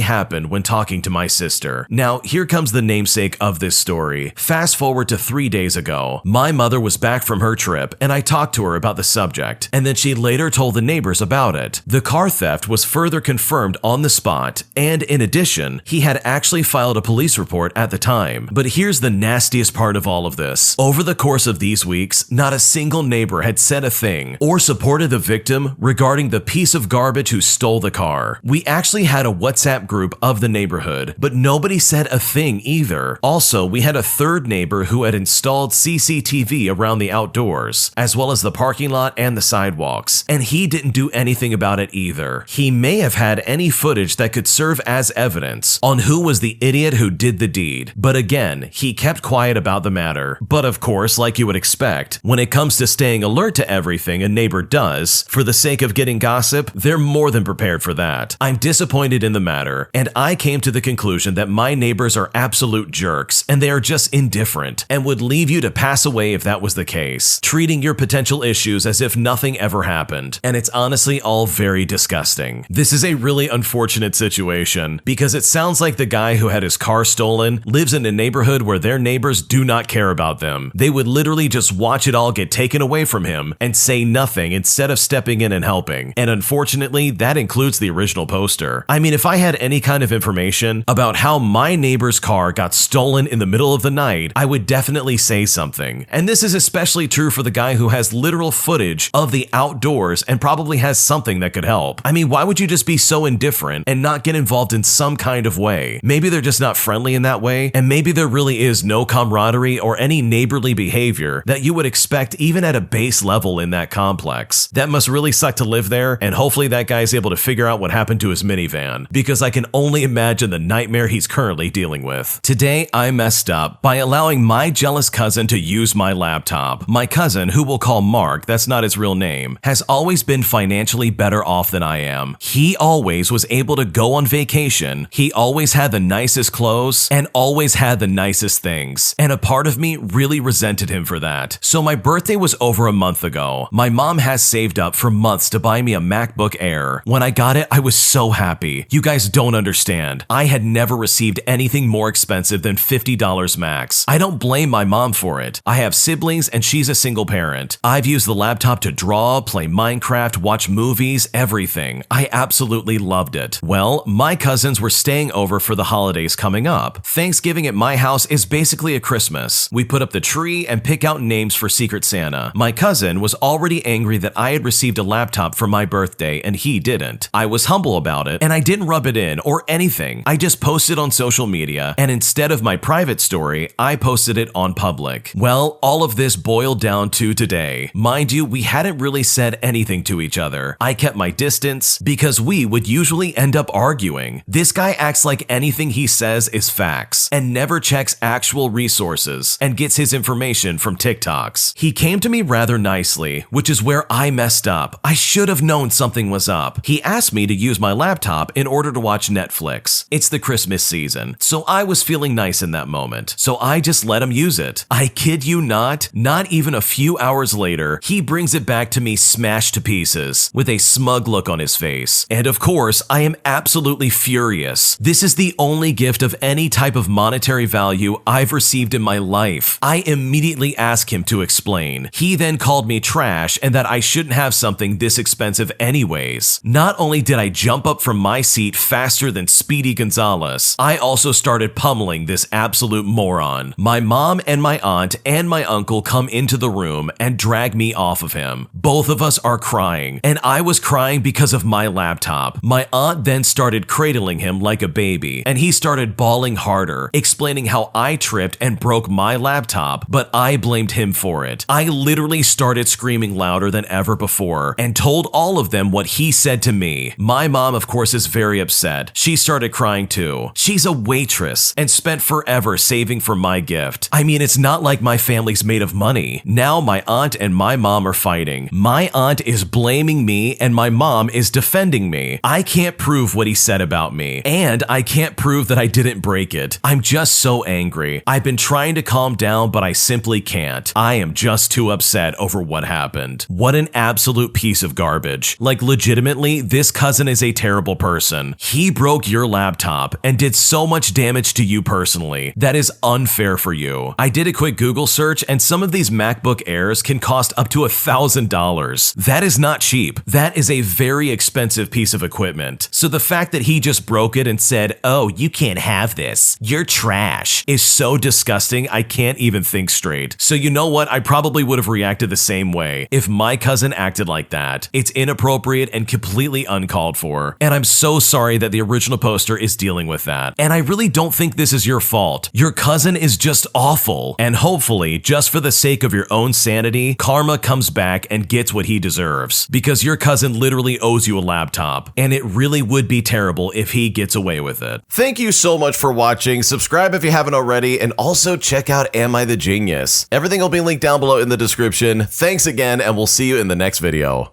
happened when talking to my sister. Now, here comes the namesake of this story. Fast forward to 3 days ago. My mother was back from her trip, and I talked to her about the subject, and then she later told the neighbors about it. The car theft was further confirmed on the spot, and in addition, he had actually filed a police report at the time. But here's the nastiest part of all of this. Over the course of these weeks, not a single neighbor had said a thing or supported the victim regarding the piece of garbage who stole the car. We actually had a WhatsApp group of the neighborhood, but nobody said a thing either. Also, we had a third neighbor who had installed CCTV around the outdoors, as well as the parking lot and the sidewalks, and he didn't do anything about it either. He may have had any footage that could serve as evidence on who was the idiot who did the deed, but again, he kept quiet about the matter. But of course, like you would expect, when it comes to staying alert to everything a neighbor does, for the sake of getting gossip, they're more than prepared for that. I'm disappointed in the matter, and I came to the conclusion that my neighbors are absolute jerks, and they are just indifferent, and would leave you to pass away if that was the case, treating your potential issues as if nothing ever happened. And it's honestly all very disgusting. This is a really unfortunate situation, because it sounds like the guy who had his car stolen lives in a neighborhood where their neighbors do not care about them. They would literally just watch it all get taken away from him and say nothing instead of stepping in and helping. And unfortunately, that includes the original poster. I mean, if I had any kind of information about how my neighbor's car got stolen in the middle of the night, I would definitely say something. And this is especially true for the guy who has literal footage of the outdoors and probably has something that could help. I mean, why would you just be so indifferent and not get involved in some kind of way? Maybe they're just not friendly in that way, and maybe there really is no camaraderie or any neighborly behavior that you would expect even at a base level in that complex. That must really suck to live there, and hopefully that guy is able to figure out what happened to his minivan, because I can only imagine imagine the nightmare he's currently dealing with. Today, I messed up by allowing my jealous cousin to use my laptop. My cousin, who we'll call Mark, that's not his real name, has always been financially better off than I am. He always was able to go on vacation. He always had the nicest clothes and always had the nicest things. And a part of me really resented him for that. So my birthday was over a month ago. My mom has saved up for months to buy me a MacBook Air. When I got it, I was so happy. You guys don't understand. I had never received anything more expensive than $50 max. I don't blame my mom for it. I have siblings and she's a single parent. I've used the laptop to draw, play Minecraft, watch movies, everything. I absolutely loved it. Well, my cousins were staying over for the holidays coming up. Thanksgiving at my house is basically a Christmas. We put up the tree and pick out names for Secret Santa. My cousin was already angry that I had received a laptop for my birthday and he didn't. I was humble about it and I didn't rub it in or anything. I just posted on social media, and instead of my private story, I posted it on public. Well, all of this boiled down to today. Mind you, we hadn't really said anything to each other. I kept my distance because we would usually end up arguing. This guy acts like anything he says is facts and never checks actual resources and gets his information from TikToks. He came to me rather nicely, which is where I messed up. I should have known something was up. He asked me to use my laptop in order to watch Netflix. It's the Christmas season, so I was feeling nice in that moment. So I just let him use it. I kid you not even a few hours later, he brings it back to me smashed to pieces with a smug look on his face. And of course, I am absolutely furious. This is the only gift of any type of monetary value I've received in my life. I immediately asked him to explain. He then called me trash and that I shouldn't have something this expensive anyways. Not only did I jump up from my seat faster than Speedy Gonzalez, I also started pummeling this absolute moron. My mom and my aunt and my uncle come into the room and drag me off of him. Both of us are crying, and I was crying because of my laptop. My aunt then started cradling him like a baby, and he started bawling harder, explaining how I tripped and broke my laptop, but I blamed him for it. I literally started screaming louder than ever before and told all of them what he said to me. My mom, of course, is very upset. She started crying too. She's a waitress and spent forever saving for my gift. I mean, it's not like my family's made of money. Now my aunt and my mom are fighting. My aunt is blaming me and my mom is defending me. I can't prove what he said about me, and I can't prove that I didn't break it. I'm just so angry. I've been trying to calm down, but I simply can't. I am just too upset over what happened. What an absolute piece of garbage. Like, legitimately, this cousin is a terrible person. He broke your laptop and did so much damage to you personally. That is unfair for you. I did a quick Google search and some of these MacBook Airs can cost up to $1,000. That is not cheap. That is a very expensive piece of equipment. So the fact that he just broke it and said, "Oh, you can't have this. You're trash," is so disgusting I can't even think straight. So you know what? I probably would have reacted the same way if my cousin acted like that. It's inappropriate and completely uncalled for. And I'm so sorry that the original poster is dealing with that. And I really don't think this is your fault. Your cousin is just awful. And hopefully, just for the sake of your own sanity, karma comes back and gets what he deserves. Because your cousin literally owes you a laptop. And it really would be terrible if he gets away with it. Thank you so much for watching. Subscribe if you haven't already, and also check out Am I the Genius? Everything will be linked down below in the description. Thanks again, and we'll see you in the next video.